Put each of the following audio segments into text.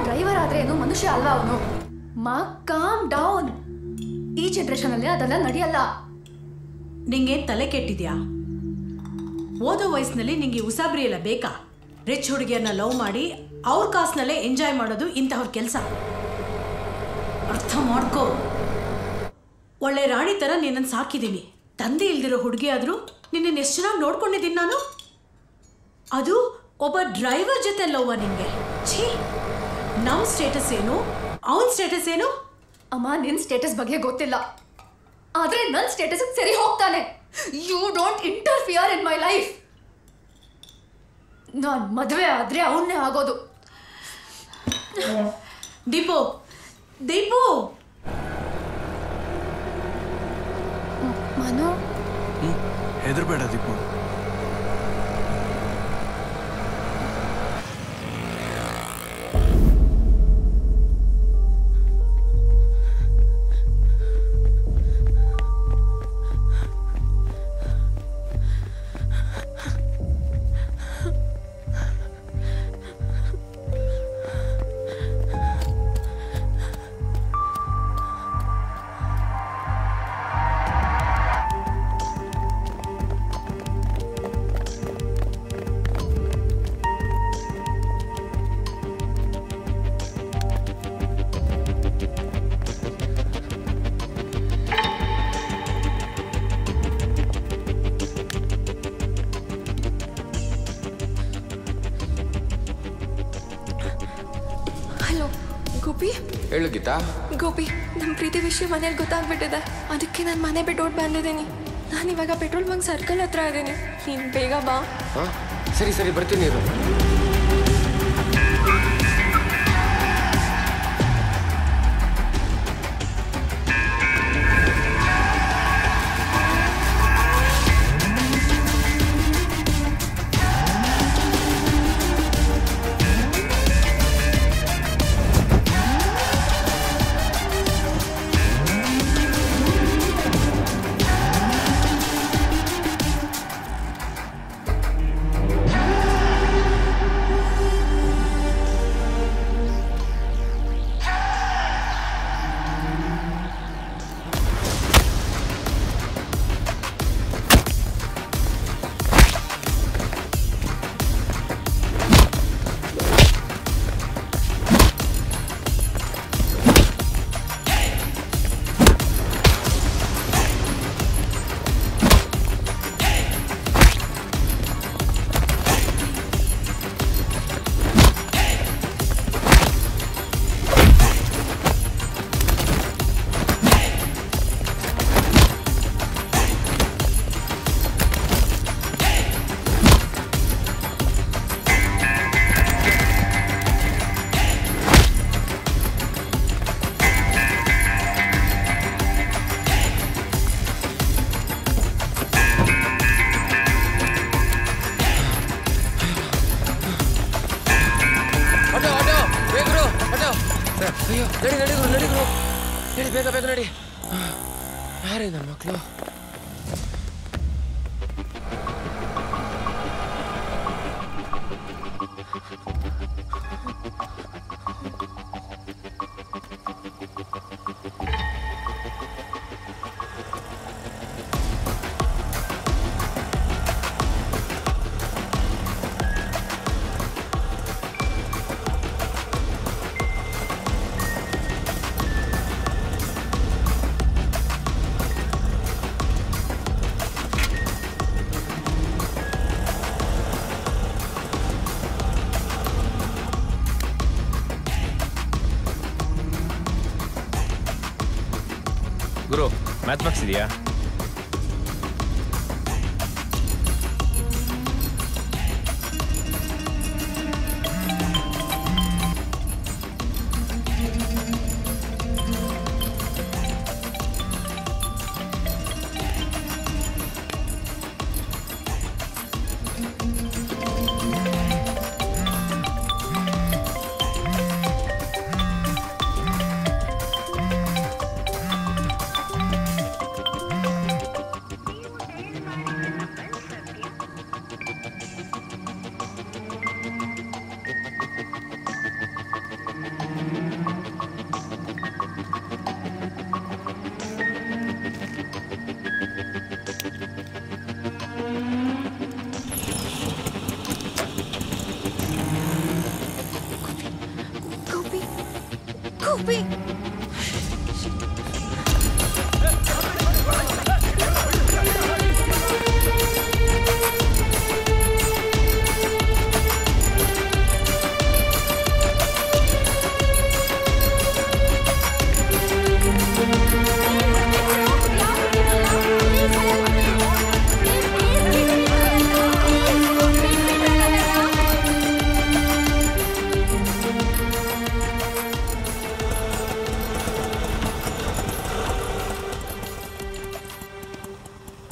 Driver ಆದ್ರೆ ಏನು ಮನುಷ್ಯ ಅಲ್ವಾ ಅವನು? ಮಾ ಕಾಮ್ ಡೌನ್. ಈ ಜನರೇಷನ್ ಅಲ್ಲಿ ಅದೆಲ್ಲ ನಡೆಯಲ್ಲ. ನಿಂಗೆ ತಲೆ ಕೆಟ್ಟಿದ್ಯಾ? ಓದೋ ವಯಸ್ಸಿನಲ್ಲಿ ನಿಂಗೆ ಉಸಾಬ್ರಿ ಎಲ್ಲ ಬೇಕಾ? ರಿಚ್ ಹುಡುಗಿಯನ್ನ ಲವ್ ಮಾಡಿ ಅವ್ರ ಕಾಸ್ನಲ್ಲೇ ಎಂಜಾಯ್ ಮಾಡೋದು ಇಂಥವ್ರ ಕೆಲಸ. ಅರ್ಥ ಮಾಡ್ಕೋ. ಒಳ್ಳೆ ರಾಣಿ ಥರ ನಿನ್ನನ್ನು ಸಾಕಿದ್ದೀನಿ. ತಂದೆ ಇಲ್ದಿರೋ ಹುಡುಗಿ ಆದರೂ ನಿನ್ನನ್ನು ಎಷ್ಟು ಚೆನ್ನಾಗಿ ನೋಡ್ಕೊಂಡಿದ್ದೀನಿ ನಾನು. ಅದು ಒಬ್ಬ ಡ್ರೈವರ್ ಜೊತೆ ಲವ್ವ ನಿಂಗೆ? ಛೀ, ನಮ್ಮ ಸ್ಟೇಟಸ್ ಏನು, ಅವನ ಸ್ಟೇಟಸ್ ಏನು? ಅಮ್ಮ, ನಿನ್ನ ಸ್ಟೇಟಸ್ ಬಗ್ಗೆ ಗೊತ್ತಿಲ್ಲ, ಆದ್ರೆ ನನ್ನ ಸ್ಟೇಟಸ್ ಸರಿ ಹೋಗ್ತಾನೆ. You don't interfere in my life. ನಾನು ಮದುವೆ ಆದ್ರೆ ಅವನ್ನೇ ಆಗೋದು. ದೀಪು, ದೀಪು, ಮನು, ಹೆದರ್ಬೇಡ ದೀಪು. ಗೋಪಿ, ಹೇಳು ಗೀತಾ. ಗೋಪಿ, ನಮ್ಮ ಪ್ರೀತಿ ವಿಷಯ ಮನೇಲಿ ಗೊತ್ತಾಗ್ಬಿಟ್ಟಿದೆ. ಅದಕ್ಕೆ ನಾನು ಮನೆ ಬಿಟ್ಟು ಓಡ್ ಬಂದಿದ್ದೀನಿ. ನಾನು ಇವಾಗ ಪೆಟ್ರೋಲ್ ಬಂಕ್ ಸರ್ಕಲ್ ಹತ್ರ ಇದ್ದೀನಿ. ನೀನು ಬೇಗ ಬಾ. ಹಾಂ, ಸರಿ ಸರಿ, ಬರ್ತೀನಿ ಇರು. ಬೇಗ ನಡಿ. ಯಾರೇ ನಮ್ಮ ಮಕ್ಕಳು? ಗುರು ಮ್ಯಾಥ್ ಬಾಕ್ಸ್ ಇದೆಯಾ? Gopi!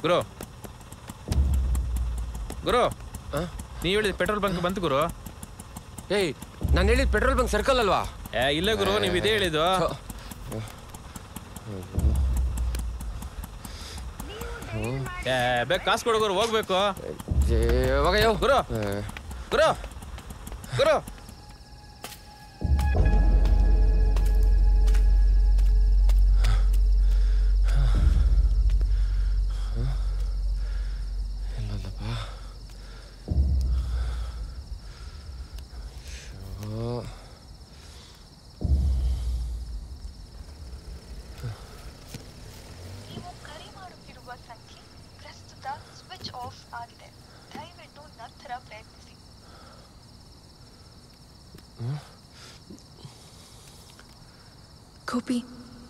ಗುರು ಗುರು ನೀ ಹೇಳಿದ ಪೆಟ್ರೋಲ್ ಬಂಕ್ ಬಂತು ಗುರು. ಏಯ್ ನಾನು ಹೇಳಿದ ಪೆಟ್ರೋಲ್ ಬಂಕ್ ಸರ್ಕಲ್ ಅಲ್ವಾ? ಇಲ್ಲ ಗುರು, ನೀವು ಇದೇ ಹೇಳಿದ್ದು. ಬೇಕು ಕಾಸು ಕೊಡು ಗುರು, ಹೋಗ್ಬೇಕು. ಗುರು ಗುರು ಗುರು ಗೋಪಿ,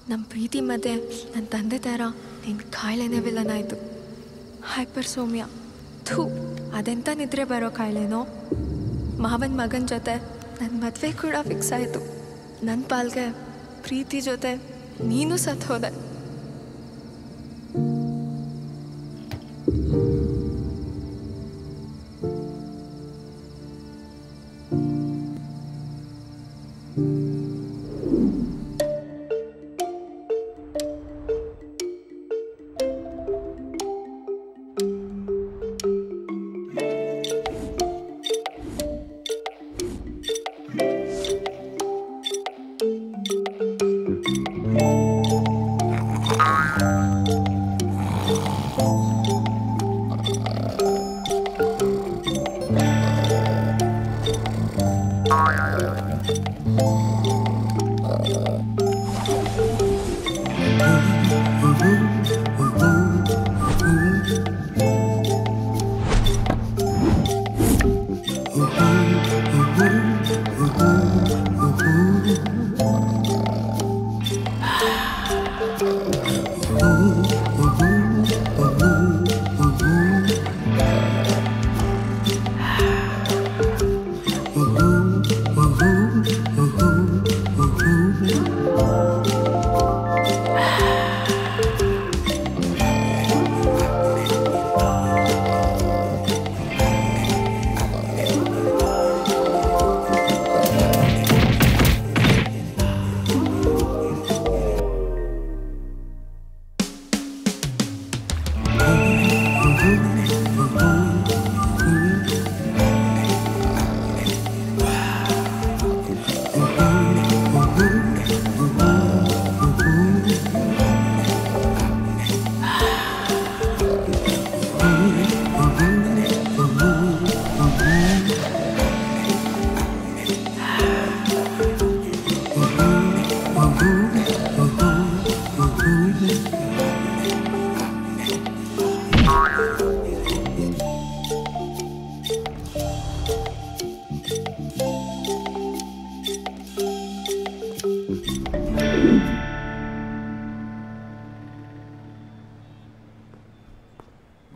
ನಮ್ಮ ಪ್ರೀತಿ ಮಧ್ಯೆ ನನ್ನ ತಂದೆ ಥರ ನಿನ್ನ ಕಾಯಿಲೆನೇ ವಿಲನ್ ಆಯಿತು. ಹೈಪರ್ಸೋಮಿಯಾ. ಥೂ, ಅದೆಂತ ನಿದ್ರೆ ಬರೋ ಕಾಯಿಲೆನೋ. ಮಾವನ ಮಗನ ಜೊತೆ ನನ್ನ ಮದುವೆ ಕೂಡ ಫಿಕ್ಸ್ ಆಯಿತು. ನನ್ನ ಪಾಲ್ಗೆ ಪ್ರೀತಿ ಜೊತೆ ನೀನು ಸತ್ತು ಹೋದೆ.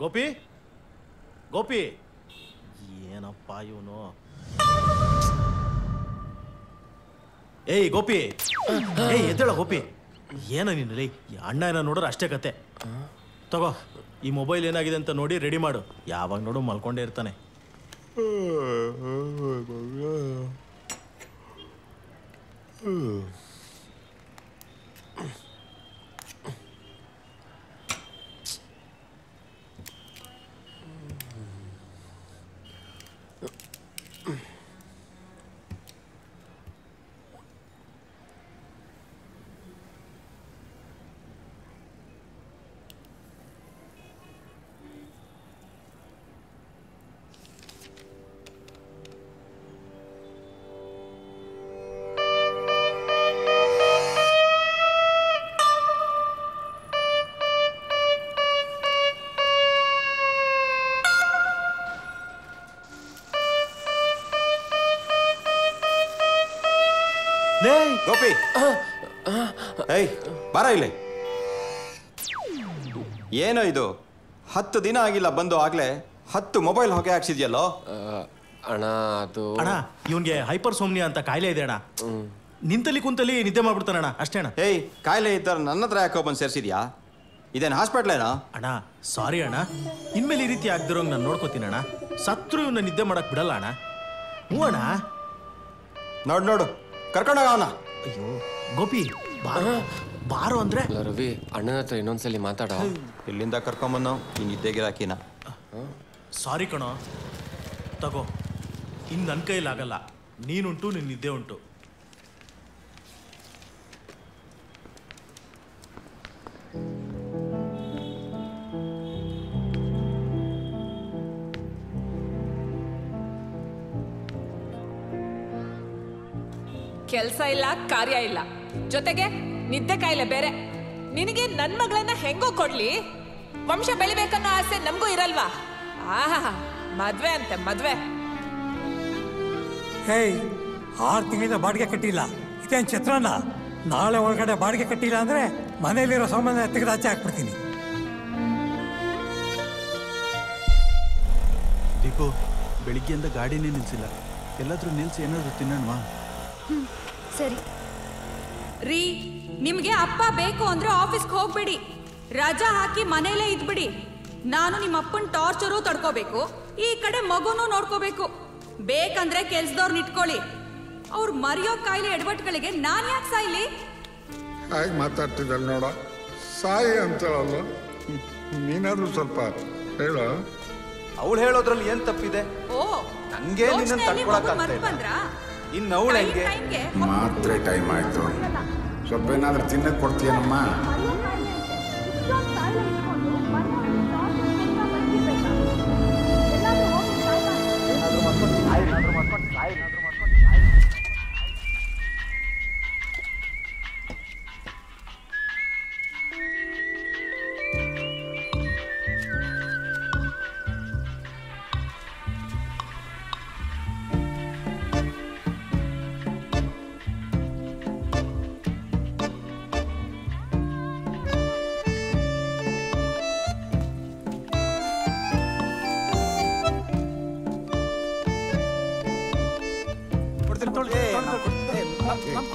ಗೋಪಿ ಗೋಪಿ ಏನಪ್ಪ ಇವನು. ಏಯ್ ಗೋಪಿ, ಏಯ್ ಎದ್ದೇಳ ಗೋಪಿ. ಏನ ನೀನಲ್ಲಿ ಅಣ್ಣ ಏನೋ ನೋಡ್ರೆ ಅಷ್ಟೇ ಕತೆ. ತಗೋ ಈ ಮೊಬೈಲ್ ಏನಾಗಿದೆ ಅಂತ ನೋಡಿ ರೆಡಿ ಮಾಡು. ಯಾವಾಗ ನೋಡು ಮಲ್ಕೊಂಡೇ ಇರ್ತಾನೆ. ಗೋಪಿ, ಏಯ್ ಬಾರ ಇಲ್ಲಿ. ಏನೋ ಇದು, 10 ದಿನ ಆಗಿಲ್ಲ ಬಂದು, ಆಗ್ಲೇ 10 ಮೊಬೈಲ್ ಹೊಗೆ ಹಾಕ್ಸಿದ್ಯಲ್ಲೋ. ಅಣ್ಣ ಅದು ಅಣ್ಣ ಇವನ್ಗೆ ಹೈಪರ್ ಸೋಮ್ನಿಯಾ ಅಂತ ಕಾಯಿಲೆ ಇದೆ ಅಣ್ಣ. ನಿಂತಲ್ಲಿ ಕುಂತಲ್ಲಿ ನಿದ್ದೆ ಮಾಡ್ಬಿಡ್ತಾನಣ್ಣ ಅಷ್ಟೇ ಅಣ್ಣ. ಏಯ್ ಕಾಯಿಲೆ ಇದ್ದಾರೆ ನನ್ನ ಹತ್ರ ಯಾಕೋ ಬಂದು ಸೇರಿಸಿದ್ಯಾ? ಇದೇನು ಹಾಸ್ಪಿಟ್ಲೇನಾ? ಅಣ್ಣ ಸಾರಿ ಅಣ್ಣ, ಇನ್ಮೇಲೆ ಈ ರೀತಿ ಆಗ್ದಿರೋಂಗ್ ನಾನು ನೋಡ್ಕೋತೀನಿ ಅಣ್ಣ. ಸತ್ರು ಇವನ್ನ ನಿದ್ದೆ ಮಾಡಕ್ ಬಿಡಲ್ಲ ಅಣ್ಣ. ಹ್ಞೂ ಅಣ್ಣ. ನೋಡು ಕರ್ಕೊಂಡೋಗ ಅವನ. ಅಯ್ಯೋ ಗೋಪಿ ಬಾರೋ ಬಾರೋ ಅಂದ್ರೆ. ರವಿ ಅಣ್ಣನ ಹತ್ರ ಇನ್ನೊಂದ್ಸಲಿ ಮಾತಾಡ. ಇಲ್ಲಿಂದ ಕರ್ಕೊಂಬಂದು ಈ ನಿದ್ದೆಗಿರಾಕಿನ. ಸಾರಿ ಕಣೋ, ತಗೋ ಇನ್ನು ನನ್ನ ಕೈಲಾಗಲ್ಲ. ನೀನುಂಟು ನಿನ್ನ ನಿದ್ದೆ ಉಂಟು. ಕೆಲಸ ಇಲ್ಲ, ಕಾರ್ಯ ಇಲ್ಲ, ಜೊತೆಗೆ ನಿದ್ದೆ ಕಾಯಿಲೆ ಬೇರೆ. ನಿನಗೆ ನನ್ ಮಗಳನ್ನ ಹೆಂಗೋ ಕೊಡ್ಲಿ, ವಂಶ ಬೆಳಿಬೇಕನ್ನೋ ಆಸೆ ನಮಗೂ ಇರಲ್ವಾ? ಆಹಾ, ಮದ್ವೆ ಅಂತೆ ಮದ್ವೆ. ಹೇಯ್, 6 ತಿಂಗಳಿಂದ ಬಾಡಿಗೆ ಕಟ್ಟಿಲ್ಲ, ಇದೇನು ಚಿತ್ರಾನ್ನ? ನಾಳೆ ಒಳಗಡೆ ಬಾಡಿಗೆ ಕಟ್ಟಿಲ್ಲ ಅಂದ್ರೆ ಮನೆಯಲ್ಲಿರೋ ಸಾಮಾನ್ಯ ತೆಗೆದಾಚೆ ಹಾಕ್ಬಿಡ್ತೀನಿ. ದೀಪು, ಬೆಳಿಗ್ಗೆಯಿಂದ ಗಾಡಿನೇ ನಿಲ್ಸಿಲ್ಲ. ಎಲ್ಲಾದ್ರೂ ನಿಲ್ಸಿ ಏನಾದ್ರು ತಿನ್ನೋಣವಾ? ಸರಿ ರೀ, ನಿಮ್ಗೆ ಅಪ್ಪ ಬೇಕು ಅಂದ್ರೆ ಆಫೀಸ್ಗೆ ಹೋಗ್ಬೇಡಿ, ರಜಾ ಹಾಕಿ ಮನೇಲೇ ಇದ್ಬಿಡಿ. ನಾನು ನಿಮ್ಮ ಅಪ್ಪನ ಟಾರ್ಚರು ತಡ್ಕೋಬೇಕು, ಈ ಕಡೆ ಮಗುನೂ ನೋಡ್ಕೋಬೇಕು. ಬೇಕಂದ್ರೆ ಕೆಲ್ಸದವ್ರನ್ನ ಇಟ್ಕೊಳ್ಳಿ. ಅವ್ರು ಮರೆಯೋ ಕಾಯಿಲೆ ಎಡವಟ್ಗಳಿಗೆ ನಾನ್ ಯಾಕೆ ಸಾಯ್ಲಿ? ಹಾಗೆ ಮಾತಾಡ್ತಿದ್ದಲ್ಲ ನೋಡ, ಸಾಯಿ ಅಂತಲ್ಲ. ನೀನಾದ್ರೂ ಸ್ವಲ್ಪ ಹೇಳೋ. ಅವಳು ಹೇಳೋದ್ರಲ್ಲಿ ಏನ್ ತಪ್ಪಿದೆ? ಓ, ನಂಗೆ ನಿನ್ನ ತಡ್ಕೊಳಕ್ಕಾಗ್ತಾ ಇನ್ನು ಅವಳು ಹೆಂಗೆ? ಮಾತ್ರೆ ಟೈಮ್ ಆಯ್ತು, ಸ್ವಲ್ಪ ಏನಾದ್ರೂ ತಿನ್ನಕ್ ಕೊಡ್ತೀಯನಮ್ಮ?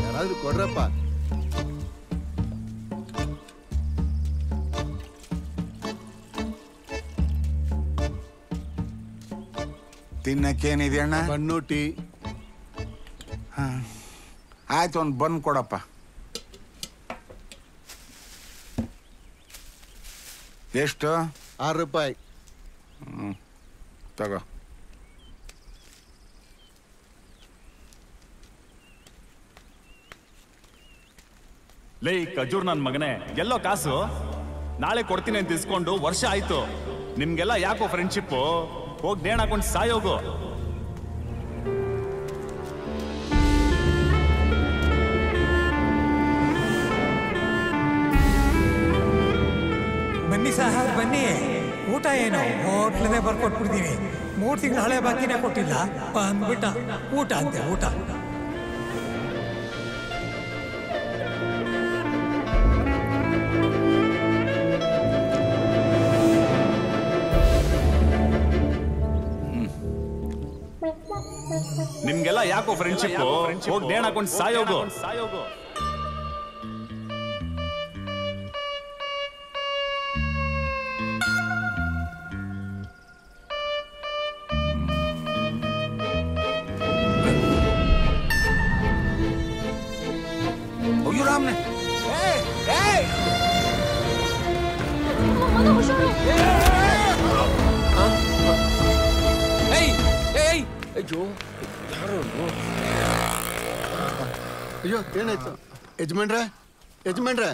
ಯಾರಾದ್ರೂ ಕೊಡ್ರಪ್ಪ. ತಿನ್ನಕ್ಕೇನಿದೆ ಅಣ್ಣ? Bun tea. ಆಯ್ತು, ಒಂದು ಬನ್ ಕೊಡಪ್ಪ. ಎಷ್ಟು? 6 ರೂಪಾಯಿ. ತಗೋ. ಲೇ ಖಜೂರ್ ನನ್ನ ಮಗನೇ, ಎಲ್ಲೋ ಕಾಸು? ನಾಳೆ ಕೊಡ್ತೀನಿ ಅಂತ ಇಸ್ಕೊಂಡು ವರ್ಷ ಆಯ್ತು. ನಿಮ್ಗೆಲ್ಲ ಯಾಕೋ ಫ್ರೆಂಡ್ಶಿಪ್ಪು? ಹೋಗಿ ನೇಣ್ ಹಾಕೊಂಡು ಸಾಯೋಗು. ಬನ್ನಿ ಸಾಹೇಬ್ ಬನ್ನಿ. ಊಟ ಏನು? ಹೋಟ್ಲದೇ ಬರ್ಕೊಟ್ಬಿಡ್ತೀನಿ. 3 ತಿಂಗಳು ಹಳೆ ಬಾಕಿನೇ ಕೊಟ್ಟಿಲ್ಲ, ಬಂದ್ಬಿಟ್ಟ. ಊಟ ಅಂತೆ ಊಟ. ಯಾಕೋ ಫ್ರೆಂಡ್ಶಿಪ್ ಹೋಗಿ ನೇಣ್ ಹಾಕೊಂಡು ಸಾಯೋಗು. ರಾಮ್ನೆ ಅಯ್ಯೋ ಯಾರು ಅಯ್ಯೋ ಏನಾಯ್ತು ಯಜಮಾನ್ರೆ ಯಜಮಾನ್ರೆ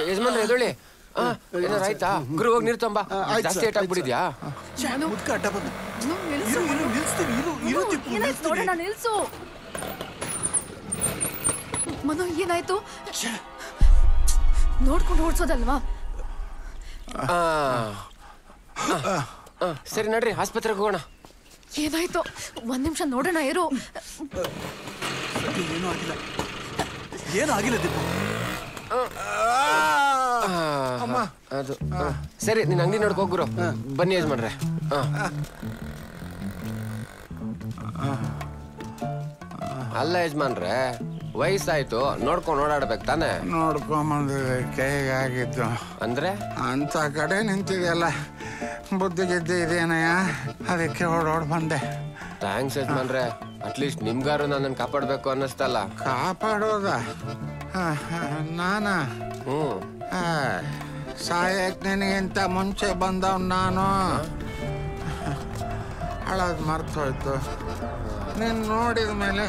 ಯಜಮಾನ್ರೆ ಎದೊಳ್ಳಿ ಏನಾರು ಆಯ್ತಾ ಗುರು ಹೋಗಿ ನೀರು ತಂಬ ಜಾಸ್ತಿ ಏಟ್ ಆಗ್ಬಿಟ್ಟಿದ್ಯಾ ನಿಲ್ಸು ಮನು ಏನಾಯ್ತು ನೋಡ್ಕೊಂಡು ಓಡಿಸೋದಲ್ವಾ ಸರಿ ನಡ್ರಿ ಆಸ್ಪತ್ರೆಗೆ ಹೋಗೋಣ ಏನಾಯ್ತು ಒಂದ್ ನಿಮಿಷ ನೋಡೋಣ ಇರು ಏನೂ ಆಗಿಲ್ಲ ಏನೂ ಆಗಿಲ್ಲ ದೀಪು ಅದು ಸರಿ ನೀನ್ ಅಂಗಡಿ ನೋಡ್ಕೊ ಹೋಗ್ಗುರು ಬನ್ನಿ ಯಜಮಾನ್ರೆ ಅಲ್ಲ ಯಜಮಾನ್ರೆ ವಯಸ್ಸಾಯ್ತು ನೋಡ್ಕೊಂಡು ಓಡಾಡ್ಬೇಕು ತಾನೆ ನೋಡ್ಕೊಂಬಂದಿದೆ ಕೈಗಾಗಿದ್ದು ಅಂದ್ರೆ ಅಂತ ಕಡೆ ನಿಂತಿದೆಯಲ್ಲ ಬುದ್ಧಿ ಗಿದ್ದಿ ಇದೆಯನಯ್ಯ ಅದಕ್ಕೆ ಓಡೋಡ್ ಬಂದೆ. ಥ್ಯಾಂಕ್ಸ್ ಯಜಮಾನ್ರೆ ಅಟ್ಲೀಸ್ಟ್ ನಿಮ್ಗಾರು ನನ್ನನ್ನು ಕಾಪಾಡ್ಬೇಕು ಅನ್ನಿಸ್ತಲ್ಲ. ಕಾಪಾಡೋದ ನಾನ ಸಾಯಕ್ ನಿನಗಿಂತ ಮುಂಚೆ ಬಂದವ್ ನಾನು. ಹಳದ್ ಮರ್ತೋಯ್ತು ನೀನ್ ನೋಡಿದ ಮೇಲೆ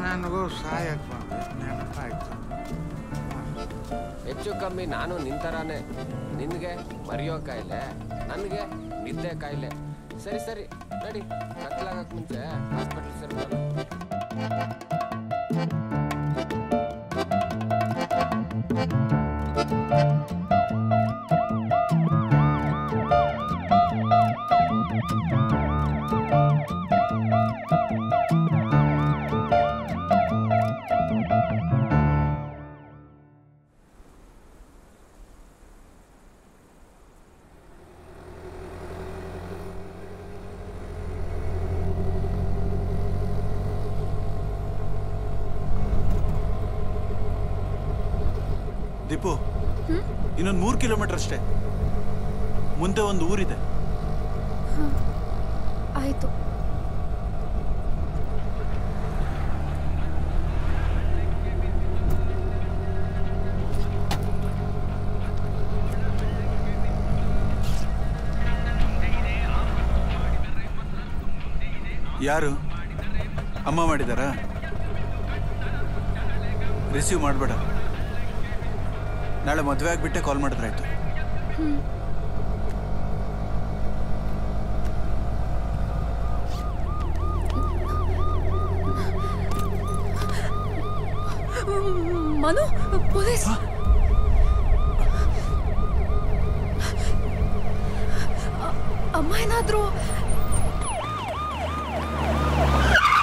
ನನಗೂ ಸಾಯಕ್ ನೆನಪಾಯ್ತು. ಹೆಚ್ಚು ಕಮ್ಮಿ ನಾನು ನಿಂತರಾನೆ. ನಿನ್ಗೆ ಮರೆಯೋ ಕಾಯಿಲೆ, ನನಗೆ ನಿದ್ದೆ ಕಾಯಿಲೆ. ಸರಿ ಸರಿ ನಡಿ, ಕತ್ಲಾಗಕ್ ಮುಂಚೆ ಹಾಸ್ಪಿಟ್ಲ್ ಸೇರ್ಬೋದು. ದೀಪು, ಇನ್ನೊಂದು 3 ಕಿಲೋಮೀಟರ್ ಅಷ್ಟೇ, ಮುಂದೆ ಒಂದು ಊರಿದೆ. ಆಯ್ತು. ಯಾರು? ಅಮ್ಮ ಮಾಡಿದಾರಾ? ರಿಸೀವ್ ಮಾಡಬೇಡ. ನಾಳೆ ಮದುವೆ ಆಗಿಬಿಟ್ಟೆ ಕಾಲ್ ಮಾಡಿದ್ರಾಯ್ತು. ಮನು, ಪೊಲೀಸ್. ಅಮ್ಮ ಏನಾದ್ರು?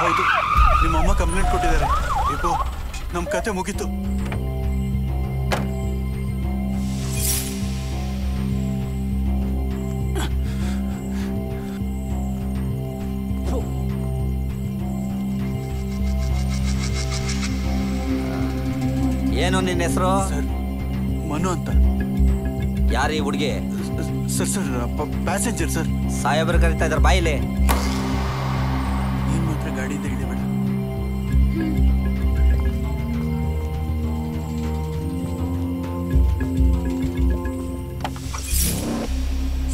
ಹೌದು, ನಿಮ್ಮ ಅಮ್ಮ ಕಂಪ್ಲೇಂಟ್ ಕೊಟ್ಟಿದ್ದಾರೆ. ದೀಪು, ನಮ್ಮ ಕತೆ ಮುಗೀತು. ಏನು ನಿನ್ನ ಹೆಸರು? ಸರ್, ಮನು ಅಂತ. ಯಾರು ಈ ಹುಡುಗಿ? Sir sir passenger sir. ಸಾಹೇಬರು ಕರೀತಾ ಇದ್ದಾರೆ, ಬಾಯಿಲೆ. ನೀನ್ ಮಾತ್ರ ಗಾಡಿಯಿಂದ ಇಳಿಬೇಡ.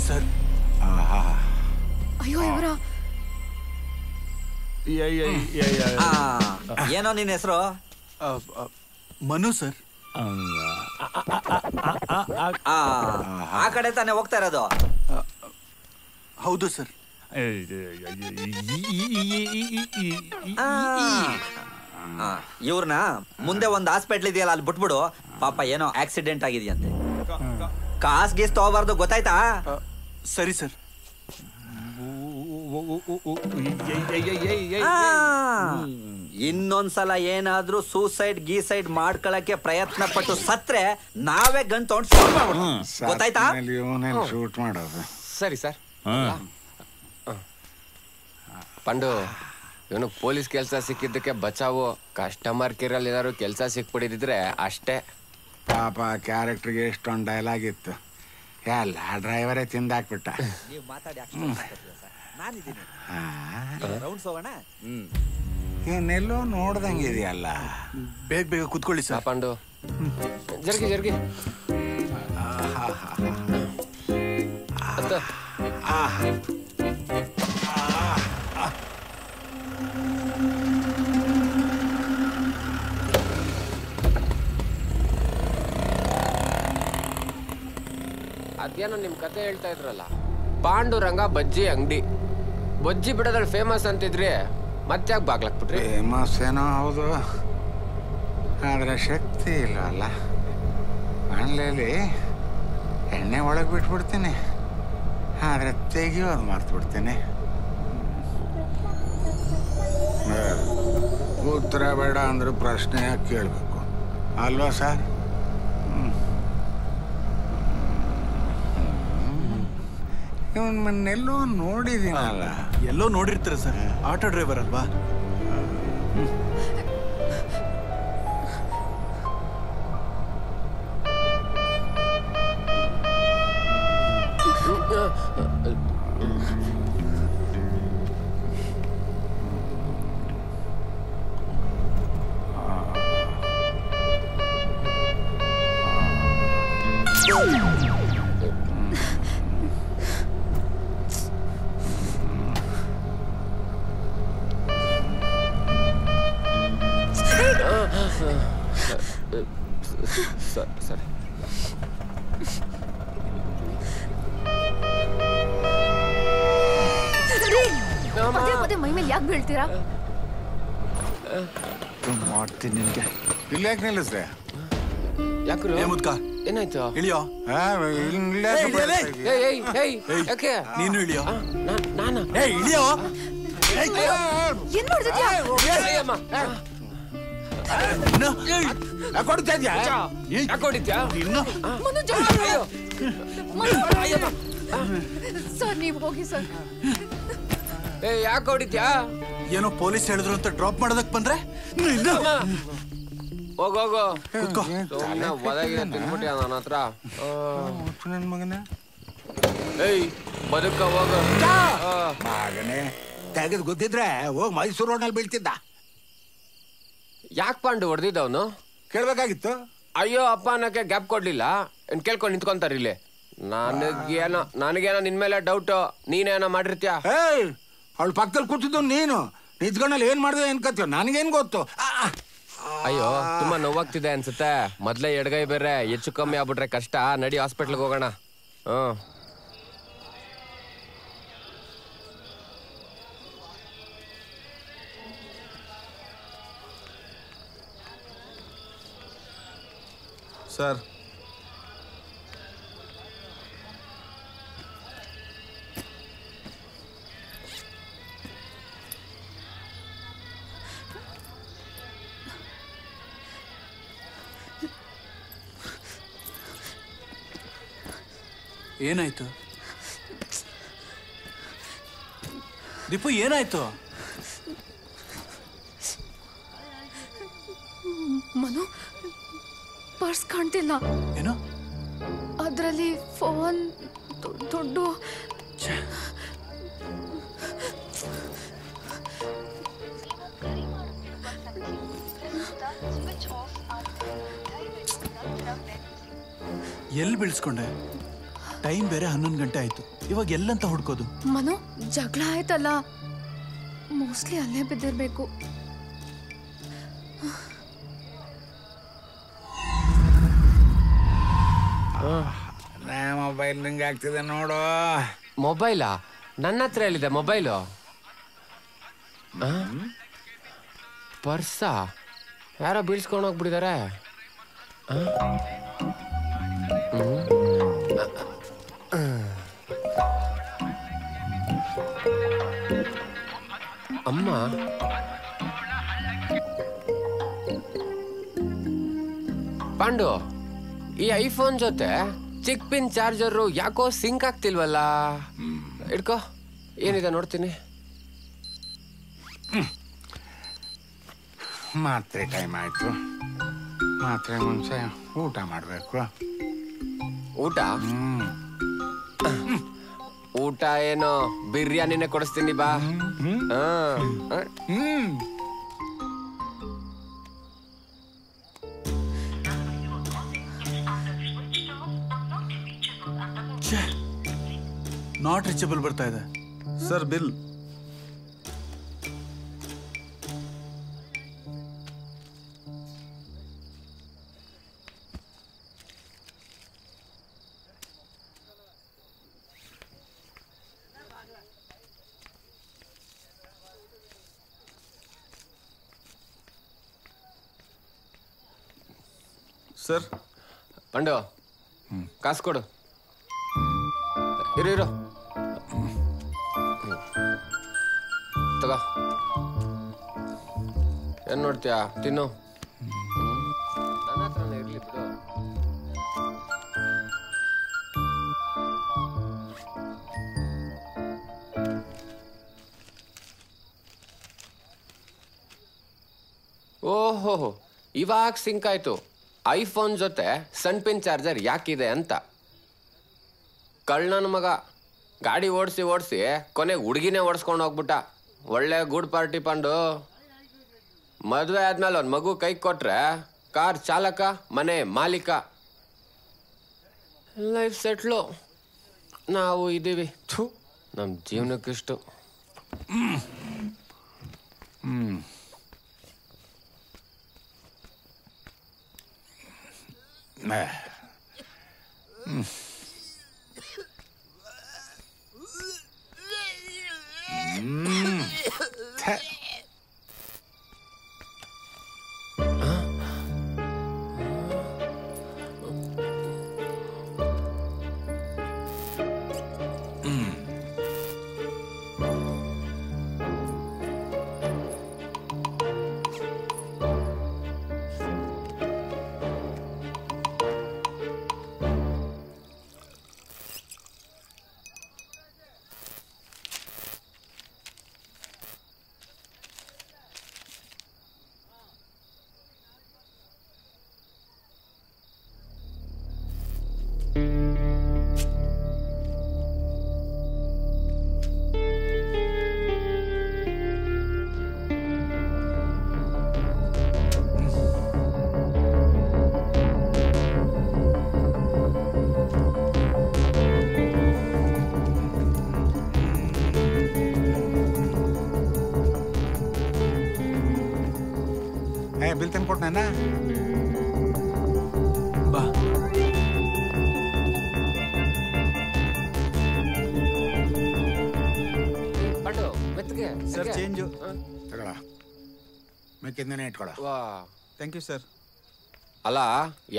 ಸರ್. ಅಯ್ಯೋ ಇವರ. ಏನೋ ನಿನ್ನ ಹೆಸರು? ಮನು ಸರ್. ಆ ಕಡೆ ತಾನೇ ಹೋಗ್ತಾ ಇರೋದು? ಹೌದು ಸರ್. ಇವ್ರನ್ನ ಮುಂದೆ ಒಂದು ಹಾಸ್ಪಿಟ್ಲ್ ಇದೆಯಲ್ಲ, ಅಲ್ಲಿ ಬಿಟ್ಬಿಡು. ಪಾಪ ಏನೋ ಆಕ್ಸಿಡೆಂಟ್ ಆಗಿದೆಯಂತೆ. ಕಾಸ್ ಗೀಸ್ ತಗೋಬಾರ್ದು, ಗೊತ್ತಾಯ್ತಾ? ಸರಿ ಸರ್. ಇನ್ನೊಂದ್ಸಲ ಏನಾದ್ರೂ ಸೂಸೈಡ್ ಗೀಸೈಡ್ ಮಾಡ್ಕೊಳಕ್ಕೆ ಪ್ರಯತ್ನ ಪಟ್ಟು ಸತ್ರೆ ನಾವೇ ಗನ್ ತಗೊಂಡು ಶೂಟ್ ಮಾಡ್ಬಿಡ್ತೀವಿ, ಗೊತ್ತಾಯ್ತಾ? ಶೂಟ್ ಮಾಡೋದು. ಸರಿ ಸರ್. ಪಂಡು ಇವನು ಪೊಲೀಸ್ ಕೆಲಸ ಸಿಕ್ಕಿದ್ದಕ್ಕೆ ಬಚಾವು. ಕಸ್ಟಮರ್ ಕೇರಲ್ಲಿ ಏನಾದ್ರು ಕೆಲಸ ಸಿಕ್ಬಿಡಿದ್ರೆ ಅಷ್ಟೇ. ಪಾಪ ಕ್ಯಾರೆಕ್ಟರ್ಗೆ ಎಷ್ಟೊಂದು ಡೈಲಾಗ್ ಇತ್ತು, ಎಲ್ಲ ಡ್ರೈವರೇ ತಿಂದಾಕ್ಬಿಟ್ಟ. ಇವನ್ನೆಲ್ಲೋ ನೋಡ್ದಂಗಿದೆಯಲ್ಲ. ಬೇಗ ಬೇಗ ಕೂತ್ಕೊಳ್ಳಿ ಸರ್. ಪಂಡು ಜರ್ಗಿ ಜರ್ಗಿ. ಅದೇನೋ ನಿಮ್ ಕತೆ ಹೇಳ್ತಾ ಇದ್ರಲ್ಲ, ಪಾಂಡುರಂಗ ಬಜ್ಜಿ ಅಂಗಡಿ. ಬಜ್ಜಿ ಬಿಡೋದ್ರಲ್ಲಿ ಫೇಮಸ್ ಅಂತಿದ್ರಿ, ಮತ್ತ್ಯಾಕೆ ಬಾಗ್ಲಾಕ್ಬಿಟ್ರಿ? ಫೇಮಸ್ ಏನೋ ಹೌದು, ಆದ್ರೆ ಶಕ್ತಿ ಇಲ್ಲವಲ್ಲ. ಮನೇಲಿ ಎಣ್ಣೆ ಒಳಗೆ ಬಿಟ್ಬಿಡ್ತೀನಿ, ಆದ್ರೆ ತೆಗಿಯೋದು ಮರ್ತ್ಬಿಡ್ತೀನಿ. ಉತ್ತರ ಬೇಡ ಅಂದ್ರೆ ಪ್ರಶ್ನೆ ಯಾಕೆ ಕೇಳಬೇಕು ಅಲ್ವಾ ಸರ್? ಇವನ್ ಮೊನ್ನೆಲ್ಲೋ ನೋಡಿದೀನಲ್ಲ. ಎಲ್ಲೋ ನೋಡಿರ್ತಾರೆ ಸರ್, ಆಟೋ ಡ್ರೈವರ್ ಅಲ್ವಾ? ಸರಿ. ಪದೇ ಪದೇ ಮೈ ಮೇಲೆ ಯಾಕೆ ಬೀಳ್ತೀರಾ? ಮಾಡ್ತೀನಿ ನಿನ್ಗೆ. ಇಲ್ಲಿ ಯಾಕೆ ನಿಲ್ಲಿಸ್ದೆ? ಏನಾಯ್ತು? ಇಳಿಯೋ. ಯಾಕೆ ನೀನು ಇಳಿಯೋ. ನಾನು ಇಳಿಯೋ. ಏನ್ ಮಾಡ್ತಿದ್ಯಾ? ಸರ್ ನೀವು ಹೋಗಿ ಸರ್. ಯಾಕೆ ಹೊಡಿತ್ಯಾ? ಏನೋ ಪೊಲೀಸ್ ಹೇಳಿದ್ರು ಅಂತ ಡ್ರಾಪ್ ಮಾಡೋದಕ್ ಬಂದ್ರೆ ಹೋಗೋಗೋ ಒದಗಿದೆ ತಿನ್ಬಿಟ್ಯ ನನ್ನ ಹತ್ರ. ನನ್ ಮಗನ ಬದುಕ ಹೋಗ ಮಗನೇ, ತೆಗೆದು ಗೊತ್ತಿದ್ರೆ ಹೋಗಿ ಮೈಸೂರು ರೋಡ್ನಲ್ಲಿ ಬೀಳ್ತಿದ್ದ. ಯಾಕೆ ಪಾಂಡು ಹೊಡೆದಿದ್ದವನು? ಕೇಳ್ಬೇಕಾಗಿತ್ತು. ಅಯ್ಯೋ ಅಪ್ಪ ಅನ್ನಕ್ಕೆ ಗ್ಯಾಪ್ ಕೊಡ್ಲಿಲ್ಲ. ಏನ್ ಕೇಳ್ಕೊಂಡು ನಿಂತ್ಕೊಂತಾರ ಇಲ್ಲಿ. ನನಗೇನೋ ನಿನ್ ಮೇಲೆ ಡೌಟ್, ನೀನೇನೋ ಮಾಡಿರ್ತೀಯ. ಅವಳು ಪಕ್ಕದಲ್ಲಿ ಕೂತಿದ್ದು ನೀನು ನಿಂತ್ಕೊಂಡಲ್ಲಿ ಏನ್ ಮಾಡಿದೆ ಅನ್ಕತ್ತೀವ, ನನಗೇನ್ ಗೊತ್ತು. ಅಯ್ಯೋ ತುಂಬಾ ನೋವಾಗ್ತಿದೆ ಅನ್ಸುತ್ತೆ. ಮೊದ್ಲೇ ಎಡಗೈ ಬೇರೆ, ಹೆಚ್ಚು ಕಮ್ಮಿ ಆಗ್ಬಿಟ್ರೆ ಕಷ್ಟ. ನಡಿ ಹಾಸ್ಪಿಟ್ಲ್ಗೆ ಹೋಗೋಣ. ಸರ್ ಏನಾಯ್ತು? ದೀಪು ಏನಾಯ್ತು? ಮನು, ಪರ್ಸ್ ಕಾಣ್ತಿಲ್ಲ. ಏನು? ಅದರಲ್ಲಿ ಫೋನ್, ದುಡ್ಡು. ಎಲ್ಲಿ ಬೀಳ್ಸ್ಕೊಂಡೆ? ಟೈಮ್ ಬೇರೆ 11 ಗಂಟೆ ಆಯ್ತು. ಇವಾಗ ಎಲ್ಲಂತ ಹುಡ್ಕೋದು? ಮನು, ಜಗಳ ಆಯ್ತಲ್ಲ, ಮೋಸ್ಟ್ಲಿ ಅಲ್ಲೇ ಬಿದ್ದಿರ್ಬೇಕು. ಮೊಬೈಲ್ ರಿಂಗ್ ಆಗ್ತಿದೆ ನೋಡು. ಮೊಬೈಲಾ? ನನ್ನ ಹತ್ರ ಎಲ್ಲಿದೆ ಮೊಬೈಲು? ಪರ್ಸಾ? ಯಾರೋ ಬೀಳ್ಸ್ಕೊಂಡು ಹೋಗ್ಬಿಟ್ಟಿದ್ದಾರೆ. ಅಮ್ಮ, ಪಾಂಡು, ಈ ಐಫೋನ್ ಜೊತೆ ಚಿಕ್ ಪಿನ್ ಚಾರ್ಜರು ಯಾಕೋ ಸಿಂಕ್ ಆಗ್ತಿಲ್ವಲ್ಲ? ಇಡ್ಕೋ, ಏನಿದೆ ನೋಡ್ತೀನಿ. ಮಾತ್ರೆ ಟೈಮ್ ಆಯ್ತು. ಮಾತ್ರೆ ಮುಂಚೆ ಊಟ ಮಾಡಬೇಕು. ಊಟ ಊಟ ಏನು ಬಿರಿಯಾನಿನೇ ಕೊಡಿಸ್ತೀನಿ ಬಾ. ನಾಟ್ ರೀಚಬಲ್ ಬರ್ತಾ ಇದೆ ಸರ್. Bill sir. ಪಂಡು ಕಾಸು ಕೊಡು. ಇರು ತಗೋ. ಏನ್ ನೋಡ್ತೀಯಾ? ತಿನ್ನು. ನನ್ನ ಹತ್ರನೇ ಇರ್ಲಿ ಬಿಡು. ಓಹೋ, ಇವಾಗ ಸಿಂಕ್ ಆಯ್ತು. ಐಫೋನ್ ಜೊತೆ ಸನ್ ಪಿನ್ ಚಾರ್ಜರ್ ಯಾಕಿದೆ ಅಂತ. ಕಳ್ಳನ ಮಗ ಗಾಡಿ ಓಡಿಸಿ ಕೊನೆಗೆ ಹುಡುಗಿನೇ ಓಡಿಸ್ಕೊಂಡು ಹೋಗ್ಬಿಟ್ಟ. ಒಳ್ಳೆ ಗುಡ್ ಪಾರ್ಟಿ ಪಂಡು. ಮದುವೆ ಆದ್ಮೇಲೆ ಒಂದು ಮಗು ಕೈ ಕೊಟ್ರೆ ಕಾರ್ ಚಾಲಕ, ಮನೆ ಮಾಲೀಕ, ಲೈಫ್ ಸೆಟ್ಲು. ನಾವು ಇದ್ದೀವಿ. ನಮ್ಮ ಜೀವನಕ್ಕಿಷ್ಟು. ಬಿಲ್ ತಂದ್ಕೊಟ್ನ ಬಾ. ಪಂಡು ಮೆತ್ತಗೆ ಸರ್ ಚೇಂಜು ತಗೊಳ. ಮಿಕ್ಕಿದ್ನೇ ಇಟ್ಕೊಳ. Thank you sir. ಅಲ್ಲ,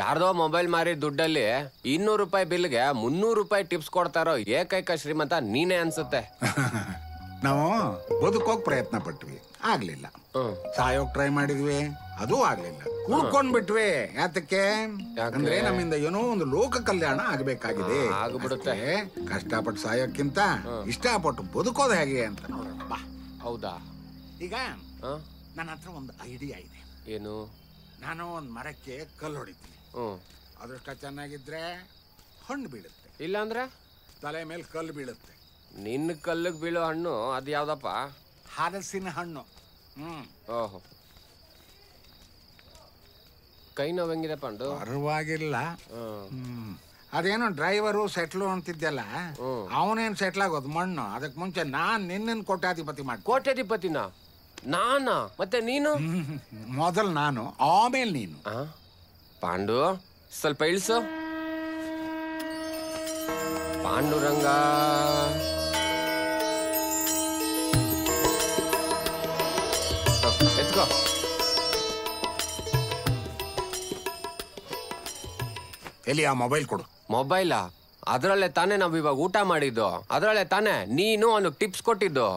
ಯಾರ್ದೋ ಮೊಬೈಲ್ ಮಾರಿ ದುಡ್ಡಲ್ಲಿ 200 ರೂಪಾಯಿ ಬಿಲ್ಗೆ 300 ರೂಪಾಯಿ ಟಿಪ್ಸ್ ಕೊಡ್ತಾರೋ ಏಕೈಕ ಶ್ರೀಮಂತ ನೀನೇ ಅನ್ಸುತ್ತೆ. ನಾವು ಬದುಕೋಕ್ ಪ್ರಯತ್ನ ಪಟ್ವಿ, ಆಗ್ಲಿಲ್ಲ. ಸಾಯೋಕ್ ಟ್ರೈ ಮಾಡಿದ್ವಿ, ಅದು ಆಗ್ಲಿಲ್ಲ. ಉಳ್ಕೊಂಡ್ ಬಿಟ್ವಿ. ಯಾತಕ್ಕೆ? ಅಂದ್ರೆ ನಮ್ಮಿಂದ ಏನೋ ಒಂದು ಲೋಕ ಕಲ್ಯಾಣ ಆಗ್ಬೇಕಾಗಿದೆ. ಆಗ್ಬಿಡುತ್ತೆ. ಕಷ್ಟಪಟ್ಟು ಸಾಯೋಕ್ಕಿಂತ ಇಷ್ಟಪಟ್ಟು ಬದುಕೋದು ಹೇಗೆ ಅಂತ ನೋಡೋಣ ಬಾ. ಹೌದಾ? ಈಗ ನನ್ನ ಹತ್ರ ಒಂದು ಐಡಿಯಾ ಇದೆ. ಏನು? ನಾನು ಒಂದ್ ಮರಕ್ಕೆ ಕಲ್ಲು ಹೊಡಿತೀನಿ. ಅದೃಷ್ಟ ಚೆನ್ನಾಗಿದ್ರೆ ಹಣ್ಣು ಬೀಳುತ್ತೆ, ಇಲ್ಲಾಂದ್ರೆ ತಲೆ ಮೇಲೆ ಕಲ್ಲು ಬೀಳುತ್ತೆ. ನಿನ್ನ ಕಲ್ಲಿಗೆ ಬೀಳೋ ಹಣ್ಣು ಅದು ಯಾವ್ದಪ್ಪ? ಹಲಸಿನ ಹಣ್ಣು. ಓಹೋ, ಕೈ ನೋವು ಹೆಂಗಿದೆ ಪಂಡು? ಪರವಾಗಿಲ್ಲ. ಅದೇನೋ ಡ್ರೈವರು ಸೆಟ್ಲು ಅಂತಿದ್ದೆಲ್ಲ, ಅವನೇನ್ ಸೆಟ್ಲ್ ಆಗೋದು ಮಣ್ಣು. ಅದಕ್ಕೆ ಮುಂಚೆ ನಾನ್ ನಿನ್ನ ಕೋಟ್ಯಾಧಿಪತಿ ಮಾಡಿ. ಕೋಟ್ಯಾಧಿಪತಿನ ನಾನಾ? ಮತ್ತೆ ನೀನು? ಮೊದಲು ನಾನು, ಆಮೇಲೆ ನೀನು. ಪಾಂಡು ಸ್ವಲ್ಪ ಇಳಿಸು. ಪಾಂಡುರಂಗ, ಎತ್ಕೋ. ಎಲ್ಲಿ ಆ ಮೊಬೈಲ್ ಕೊಡು. ಮೊಬೈಲಾ? ಅದರಲ್ಲೇ ತಾನೇ ನಾವು ಇವಾಗ ಊಟ ಮಾಡಿದ್ದು. ಅದರಲ್ಲೇ ತಾನೇ ನೀನು ಒಂದು ಟಿಪ್ಸ್ ಕೊಟ್ಟಿದ್ದು.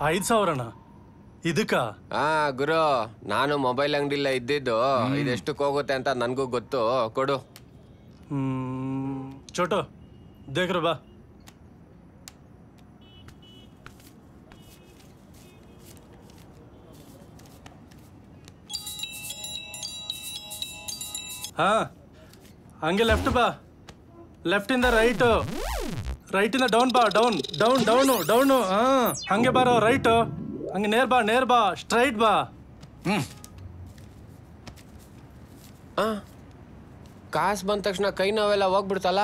5,000ನ ಇದಕ್ಕ? ಗುರು, ನಾನು ಮೊಬೈಲ್ ಅಂಗಡಿಲ್ಲ ಇದ್ದಿದ್ದು. ಇದೆಷ್ಟಕ್ಕೆ ಹೋಗುತ್ತೆ ಅಂತ ನನಗೂ ಗೊತ್ತು. ಕೊಡು. ಚೋಟು ದೇಖ್ರ ಬಾ. ಹಾಂ ಹಂಗೆ ಲೆಫ್ಟ್ ಬಾ, ಲೆಫ್ಟಿಂದ ರೈಟು, ರೈಟಿಂದ ಡೌನ್ ಬಾ, ಡೌನು. ಹಾಂ ಹಂಗೆ ಬಾರೋ ರೈಟು, ಹಂಗೆ ನೇರ್ ಬಾ ಸ್ಟ್ರೈಟ್ ಬಾ. ಕಾಸು ಬಂದ ತಕ್ಷಣ ಕೈ ನೋವೆಲ್ಲ ಹೋಗ್ಬಿಡ್ತಲ್ಲ.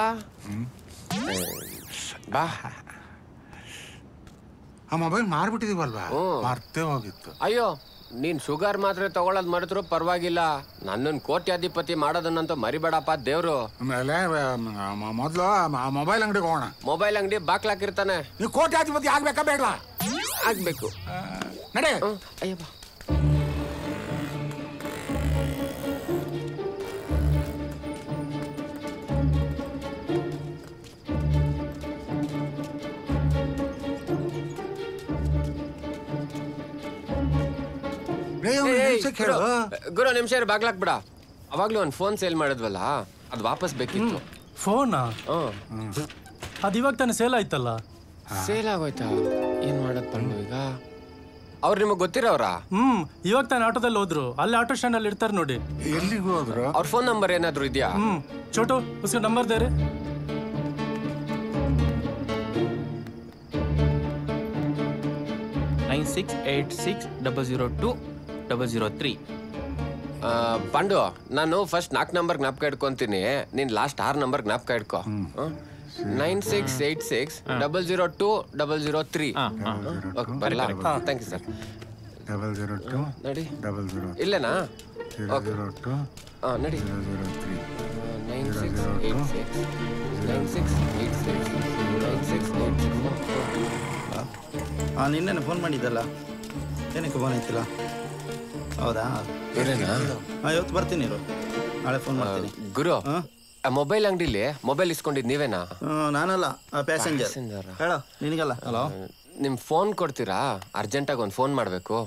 ಬಾ. ಆ ಮೊಬೈಲ್ ಮಾರ್ಬಿಟ್ಟಿದೀವಲ್ವಾ, ಮರ್ತೇ ಹೋಗಿತ್ತು. ಅಯ್ಯೋ, ನೀನ್ ಶುಗರ್ ಮಾತ್ರೆ ತಗೊಳ್ಳೋದ್ ಮರೆದ್ರು ಪರವಾಗಿಲ್ಲ, ನನ್ನನ್ ಕೋಟ್ಯಾಧಿಪತಿ ಮಾಡೋದನ್ನಂತೂ ಮರಿಬೇಡಪ್ಪ ದೇವ್ರು. ಆಮೇಲೆ ಮೊದ್ಲು ಮೊಬೈಲ್ ಅಂಗಡಿಗೆ ಹೋಗೋಣ. ಮೊಬೈಲ್ ಅಂಗಡಿ ಬಾಕ್ಲಾಕಿರ್ತಾನೆ. ನೀವು ಕೋಟ್ಯಾಧಿಪತಿ ಆಗ್ಬೇಕಾ ಬೇಡವಾ? ಆಗ್ಬೇಕು. ನಡೆ. ಅಯ್ಯಪ್ಪ. ಗುರು ನಿಮಿಷ ಬಾಗ್ಲಾಕ್ ಬಿಡ. ಅವಾಗ್ಲೂ ಒಂದು ಫೋನ್ ಸೇಲ್ ಮಾಡಿದ್ವಲ್ಲ, ಅದು ವಾಪಸ್ ಬೇಕಿತ್ತು. ಫೋನಾ? ಅದು ಇವಾಗ ತಾನೇ ಸೇಲ್ ಆಯ್ತಲ್ಲ. ಸೇಲ್ ಆಗೋಯ್ತಾ? ಏನ್ ಮಾಡದ್ ಪಂಡು ಈಗ? ಅವ್ರು ನಿಮಗ್ ಗೊತ್ತಿರೋರ? ಇವಾಗ ತಾನೇ ಆಟೋದಲ್ಲಿ ಹೋದ್ರು, ಅಲ್ಲಿ ಆಟೋ ಸ್ಟ್ಯಾಂಡ್ ಅಲ್ಲಿ ಇರ್ತಾರೆ ನೋಡಿ. ಎಲ್ಲಿಗೆ ಹೋದ್ರು? ಅವ್ರ ಫೋನ್ ನಂಬರ್ ಏನಾದ್ರು ಇದೆಯಾ? ಚೋಟು ಉಸ್ಕ ನಂಬರ್ ದೇ ರೇ. ಪಾಂಡು, ನಾನು ಫಸ್ಟ್ 4 ನಂಬರ್ ಜ್ಞಾಪಕ ಇಟ್ಕೊಂತೀನಿ, ನೀನ್ ಲಾಸ್ಟ್ 6 ನಂಬರ್ ಜ್ಞಾಪಕ ಇಟ್ಕೋ. 9686002003. ಬರಲಾ? Thank you sir. 002 ನಡಿ. 00 ಇಲ್ಲೇನಾ? 002 ನಡಿ. 003 ನಿನ್ನೆ ಫೋನ್ ಮಾಡಿದ್ದಲ್ಲ, ಏನಕ್ಕೆ ಫೋನ್ ಐತಿಲ್ಲ? ಹೌದಾ? ಇವತ್ತು ಬರ್ತೀನಿ ಇರು, ನಾಳೆ ಫೋನ್ ಮಾಡ್ತೀನಿ. ಗುರು, ಮೊಬೈಲ್ ಅಂಗಡಿಲಿ ಮೊಬೈಲ್ ಇಸ್ಕೊಂಡಿದ್ ನೀವೇನಾ? ನಾನಲ್ಲ, ಪ್ಯಾಸೆಂಜರ್. ಹೇಳೋ, ನಿನಗಲ್ಲ. ಹಲೋ, ನಿಮ್ ಫೋನ್ ಕೊಡ್ತೀರಾ? ಅರ್ಜೆಂಟಾಗಿ ಒಂದು ಫೋನ್ ಮಾಡಬೇಕು.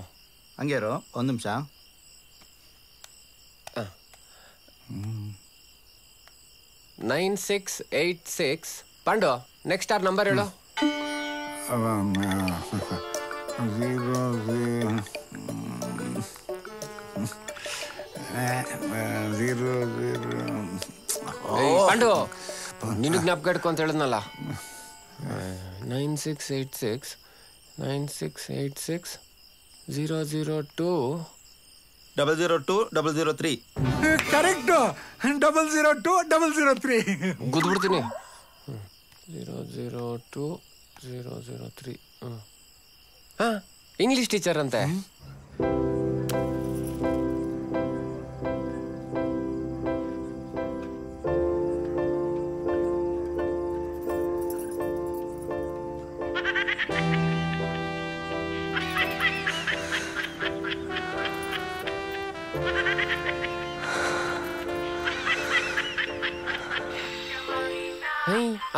ಹಂಗೆ ಇರು, ಒಂದು ನಿಮಿಷ. 9686. ಪಾಂಡು, ನೆಕ್ಸ್ಟ್ 6 ನಂಬರ್ ಹೇಳು. 00 ಪಾಂಡು, ನಿನಗೆ ಜ್ಞಾಪಕ ಇಟ್ಕೊ ಅಂತ ಹೇಳಿದ್ನಲ್ಲ. 9686 002 002 ಕರೆಕ್ಟ್. 002 003 ಗುದ್ಬಿಡ್ತೀನಿ. 002 003. ಇಂಗ್ಲಿಷ್ ಟೀಚರ್ ಅಂತೆ.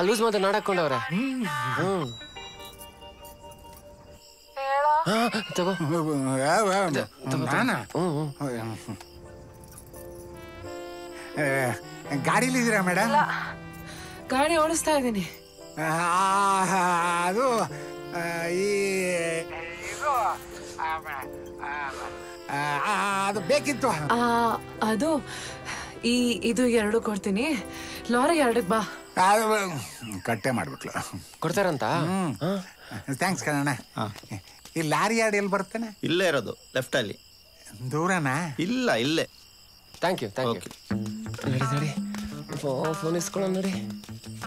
ಲೂಸ್ ಮಾತ್ರ ನಾಡಕೊಂಡವ್ರೆ. ತಗೋ. ಗಾಡಿಲಿದ್ದೀರಾ ಮೇಡಮ್? ಗಾಡಿ ಓಡಿಸ್ತಾ ಇದ್ದೀನಿ. ಅದು ಅದು ಬೇಕಿತ್ತು. ಅದು ಇದು 2 ಕೊಡ್ತೀನಿ, ಲಾರಿ 2ಕ್ಕೆ ಬಾ. ಕಟ್ಟೆ ಮಾಡ್ಬಿಟ್ಲು. ಕೊಡ್ತಾರಂತ? ಥ್ಯಾಂಕ್ಸ್ ಕಣಣ್ಣ. ಈ ಲಾರಿ ಯಾರ್ಡ್ ಎಲ್ಲಿ ಬರ್ತಾನೆ? ಇಲ್ಲೇ ಇರೋದು, ಲೆಫ್ಟ್ ಅಲ್ಲಿ. ದೂರನಾ? ಇಲ್ಲ, ಇಲ್ಲೇ. Thank you. ನಡಿ ಫೋನ್ ಇಸ್ಕೊಳ್ಳೋ ನೋಡಿ.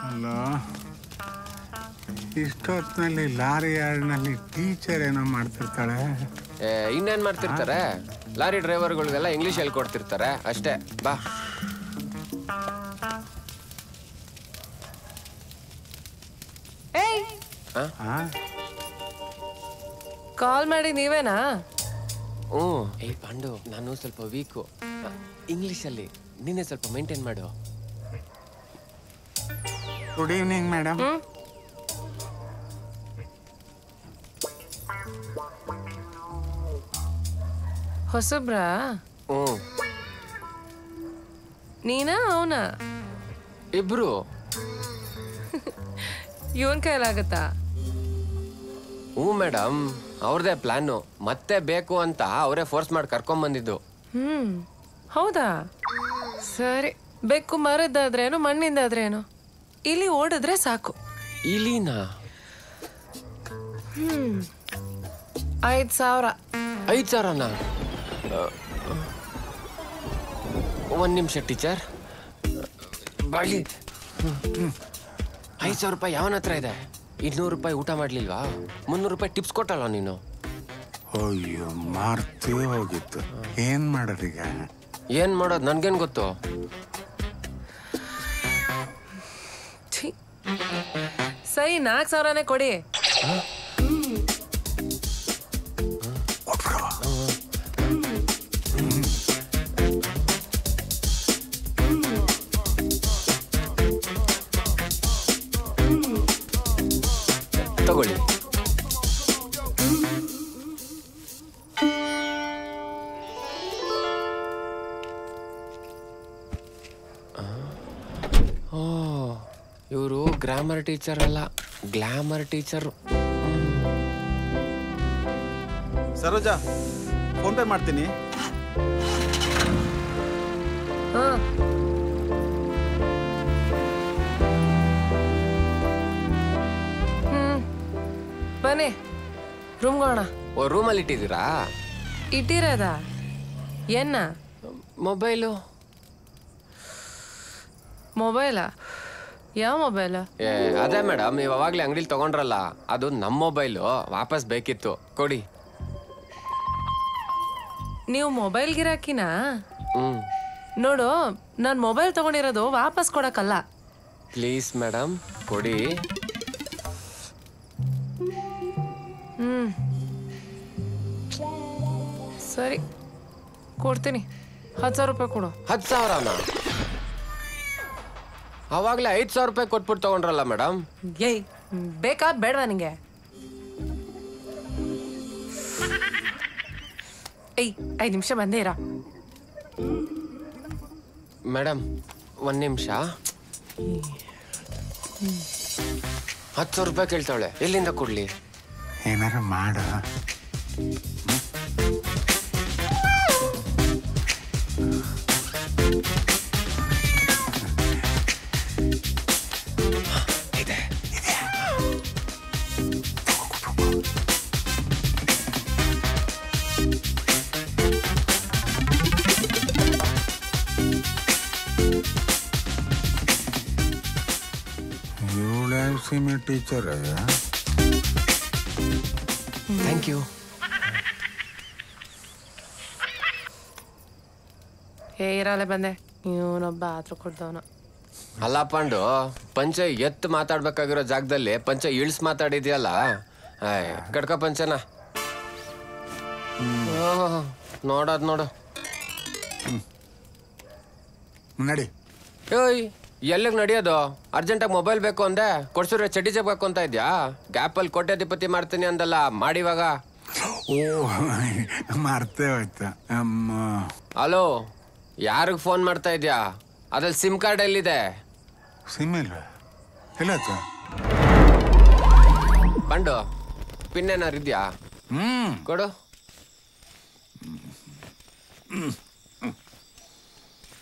ಹಲೋ, ಇಷ್ಟೊತ್ತಿನಲ್ಲಿ ಲಾರಿ ಯಾರ್ಡ್ನಲ್ಲಿ ಟೀಚರ್ ಏನೋ ಮಾಡ್ತಿರ್ತಾಳೆ. ಇನ್ನೇನ್ ಮಾಡ್ತಿರ್ತಾರೆ? ಲಾರಿ ಡ್ರೈವರ್ಗಳಿಗೆಲ್ಲ ಇಂಗ್ಲಿಷ್ ಹೇಳ್ಕೊಡ್ತಿರ್ತಾರೆ ಅಷ್ಟೇ. ಬಾ. ಕಾಲ್ ಮಾಡಿ ನೀವೇನಾ? ಪಾಂಡು, ನಾನು ಸ್ವಲ್ಪ ವೀಕು ಇಂಗ್ಲಿಷಲ್ಲಿ, ನೀನೇ ಸ್ವಲ್ಪ ಮೇಂಟೈನ್ ಮಾಡು. Good evening madam. ಹೊಸಬ್ರಾ? ನೀನಾ ಅವನಾ? ಇಬ್ರು. ಇವನ್ ಕೈಲಾಗತ್ತಾ? ಮೇಡಮ್, ಅವ್ರದೇ ಪ್ಲಾನು. ಮತ್ತೆ ಬೇಕು ಅಂತ ಅವರೇ ಫೋರ್ಸ್ ಮಾಡಿ ಕರ್ಕೊಂಡ್ ಬಂದಿದ್ದು. ಹೌದಾ? ಸರಿ, ಬೆಕ್ಕು ಮರದ್ದಾದ್ರೇನು ಮಣ್ಣಿಂದಾದ್ರೇನು ಇಲಿ ಓಡಿದ್ರೆ ಸಾಕು. ಇಲಿನಾ? 5,000. 5,000ನಾ? ಒಂದು ನಿಮಿಷ ಟೀಚರ್. ಬಾಳಿ 5,000 ರೂಪಾಯಿ ಯಾವನ ಹತ್ರ ಇದೆ? 200 ರೂಪಾಯಿ ಊಟ ಮಾಡ್ಲಿಲ್ವಾ? 300 ರೂಪಾಯಿ ಟಿಪ್ಸ್ ಕೊಟ್ಟಲ್ಲ ನೀನು. ಅಯ್ಯೋ ಮಾರ್ತೇ ಹೋಗಿತ್ತು. ಏನ್ ಮಾಡೋದೀಗ? ಏನ್ ಮಾಡೋದು ನನ್ಗೇನ್ ಗೊತ್ತು. ಸರಿ, 4,000ನೇ ಕೊಡಿ. ತಗೊಳ್ಳಿ. ಇವರು ಗ್ರಾಮರ್ ಟೀಚರ್ ಅಲ್ಲ, glamour teacher. Saroja, phone pay ಮಾಡ್ತೀನಿ. ಬನ್ನಿ ರೂಮ್ಗೋಣ. ಓ, ರೂಮಲ್ಲಿ ಇಟ್ಟಿದ್ದೀರಾ? ಇಟ್ಟಿರೋದ? ಏನ? ಮೊಬೈಲು. ಮೊಬೈಲಾ? ಯಾವ ಮೊಬೈಲ್? ಅದೇ ಮೇಡಮ್, ನೀವು ಅವಾಗ್ಲೇ ಅಂಗಡಿಲಿ ತಗೊಂಡ್ರಲ್ಲ, ಅದು ನಮ್ಮ ಮೊಬೈಲು. ವಾಪಸ್ ಬೇಕಿತ್ತು, ಕೊಡಿ. ನೀವು ಮೊಬೈಲ್ ಗಿರಾಕಿನಾ? ನೋಡು, ನಾನು ಮೊಬೈಲ್ ತಗೊಂಡಿರೋದು ವಾಪಸ್ ಕೊಡಕ್ಕಲ್ಲ. ಪ್ಲೀಸ್ ಮೇಡಮ್, ಕೊಡಿ. ಸರಿ, ಕೊಡ್ತೀನಿ. 10,000 ರೂಪಾಯಿ ಕೊಡು. 10,000ನಾ? ಅವಾಗಲೇ 5,000 ರೂಪಾಯಿ ಕೊಟ್ಬಿಟ್ಟು ತಗೊಂಡ್ರಲ್ಲ ಮೇಡಮ್. ಏಯ್, ಬೇಕಾ ಬೇಡವಾ ನಿಂಗೆ? ಏಯ್, 5 ನಿಮಿಷ ಬಂದೇ ಇರ. ಮೇಡಮ್, 1 ನಿಮಿಷ. 10,000 ರೂಪಾಯಿ ಕೇಳ್ತಾವಳೆ, ಎಲ್ಲಿಂದ ಕೊಡ್ಲಿ? ಏನಾರ ಮಾಡ. Teacher, thank you. ಇರಲ್ಲ ಬಂದೆ. ಇವನೊಬ್ಬ ಆತ್ರ ಕೊಡ್ದವನ. ಅಲ್ಲ ಪಾಂಡು, ಪಂಚೆ ಎತ್ತು ಮಾತಾಡ್ಬೇಕಾಗಿರೋ ಜಾಗದಲ್ಲಿ ಪಂಚೆ ಇಳ್ಸ್ ಮಾತಾಡಿದ್ಯಲ್ಲ. ಕಡ್ಕ ಪಂಚನ ನೋಡೋದ್ ನೋಡು. ನಡಿ. ಏಯ್, ಎಲ್ಲಿಗೆ ನಡೆಯೋದು? ಅರ್ಜೆಂಟಾಗಿ ಮೊಬೈಲ್ ಬೇಕು ಅಂದೆ, ಕೊಡ್ಸಿದ್ರೆ ಚಡ್ಡಿ ಜಗ್ಬೇಕು ಅಂತ ಇದ್ಯಾ? ಗ್ಯಾಪಲ್ಲಿ ಕೋಟ್ಯಾಧಿಪತಿ ಮಾಡ್ತೀನಿ ಅಂದಲ್ಲ, ಮಾಡಿವಾಗ. ಓ, ಮರ್ತೇ ಹೋಯ್ತಾ. ಹಲೋ, ಯಾರಿಗೆ ಫೋನ್ ಮಾಡ್ತಾ ಇದ್ಯಾ? ಅದ್ರಲ್ಲಿ ಸಿಮ್ ಕಾರ್ಡ್ ಎಲ್ಲಿದೆ? ಸಿಮ್ ಇಲ್ಲ. ಇಲ್ಲ ಬಂಡು, ಪಿನ್ ಏನಾರು ಇದ್ಯಾ? ಕೊಡು.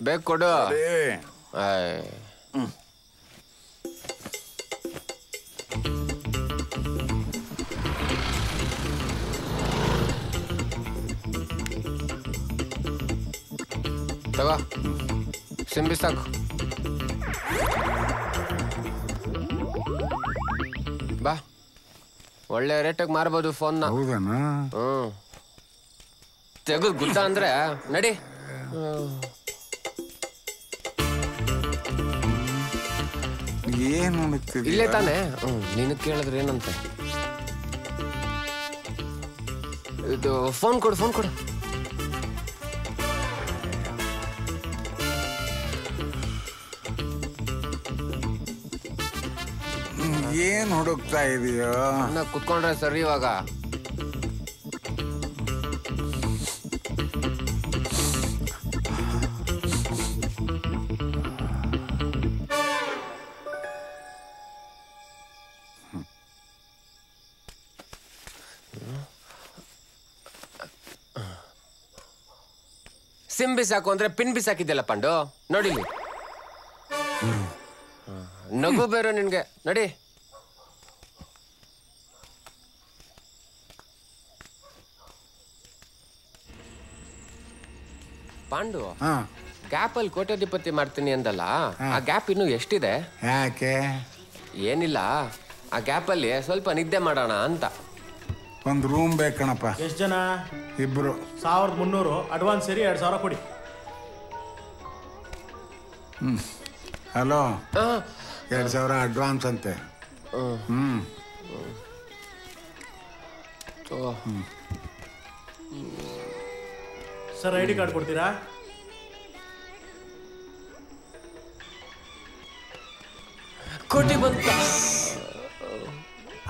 ಬೇಕು ಕೊಡು. ತಗೋ, ಸಿಂಬಿ ಸಾಕು. ಬಾ, ಒಳ್ಳೆ ರೇಟಿಗೆ ಮಾರ್ಬೋದು ಫೋನ್ನ. ತೆಗೆದು ಗುದ್ದ ಅಂದ್ರೆ ನಡಿ. ಏನು ಇಲ್ಲೇ ತಾನೆ. ನೀನು ಕೇಳಿದ್ರೆ ಏನಂತ? ಇದು ಫೋನ್ ಕೊಡು, ಫೋನ್ ಕೊಡು. ಏನ್ ಹುಡುಕ್ತಾ ಇದೀಯೋ? ಕುತ್ಕೊಂಡ್ರೆ ಸರಿ. ಇವಾಗ ಸಿಮ್ ಬಿಸಾಕು ಅಂದ್ರೆ ಪಿನ್ ಬಿಸಾಕಿದ್ಯಲ್ಲ ಪಾಂಡು ನೋಡಿಲಿ. ನಗು ಬೇರೆ ನಿನ್ಗೆ ನೋಡಿ. ಪಾಂಡು ಗ್ಯಾಪ್ ಅಲ್ಲಿ ಕೋಟ್ಯಾಧಿಪತಿ ಮಾಡ್ತೀನಿ ಅಂದಲ್ಲ, ಆ ಗ್ಯಾಪ್ ಇನ್ನು ಎಷ್ಟಿದೆ? ಯಾಕೆ? ಏನಿಲ್ಲ, ಆ ಗ್ಯಾಪ್ ಅಲ್ಲಿ ಸ್ವಲ್ಪ ನಿದ್ದೆ ಮಾಡೋಣ ಅಂತ. ಒಂದು ರೂಮ್ ಬೇಕಣಪ್ಪ. ಎಷ್ಟು ಜನ? ಇಬ್ರು. 1300 ಅಡ್ವಾನ್ಸ್ ಸೇರಿ 2000 ಕೊಡಿ. ಹಲೋ, 2000 ಅಡ್ವಾನ್ಸ್ ಅಂತೆ. ಸರ್ ಐ ಡಿ ಕಾರ್ಡ್ ಕೊಡ್ತೀರಾ? ಕೋಟಿ ಬಂತ.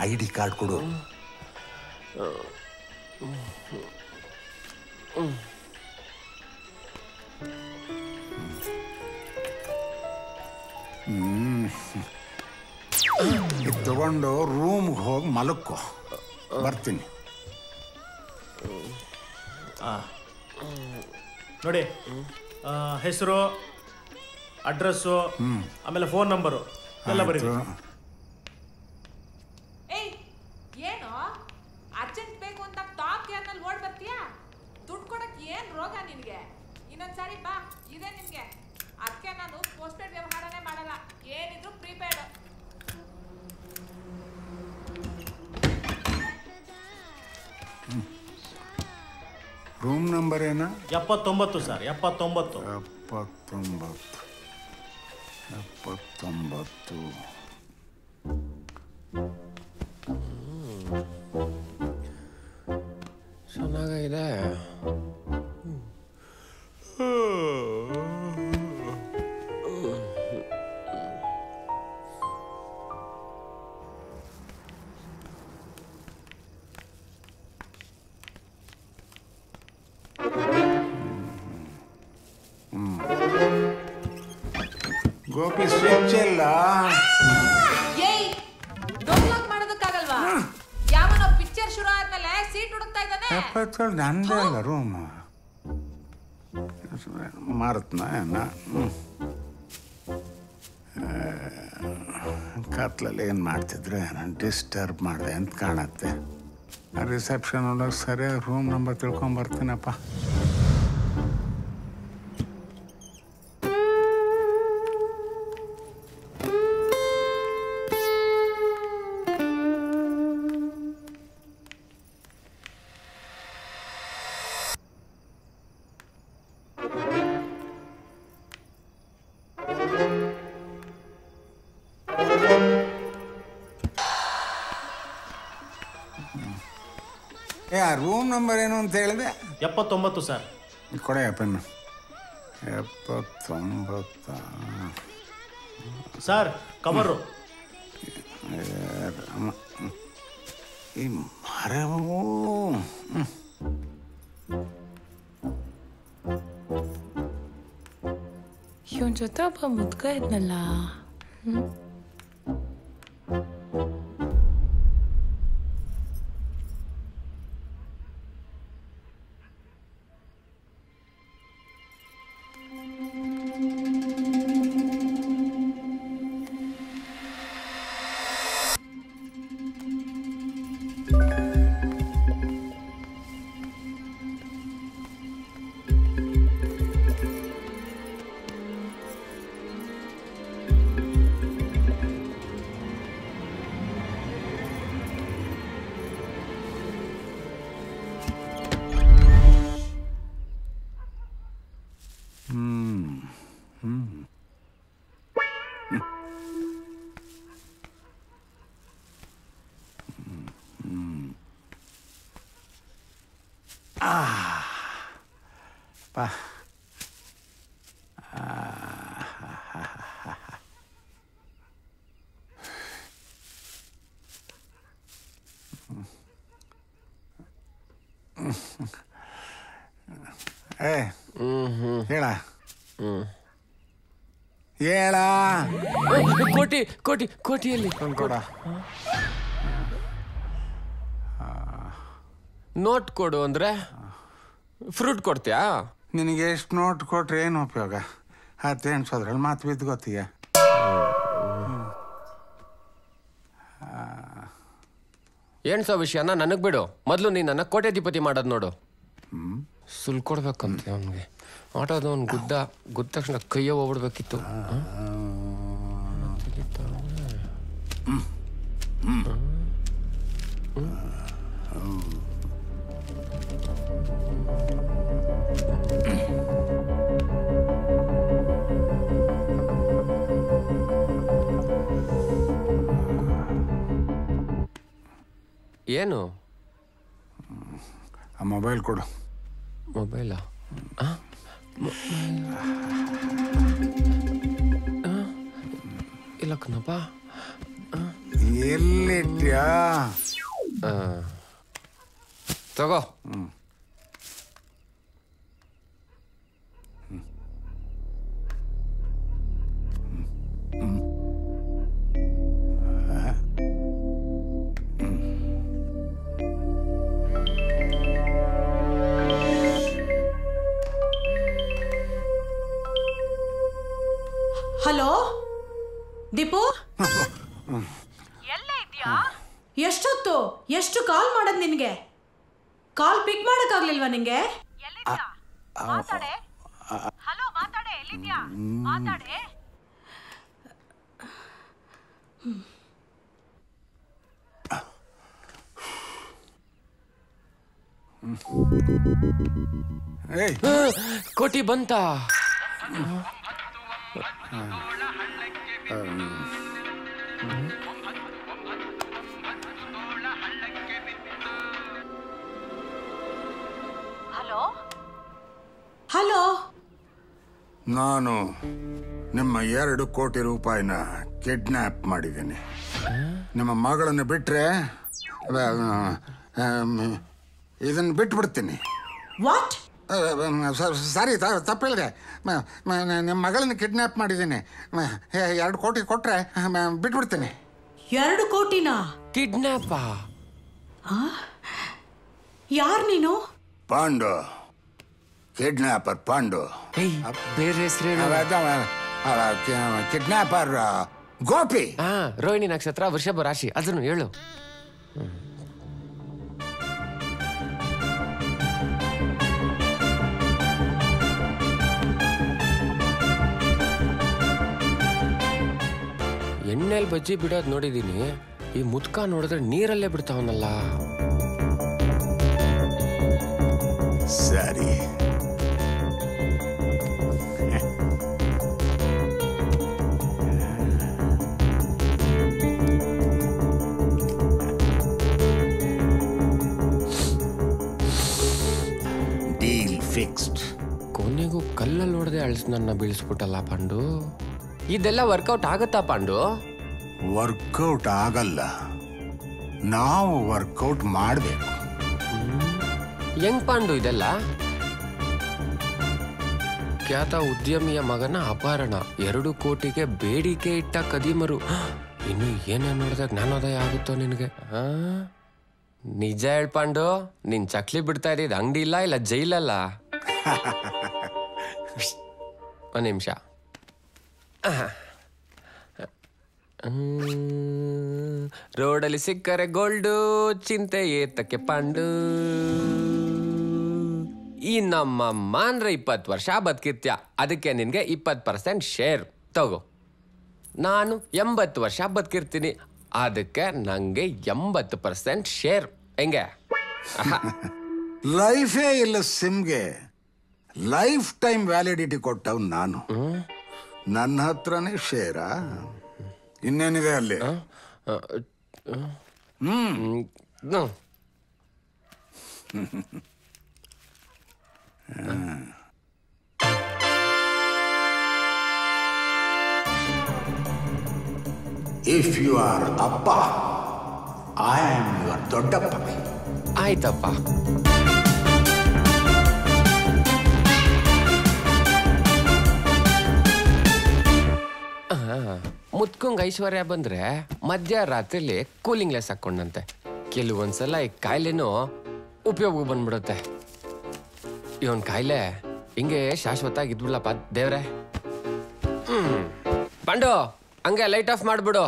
ಐ ಡಿ ಕಾರ್ಡ್ ಕೊಡು. ಇದು ತಗೊಂಡು ರೂಮ್ಗೆ ಹೋಗಿ ಮಲಕ್ಕೋ, ಬರ್ತೀನಿ. ನೋಡಿ, ಹೆಸರು, ಅಡ್ರೆಸ್ಸು, ಆಮೇಲೆ ಫೋನ್ ನಂಬರು ಎಲ್ಲ ಬರೀ. ಏಯ್, ಏನು ಅರ್ಜೆಂಟ್ ಬೇಕು ಅಂತ ಟಾಪ್ ಗೇರ್ನಲ್ಲಿ ಓಡ್ ಬರ್ತೀಯಾ? ದುಡ್ಡು ಕೊಡಕ್ಕೆ ಏನ್ ರೋಗ ನಿನಗೆ? ಇನ್ನೊಂದ್ಸಾರಿ ಬಾ, ಇದೆ ನಿನ್ಗೆ. ಅದಕ್ಕೆ ನಾನು ಪೋಸ್ಟೆಡ್ ವ್ಯವಹಾರನೇ ಮಾಡಲ್ಲ, ಏನಿದ್ರು ಪ್ರೀಪೇಡ್. ರೂಮ್ ನಂಬರ್ ಏನ? 79 ಸರ್, 79. 79. ಚೆನ್ನಾಗಿದೆ. ಗೋಪಿ ಸ್ವಿಚ್ ಇಲ್ಲ. ಏಯ್, ಡೋರ್ ಲಾಕ್ ಮಾಡೋದಕ್ಕಾಗಲ್ವಾ? ಯಾವನೋ ಪಿಕ್ಚರ್ ಶುರು ಆದ್ಮೇಲೆ ಸೀಟ್ ಹುಡುಕ್ತಾ ಇದ್ದಾನೆ. 77 ನಂದೇ ಅಲ್ಲ ರೂಮ್. ಮಾರತ್ನ ಕತ್ಲಲ್ಲಿ ಏನು ಮಾಡ್ತಿದ್ರೆ ನಾನು ಡಿಸ್ಟರ್ಬ್ ಮಾಡಿದೆ ಅಂತ ಕಾಣತ್ತೆ. ರಿಸೆಪ್ಷನ್ ಒಳಗೆ ಸರಿಯಾಗಿ ರೂಮ್ ನಂಬರ್ ತಿಳ್ಕೊಂಬರ್ತೀನಪ್ಪ. ರೂಮ್ ನಂಬರ್ ಏನು ಅಂತ ಹೇಳಿದೆ? 79 ಸರ್. ಕೊಡೆ ಪೆನ್ನು. 79 sir, cover. ಈ ಮರವು ಇವನ್ ಜೊತೆ ಒಬ್ಬ ಮುದ್ಕ ಇದ್ನಲ್ಲ. ಹೇಳ ಹೇಳ ಕೋಟಿ ಕೋಟಿ ಕೋಟಿಯಲ್ಲಿ ಕೊಡ. ನೋಟ್ ಕೊಡು ಅಂದ್ರೆ ಫ್ರೂಟ್ ಕೊಡ್ತೀಯಾ? ನಿನಗೆ ಎಷ್ಟು ನೋಟ್ ಕೊಟ್ರೆ ಏನು ಉಪಯೋಗ? ಹತ್ತು ಎಣ್ಸೋದ್ರಲ್ಲಿ ಮಾತು ಬಿದ್ದು ಗೊತ್ತೀಯ. ಎಣ್ಸೋ ವಿಷಯನ ನನಗೆ ಬಿಡು. ಮೊದಲು ನೀನು ನನ್ನ ಕೋಟ್ಯಾಧಿಪತಿ ಮಾಡೋದು ನೋಡು. ಸುಲ್ ಕೊಡ್ಬೇಕಂತೆ ಅವನಿಗೆ. ಆಟೋದು ಅವ್ನು ಗುದ್ದ ತಕ್ಷಣ ಕೈಯೋ ಹೋಗ್ಬಿಡ್ಬೇಕಿತ್ತು. ಏನು? ಆ ಮೊಬೈಲ್ ಕೊಡು. ಮೊಬೈಲಾ? ಇಲ್ಲ ಕಣಪ್ಪ. ಎಲ್ಲಿಟ್ಯಾ? ತಗೋ. ಹಲೋ ದೀಪು, ಎಲ್ಲೇ ಇದ್ಯಾ? ಎಷ್ಟೊತ್ತು? ಎಷ್ಟು ಕಾಲ್ ಮಾಡೋದು ನಿನಗೆ? ಕಾಲ್ ಪಿಕ್ ಮಾಡೋಕ್ಕಾಗ್ಲಿಲ್ವಾ ನಿಂಗೆ? ಎಲ್ಲಿದ್ಯಾ? ಮಾತಾಡೆ. ಹಲೋ ಮಾತಾಡೆ, ಎಲ್ಲಿದ್ಯಾ? ಮಾತಾಡೆ. ಕೋಟಿ ಬಂತ? ಹಲೋ ಹಲೋ, ನಾನು ನಿಮ್ಮ 2 ಕೋಟಿ ರೂಪಾಯಿನ ಕಿಡ್ನ್ಯಾಪ್ ಮಾಡಿದ್ದೀನಿ. ನಿಮ್ಮ ಮಗಳನ್ನು ಬಿಟ್ರೆ ಇದನ್ನು ಬಿಟ್ಬಿಡ್ತೀನಿ. ವಾಟ್? ಸಾರಿ, ತಪ್ಪು ಹೇಳಿದೆ. ನಿಮ್ಮ ಮಗಳನ್ನು ಕಿಡ್ನ್ಯಾಪ್ ಮಾಡಿದ್ದೀನಿ. 2 ಕೋಟಿ ಕೊಟ್ರೆ ಬಿಟ್ಬಿಡ್ತೀನಿ. 2 ಕೋಟಿನಾ? ಕಿಡ್ನ್ಯಾಪ? ಯಾರು ನೀನು? ಪಾಂಡು, ಕಿಡ್ನ್ಯಾಪರ್ ಪಾಂಡು. ಬೇರೆ ಹೆಸರು? ಕಿಡ್ನ್ಯಾಪರ್ ಗೋಪಿ. ರೋಹಿಣಿ ನಕ್ಷತ್ರ, ವೃಷಭ ರಾಶಿ. ಅದನ್ನು ಹೇಳು. ಎಣ್ಣೆಲ್ ಬಜ್ಜಿ ಬಿಡೋದು ನೋಡಿದೀನಿ. ಈ ಮುದ್ಕ ನೋಡಿದ್ರೆ ನೀರಲ್ಲೇ ಬಿಡ್ತಾವನಲ್ಲ. ಸರಿ, ಡೀಲ್ ಫಿಕ್ಸ್ಡ್. ಕೊನೆಗೂ ಕಲ್ಲಲ್ಲಿ ಹೊಡೆದೇ ನನ್ನ ಬೀಳಿಸ್ಬಿಟ್ಟಲ್ಲ ಪಾಂಡು. ಇದೆಲ್ಲ ವರ್ಕೌಟ್ ಆಗತ್ತಾ ಪಾಂಡು? ವರ್ಕೌಟ್ ಆಗಲ್ಲ, ನಾವು ವರ್ಕೌಟ್ ಮಾಡಬೇಕು. ಹೆಂಗ್ ಪಾಂಡು ಇದೆಲ್ಲ? ಖ್ಯಾತ ಉದ್ಯಮಿಯ ಮಗನ ಅಪಹರಣ, 2 ಕೋಟಿಗೆ ಬೇಡಿಕೆ ಇಟ್ಟ ಕದಿಮರು. ಇನ್ನು ಏನೇ ನೋಡಿದಾಗ ಜ್ಞಾನೋದಯ ಆಗುತ್ತೋ ನಿನಗೆ? ನಿಜ ಹೇಳ್ ಪಾಂಡು, ನಿನ್ ಚಕ್ಲಿ ಬಿಡ್ತಾ ಇದ್ದಿದ್ದು ಅಂಗಡಿ ಇಲ್ಲ ಜೈಲಲ್ಲ? ಒಂದ್ ನಿಮಿಷ. ರೋಡಲ್ಲಿ ಸಿಕ್ಕರೆ ಗೋಲ್ಡು, ಚಿಂತೆ ಏತಕ್ಕೆ ಪಾಂಡು. ಈ ನಮ್ಮ ಮಾನ್ರೆ 20 ವರ್ಷ ಬದುಕಿರ್ತ್ಯ, ಅದಕ್ಕೆ ನಿನ್ಗೆ 20% ಶೇರ್ ತಗೋ. ನಾನು 80 ವರ್ಷ ಬದುಕಿರ್ತೀನಿ, ಅದಕ್ಕೆ ನಂಗೆ 80% ಶೇರ್. ಹೆಂಗೆ? ಲೈಫೇ ಇಲ್ಲ ಸಿಮ್ಗೆ, ಲೈಫ್ ಟೈಮ್ ವ್ಯಾಲಿಡಿಟಿ ಕೊಟ್ಟವ್ ನಾನು. ನನ್ನ ಹತ್ರನೇ ಶೇರಾ? ಇನ್ನೇನಿದೆ ಅಲ್ಲಿ? ಇಫ್ ಯು ಆರ್ ಅಪ್ಪ, ಐ ಆಮ್ ಯುವರ್ ದೊಡ್ಡಪ್ಪ. ಆಯ್ತಪ್ಪ. ಮುತ್ಕೊಂಗ್ ಐಶ್ವರ್ಯ ಬಂದ್ರೆ ಮಧ್ಯರಾತ್ರಿಲಿ ಕೂಲಿಂಗ್ ಲೆಸ್ ಹಾಕೊಂಡಂತೆ. ಕೆಲವೊಂದ್ಸಲ ಈ ಕಾಯಿಲೆನೂ ಉಪಯೋಗ ಬಂದ್ಬಿಡುತ್ತೆ. ಇವನ್ ಕಾಯಿಲೆ ಹಿಂಗೆ ಶಾಶ್ವತ ಇದ್ಬಿಡ್ಲಪ್ಪ ದೇವ್ರೆ. ಪಾಂಡು ಹಂಗೆ ಲೈಟ್ ಆಫ್ ಮಾಡ್ಬಿಡು.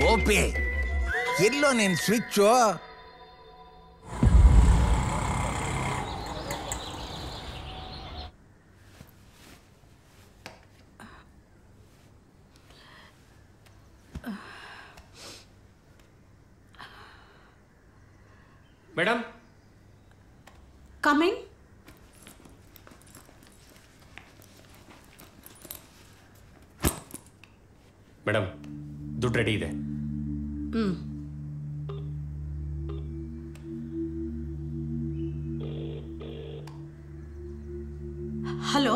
ಗೋಪಿ ಎಲ್ಲೋ ನಿನ್ ಸ್ವಿಚ್ಚು? Madam coming. ಮೇಡಮ್ ದುಡ್ಡು ರೆಡಿ ಇದೆ. ಹಲೋ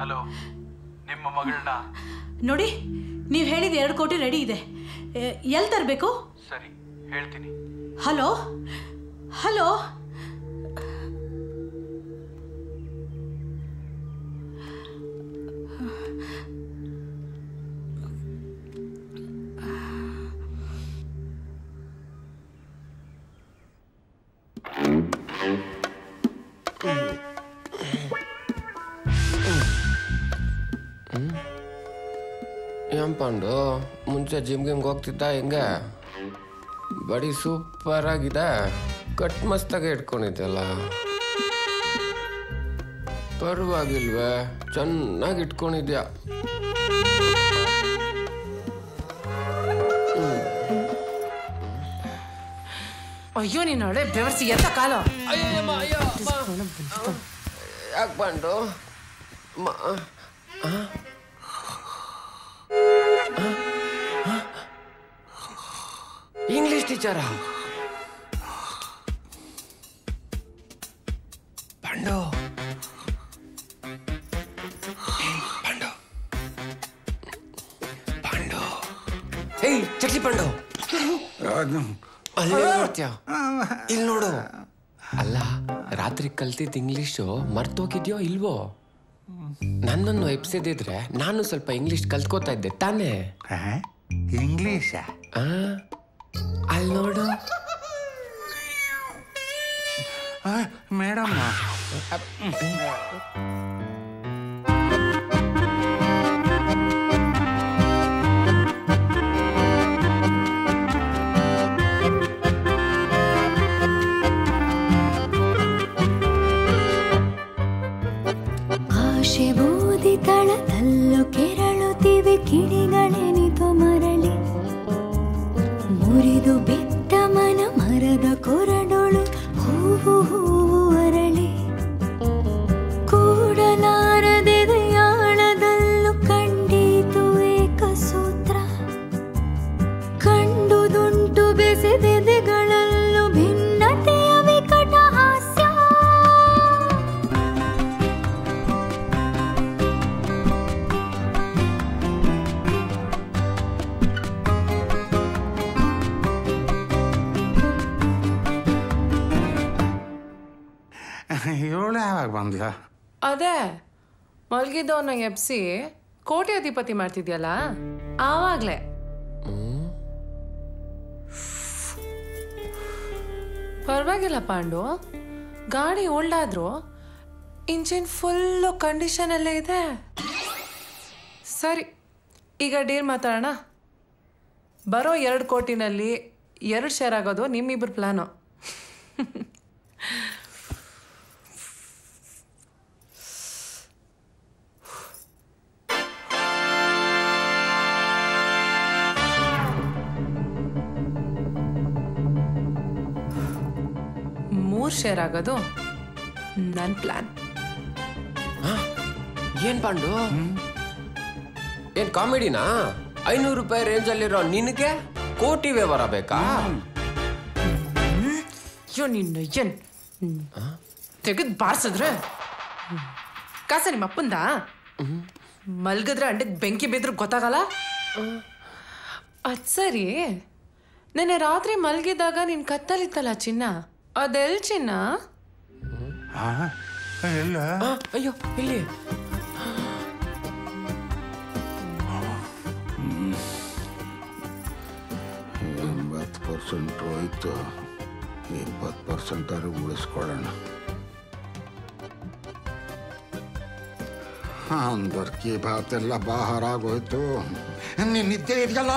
ಹಲೋ, ನಿಮ್ಮ ಮಗಳನ್ನ ನೋಡಿ, ನೀವು ಹೇಳಿದ 2 ಕೋಟಿ ರೆಡಿ ಇದೆ. ಎಲ್ಲಿ ತರಬೇಕು? ಸರಿ ಹೇಳ್ತೀನಿ. ಹಲೋ ಹಲೋ, ಏನ್ ಪಾಂಡು, ಮುಂಚೆ ಜಿಮ್ಗೆ ಹೋಗ್ತಿದ್ದ ಹೆಂಗೆ? ಬಡಿ ಸೂಪರ್ ಆಗಿದೆ, ಕಟ್ ಮಸ್ತಾಗೆ ಇಟ್ಕೊಂಡಿದ್ದಲ್ಲ. ಪರವಾಗಿಲ್ವೇ, ಚೆನ್ನಾಗಿ ಇಟ್ಕೊಂಡಿದ್ಯಾ. ಅಯ್ಯೋ ನೀನು ಹಳೆ ಬೆವರ್ಸಿ ಎತ್ತ ಕಾಲ. ಯಾಕೆ ಪಾಂಡು? ಇಂಗ್ಲಿಷ್ ಟೀಚರಾ? ಪಾಂಡು ಪಾಂಡು ಪಾಂಡು, ಏಯ್ ಚಕ್ಲಿ ಪಾಂಡು, ಅಲ್ಲೇ ನೋಡ್ತೀಯ? ಇಲ್ಲಿ ನೋಡು. ಅಲ್ಲ, ರಾತ್ರಿ ಕಲ್ತಿದ್ದ ಇಂಗ್ಲಿಷು ಮರ್ತೋಗಿದ್ಯೋ ಇಲ್ವೋ? ನನ್ನನ್ನು ಎಪ್ಸಿದ್ರೆ ನಾನು ಸ್ವಲ್ಪ ಇಂಗ್ಲಿಷ್ ಕಲ್ತ್ಕೋತಾ ಇದ್ದೆ ತಾನೇ? ಇಂಗ್ಲಿಷ? ಅಲ್ಲಿ ನೋಡು ಮೇಡಮ್. ಆಶೆ ಬೂದಿ ತಳದಲ್ಲೂ ಕೆರಳುತ್ತಿವೆ ಕಿಡಿಗಳೆನಿತು ಮರಳಿ, ಮುರಿದು ಬಿದ್ದ ಮನ ಮರದ ಕೊರಡೊಳು ಹೂವು ಹೂವು ಅರಳಿ, ಕೂಡಲಾರದೆದೆಯಾಳದಲ್ಲೂ ಕಂಡೀತು ಏಕಸೂತ್ರ, ಕಂಡುದುಂಟು ಬೆಸೆದೆದೆಗಳಲ್ಲೂ ಭಿನ್ನತೆಯ ವಿಕಟ ಹಾಸ್ಯ. ಇವಳು ಯಾವಾಗ ಬಂದ್ಲ? ಅದೇ ಮಲ್ಗಿದ್ದವನ್ನ ಎಬ್ಸಿ ಕೋಟ್ಯಾಧಿಪತಿ ಮಾಡ್ತಿದ್ಯಲ್ಲ ಆವಾಗ್ಲೇ. ಪರವಾಗಿಲ್ಲ ಪಾಂಡು, ಗಾಡಿ ಓಲ್ಡ್ ಆದ್ರೂ ಇಂಜಿನ್ ಫುಲ್ಲು ಕಂಡೀಷನ್ ಅಲ್ಲೇ ಇದೆ. ಸರಿ, ಈಗ ಡೀಲ್ ಮಾತಾಡೋಣ. ಬರೋ 2 ಕೋಟಿನಲ್ಲಿ 2 ಶೇರ್ ಆಗೋದು ನಿಮ್ಮಿಬ್ಬರು ಪ್ಲಾನು. ಶೇರ್ ಆಗೋದು ನನ್ನ ಪ್ಲಾನ್. ಏನ್ ಪಾಂಡು, ಏನ್ ಕಾಮಿಡಿನಾ? 500 ರೂಪಾಯಿ ರೇಂಜ್ ಅಲ್ಲಿರೋ ನಿನಗೆ ಕೋಟಿ ವ್ಯವಹಾರ ಬೇಕಾ? ಅಯ್ಯೋ ನಿನ್ನ ಏನ್ ತೆಗೆದು ಬಾರ್ಸಿದ್ರೆ ಕಾಸ ನಿಮ್ಮ ಅಪ್ಪಂದ ಮಲ್ಗದ್ರೆ ಅಂಡಕ್ಕೆ ಬೆಂಕಿ ಬಿದ್ರು ಗೊತ್ತಾಗಲ್ಲ. ಅದ್ ಸರಿ, ನೆನ್ನೆ ರಾತ್ರಿ ಮಲ್ಗಿದಾಗ ನಿನ್ ಕತ್ತಲಿತ್ತಲ್ಲ ಚಿನ್ನ, ಅದೆಲ್ ಚಿನ್ನ? ಅಯ್ಯೋ ಇಲ್ಲಿ 80% ಹೋಯ್ತು, 20% ಉಳಿಸ್ಕೊಳ್ಳೋಣ. ಅಂದರ್ಕಿ ಭಾತೆಲ್ಲ ಬಾಹರಾಗೋಯ್ತು. ನೀನ್ ನಿದ್ದೆ ಇದೆಯಲ್ಲ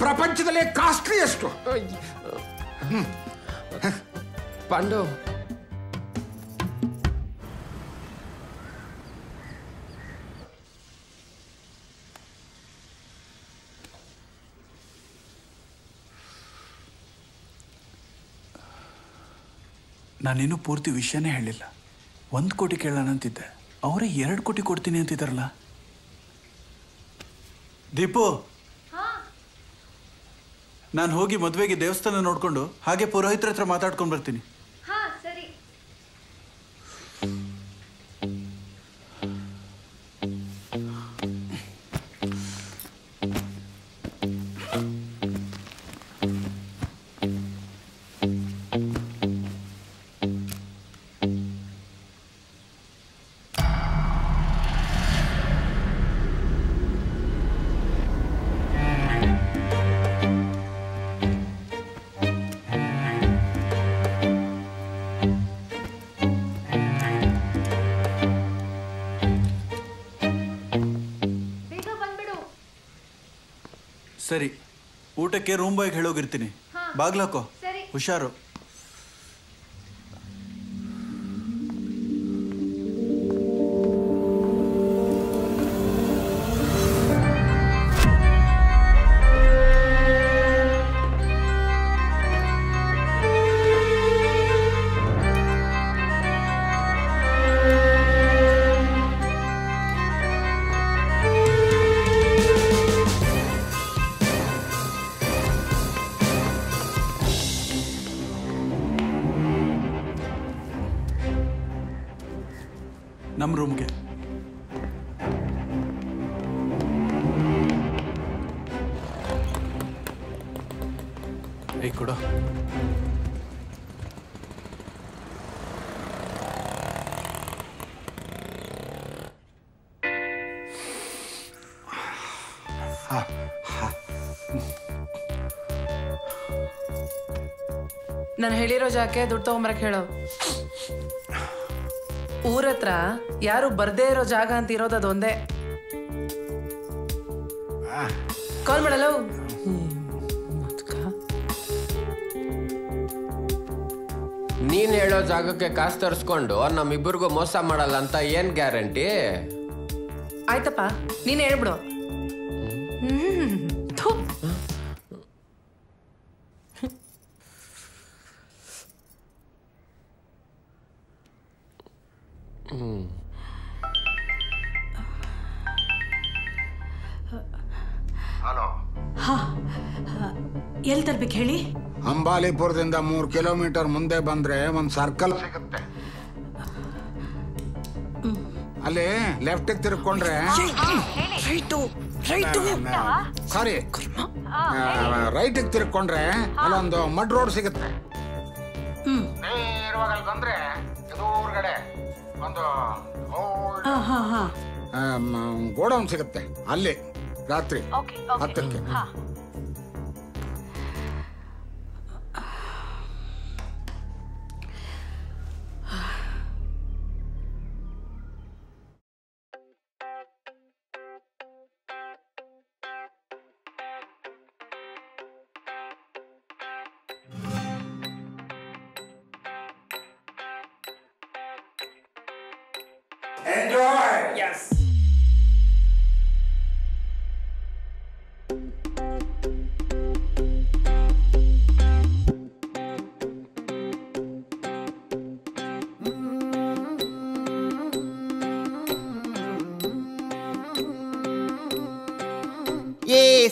ಪ್ರಪಂಚದಲ್ಲೇ ಕಾಸ್ಟ್ಲಿ ಎಷ್ಟು. ಪಾಂಡು, ನಾನಿನ್ನೂ ಪೂರ್ತಿ ವಿಷಯನೇ ಹೇಳಿಲ್ಲ. 1 ಕೋಟಿ ಕೇಳೋಣ ಅಂತಿದ್ದೆ, ಅವರೇ 2 ಕೋಟಿ ಕೊಡ್ತೀನಿ ಅಂತಿದ್ದಾರಲ್ಲ. ದೀಪು, ನಾನು ಹೋಗಿ ಮದುವೆಗೆ ದೇವಸ್ಥಾನ ನೋಡ್ಕೊಂಡು ಹಾಗೆ ಪುರೋಹಿತರ ಹತ್ರ ಮಾತಾಡ್ಕೊಂಡು ಬರ್ತೀನಿ. ಸರಿ. ಸರಿ, ಊಟಕ್ಕೆ ರೂಮ್ ಬಾಯ್ಗೆ ಹೇಳೋಗಿರ್ತೀನಿ. ಬಾಗ್ಲಾಕೋ, ಹುಷಾರು. ನಮ್ಮ ರೂಮ್ಗೆ ಕೊಡೋ. ನಾನು ಹೇಳಿರೋ ಜಾಕೆ ದುಡ್ಡು ತಗೊಂಬರಕ್ಕೆ ಹೇಳೋ. ಊರತ್ರ ಯಾರು ಬರ್ದೇ ಇರೋ ಜಾಗ ಅಂತ ಇರೋದು ಅದೊಂದೇ. ಕಾಲ್ ಮಾಡಲ್ಲ. ನೀನ್ ಹೇಳೋ ಜಾಗಕ್ಕೆ ಕಾಸು ತರಿಸ್ಕೊಂಡು ನಮ್ಮಿಬ್ಬರಿಗೂ ಮೋಸ ಮಾಡಲ್ಲ ಅಂತ ಏನ್ ಗ್ಯಾರಂಟಿ? ಆಯ್ತಪ್ಪ, ನೀನ್ ಹೇಳ್ಬಿಡು. ಎಲ್ಲಿ ತರ್ಬೇಕು ಹೇಳಿ? ಅಂಬಾಲಿಪುರದಿಂದ 3 ಕಿಲೋಮೀಟರ್ ಮುಂದೆ ಬಂದ್ರೆ ಒಂದು ಸರ್ಕಲ್ ಸಿಗುತ್ತೆ. ಅಲ್ಲಿ ಲೆಫ್ಟ್ ತಿರ್ಕೊಂಡ್ರೆ ಸಾರಿ ರೈಟ್ ತಿರ್ಕೊಂಡ್ರೆ ಅಲ್ಲೊಂದು ಮಡ್ ರೋಡ್ ಸಿಗುತ್ತೆ. ನೇರವಾಗಿ ಅಲ್ಲಿ ಬಂದ್ರೆ ಎದುರುಗಡೆ ಒಂದು ಗೋಡೌನ್ ಸಿಗುತ್ತೆ. ಅಲ್ಲಿ ರಾತ್ರಿ 10ಕ್ಕೆ. Enjoy! Yes!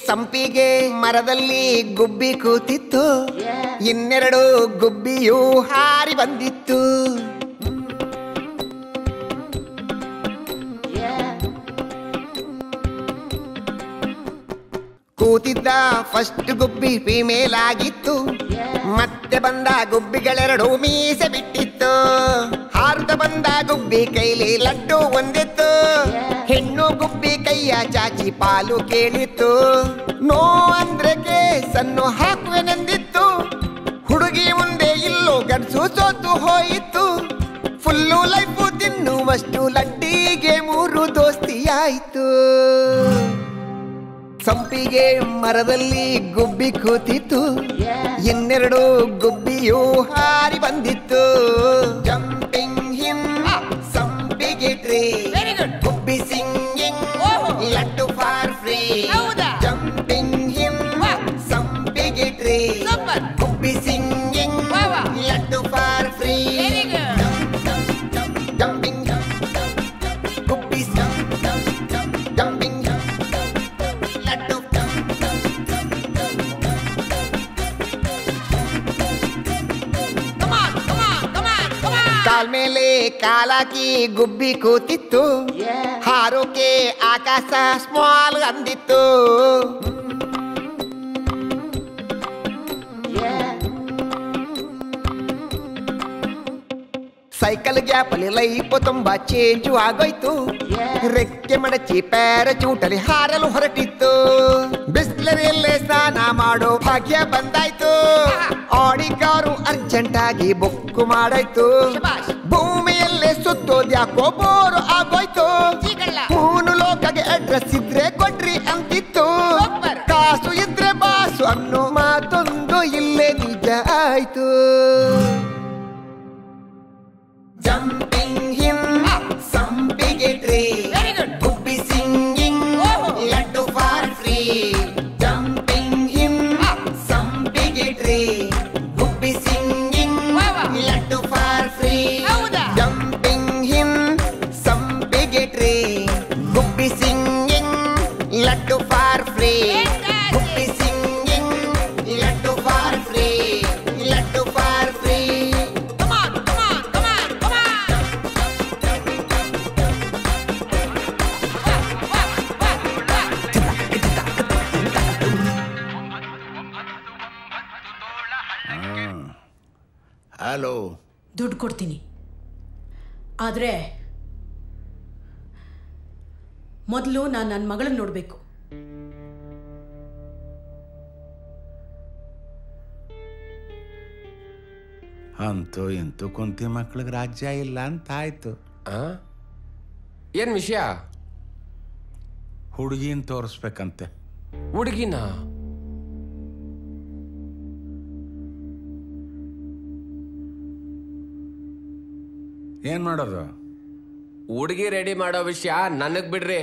ಸಂಪಿಗೆ ಮರದಲ್ಲಿ ಗುಬ್ಬಿ ಕೂತಿತ್ತು, ಇನ್ನೆರಡು ಗುಬ್ಬಿಯು ಹಾರಿ ಬಂದಿತ್ತು. ಕೂತಿದ್ದ ಫಸ್ಟ್ ಗುಬ್ಬಿ ಫಿಮೇಲ್ ಆಗಿತ್ತು. ಮತ್ತೆ ಬಂದ ಗುಬ್ಬಿಗಳೆರಡು ಮೀಸೆ ಬಿಟ್ಟಿತ್ತು. ಹಾರುತ್ತ ಬಂದ ಗುಬ್ಬಿ ಕೈಲಿ ಲಡ್ಡು ಒಂದಿತ್ತು. ಹೆಣ್ಣು ಗುಬ್ಬಿ ಕೈಯ ಚಾಚಿ ಪಾಲು ಕೇಳಿತ್ತು. ನೋ ಅಂದ್ರೆ ಕೇಸನ್ನು ಹಾಕುವೆನೆಂದಿತ್ತು. ಹುಡುಗಿ ಮುಂದೆ ಇಲ್ಲೋ ಗಡ್ಸು ಸೋತು ಹೋಯಿತು. ಫುಲ್ಲು ಲೈಫು ತಿನ್ನುವಷ್ಟು ಲಡ್ಡಿಗೆ 3 ದೋಸ್ತಿಯಾಯಿತು. ಸಂಪಿಗೆ ಮರದಲ್ಲಿ ಗುಬ್ಬಿ ಕೂತಿತ್ತು. ಇನ್ನೆರಡು ಗುಬ್ಬಿಯು ಹಾರಿ ಬಂದಿತ್ತು. Jumping him sampige tree, gubbi singing laddu for free. Jumping him sampige tree, gubbi singing laddu for free. Jumping, guppies, jumping, laddu. Come on, come on, come on, come on. ಕಾಲ್ ಮೇಲೆ ಕಾಲಾಕಿ ಗುಬ್ಬಿ ಕೂತಿತ್ತು. ಹಾರೋಕೆ ಆಕಾಶ ಸ್ಮಾಲ್ ಅಂದಿತ್ತು. ಸೈಕಲ್ ಗ್ಯಾಪಲ್ಲಿ ಲೈಫ್ ತುಂಬಾ ಚೇಂಜು ಆಗೋಯ್ತು. ರೆಕ್ಕೆ ಮಡಚಿ ಪ್ಯಾರಚೂಟಲ್ಲಿ ಹಾರಲು ಹೊರಟಿತ್ತು. ಬಿಸ್ಲರಿಯಲ್ಲೇ ಸ್ನಾನ ಮಾಡೋ ಭಾಗ್ಯ ಬಂದಾಯ್ತು. ಆಡಿ ಕಾರು ಅರ್ಜೆಂಟ್ ಆಗಿ ಬುಕ್ ಮಾಡಾಯ್ತು. ಭೂಮಿಯಲ್ಲೇ ಸುತ್ತೋದ್ಯಾಕೋ ಬೋರು ಆಗೋಯ್ತು. ಮೂನು ಲೋಕಗೆ ಅಡ್ರೆಸ್ ಇದ್ರೆ ಕೊಡ್ರಿ ಅಂತಿತ್ತು. ಕಾಸು ಇದ್ರೆ ಬಾಸು ಅನ್ನೋ ಮಾತೊಂದು ಇಲ್ಲೇ ನಿಜ ಆಯ್ತು. Jumping him, ಸಂಪಿಗೆ tree, gubbi singing laddu for free. Jumping him, ಸಂಪಿಗೆ tree, gubbi singing laddu for free. Jumping him, ಸಂಪಿಗೆ tree, gubbi singing laddu for free. Gubbi singing laddu for free, laddu for free. Hello, ದುಡ್ಡು ಕೊಡ್ತೀನಿ, ಆದರೆ ಮೊದಲು ನಾನು ನನ್ನ ಮಗಳನ್ನ ನೋಡಬೇಕು. ಅಂತೂ ಇಂತೂ ಕುಂತಿ ಮಕ್ಳಿಗೆ ರಾಜ್ಯ ಇಲ್ಲ ಅಂತ ಆಯ್ತು. ಏನ್ ವಿಷಯ? ಹುಡುಗಿನ ತೋರಿಸ್ಬೇಕಂತೆ. ಹುಡುಗಿನ? ಏನ್ ಮಾಡೋದು? ಹುಡುಗಿ ರೆಡಿ ಮಾಡೋ ವಿಷಯ ನನಗ್ ಬಿಡ್ರಿ.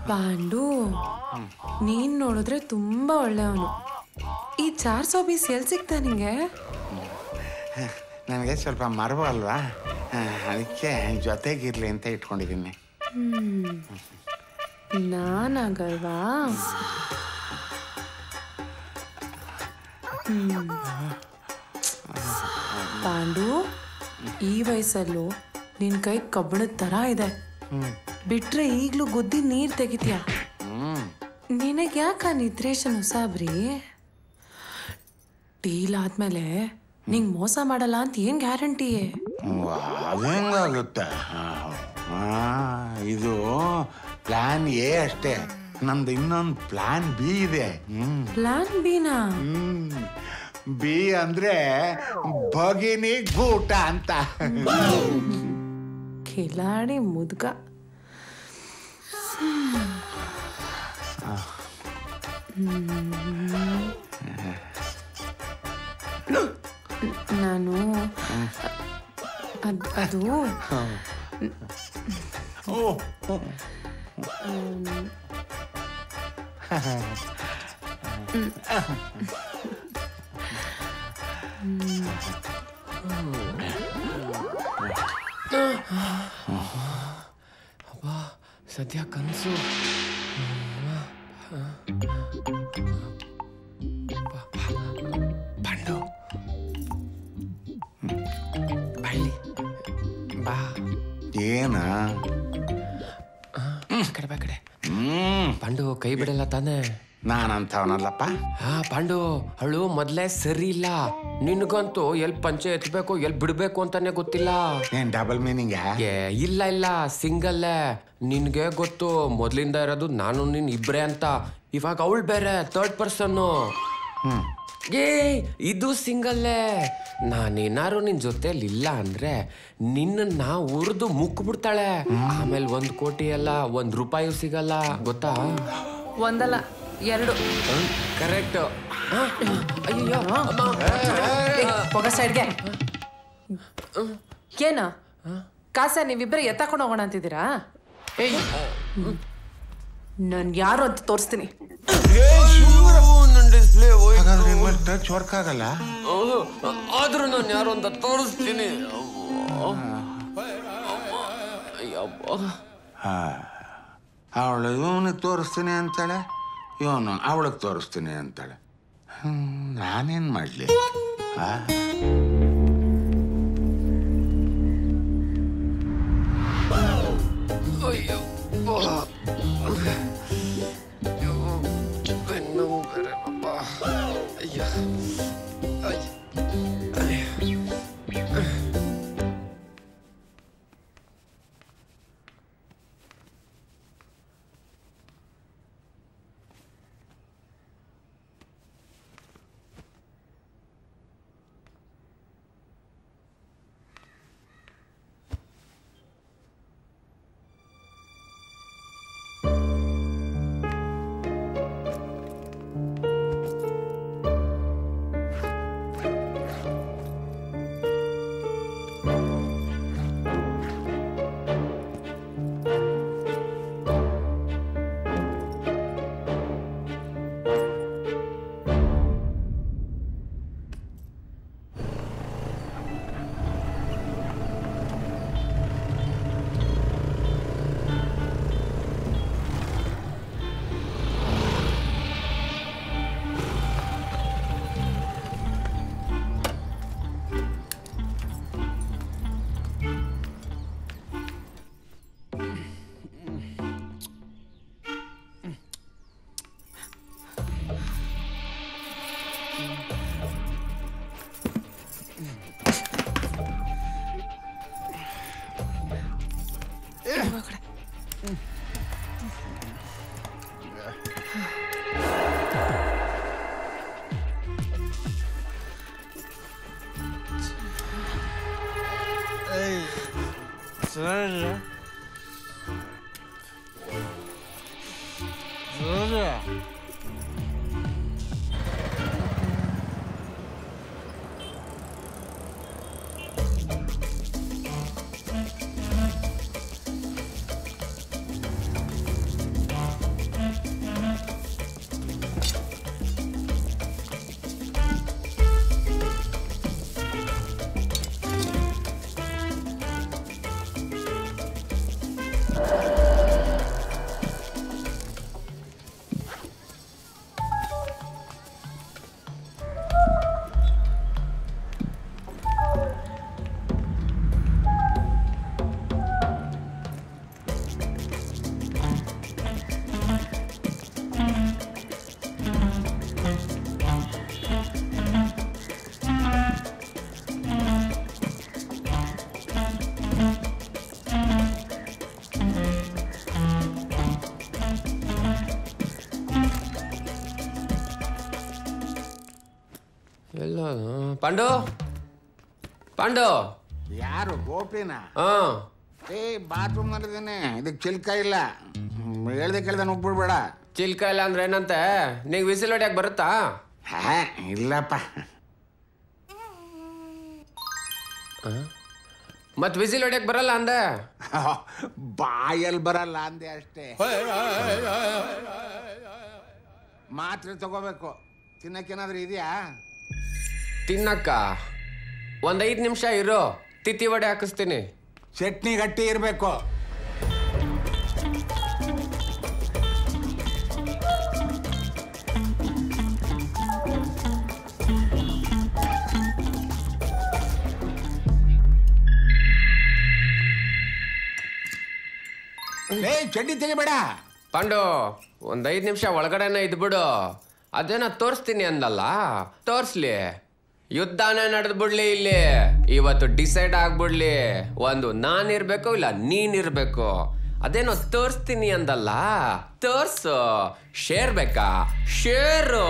ಪಾಂಡು, ನೀನ್ ನೋಡಿದ್ರೆ ತುಂಬಾ ಒಳ್ಳೆಯವನು. ಈ 400 ಪೀಸ್ ಎಲ್ಲಿ ಸಿಗ್ತಾ ನಿಂಗೆ? ನನಗೆ ಸ್ವಲ್ಪ ಮರವು ಅಲ್ವಾ, ಅದಕ್ಕೆ ಜೊತೆಗಿರ್ಲಿ ಅಂತ ಇಟ್ಕೊಂಡಿದ್ದೀನಿ. ನಾನಾಗಲ್ವಾ? ಪಾಂಡು, ಈ ವಯಸ್ಸಲ್ಲೂ ನಿನ್ ಕೈ ಕಬ್ಬಣದ ತರ ಇದೆ. ಬಿಟ್ರೆ ಈಗ್ಲೂ ಗುದ್ದಿ ನೀರ್ ತೆಗಿತೀಯ. ನಿನಗ್ ಯಾಕ ನಿದ್ರೇಶನ್ ಹೊಸಾಬ್ರಿ? ಡೀಲ್ ಆದ್ಮೇಲೆ ನಿಂಗ್ ಮೋಸ ಮಾಡಲ್ಲ ಅಂತ ಏನ್ ಗ್ಯಾರಂಟಿ? ಅದೇಂಗಾಗುತ್ತೆ? ಇದು ಪ್ಲಾನ್ ಎ ಅಷ್ಟೇ. ನಮ್ದು ಇನ್ನೊಂದು ಪ್ಲಾನ್ ಬಿ ಇದೆ. ಪ್ಲಾನ್ ಬಿನಾ? ಬಿ ಅಂದ್ರೆ ಭಗಿನಿ ಗೂಟ ಅಂತ. ಕಿಲಾಡಿ ಮುದ್ಗ. ನಾನು ಅದು ಸದ್ಯ ಕನಸು. ಪಾಂಡು ಬಳ್ಳಿ ಬಾ. ಏನ ಕಡೆ ಬಾ ಕಡೆ. ಪಾಂಡು ಕೈ ಬಿಡಲ್ಲ ತಾನೆ? ನಾನಂತವನಲ್ಲಪ್ಪ. ಪಾಂಡು ಅವಳು ಮೊದ್ಲೇ ಸರಿ ಇಲ್ಲ. ನಿನ್ಗಂತೂ ಎಲ್ಲಿ ಪಂಚೆ ಎತ್ಬೇಕು ಎಲ್ಲಿ ಬಿಡ್ಬೇಕು ಅಂತಾನೆ ಗೊತ್ತಿಲ್ಲ. ಏನ್ ಡಬಲ್ ಮೀನಿಂಗ್? ಇಲ್ಲ ಇಲ್ಲ, ಸಿಂಗಲ್. ನಿನ್ಗೆ ಗೊತ್ತು ಮೊದ್ಲಿಂದ ಇರೋದು ನಾನು ನೀನ್ ಇಬ್ರೇ ಅಂತ. ಇವಾಗ ಅವಳು ಬೇರೆ ಥರ್ಡ್ ಪರ್ಸನ್ನು. ಏ ಇದು ಸಿಂಗಲ್ಲೇ. ನಾನೇನಾರು ನಿನ್ ಜೊತೆಲಿ ಇಲ್ಲ ಅಂದ್ರೆ ನಿನ್ನ ಉರಿದು ಮುಕ್ಬಿಡ್ತಾಳೆ. ಆಮೇಲೆ 1 ಕೋಟಿ ಅಲ್ಲ 1 ರೂಪಾಯಿ ಸಿಗಲ್ಲ, ಗೊತ್ತಾ? ಒಂದಲ್ಲ 2. ಕರೆಕ್ಟ್. ಅಯ್ಯೋ ಹೋಗ ಸೈಡ್ಗೆ. ಏನ ಕಾಸ ನೀವಿಬ್ಬರು ಎತ್ತಾಕೊಂಡು ಹೋಗೋಣ ಅಂತಿದ್ದೀರಾ? ನಾನು ಯಾರು ಅಂತ ತೋರಿಸ್ತೀನಿ. ಟಚ್ ವರ್ಕ್ ಆಗಲ್ಲ. ಆದ್ರೂ ನಾನು ಯಾರು ಅಂತ ತೋರಿಸ್ತೀನಿ. ಅವಳು ಇವನಿಗೆ ತೋರಿಸ್ತೀನಿ ಅಂತಾಳೆ, ಇವನು ಅವಳಿಗೆ ತೋರಿಸ್ತೀನಿ ಅಂತಾಳೆ. ನಾನೇನ್ ಮಾಡ್ಲಿ? ಪಾಂಡು ಪಾಂಡು ಯಾರು? ಗೋಪಿನ? ಬಾತ್ರೂಮ್ ನಲ್ಲಿದ್ದೇನೆ. ಇದಕ್ಕೆ ಚಿಲ್ಕ ಇಲ್ಲ. ಹೇಳ್ದೆ ಕೇಳ್ದೆ ನುಗ್ಬಿಡ್ಬೇಡ. ಚಿಲ್ಕ ಇಲ್ಲ ಅಂದ್ರೆ ಏನಂತೆ? ನಿಂಗೆ ವಿಸಿಲ್ ಹೊಡ್ಯಕ್ ಬರುತ್ತಾ? ಇಲ್ಲಪ್ಪ. ಮತ್ ವಿಸಿಲ್ ಹೊಡ್ಯಕ್ ಬರಲ್ಲ ಅಂದೆ? ಬಾಯಲ್ಲಿ ಬರಲ್ಲ ಅಂದೆ ಅಷ್ಟೇ. ಮಾತ್ರೆ ತಗೋಬೇಕು. ತಿನ್ನಕ್ಕೇನಾದ್ರೂ ಇದೆಯಾ? ತಿನ್ನಕ್ಕ 5 ನಿಮಿಷ ಇರೋ, ತಿತ್ತಿ ವಡೆ ಹಾಕಿಸ್ತೀನಿ. ಚಟ್ನಿ ಗಟ್ಟಿ ಇರಬೇಕು. ಚಡ್ಡಿ ತೆಗಿಬೇಡ. ಪಾಂಡು, 5 ನಿಮಿಷ ಒಳಗಡೆನೆ ಇದ್ಬಿಡು. ಅದೇನ ತೋರಿಸ್ತೀನಿ ಅಂದಲ್ಲ, ತೋರ್ಸ್ಲಿ. ಯುದ್ಧನೇ ನಡೆದ್ಬಿಡ್ಲಿ ಇಲ್ಲಿ. ಇವತ್ತು ಡಿಸೈಡ್ ಆಗ್ಬಿಡ್ಲಿ, ಒಂದು ನಾನಿರ್ಬೇಕು ಇಲ್ಲ ನೀನಿರ್ಬೇಕು. ಅದೇನೋ ತೋರಿಸ್ತೀನಿ ಅಂದಲ್ಲ, ತೋರ್ಸು. ಶೇರ್ ಬೇಕಾ? ಶೇರು.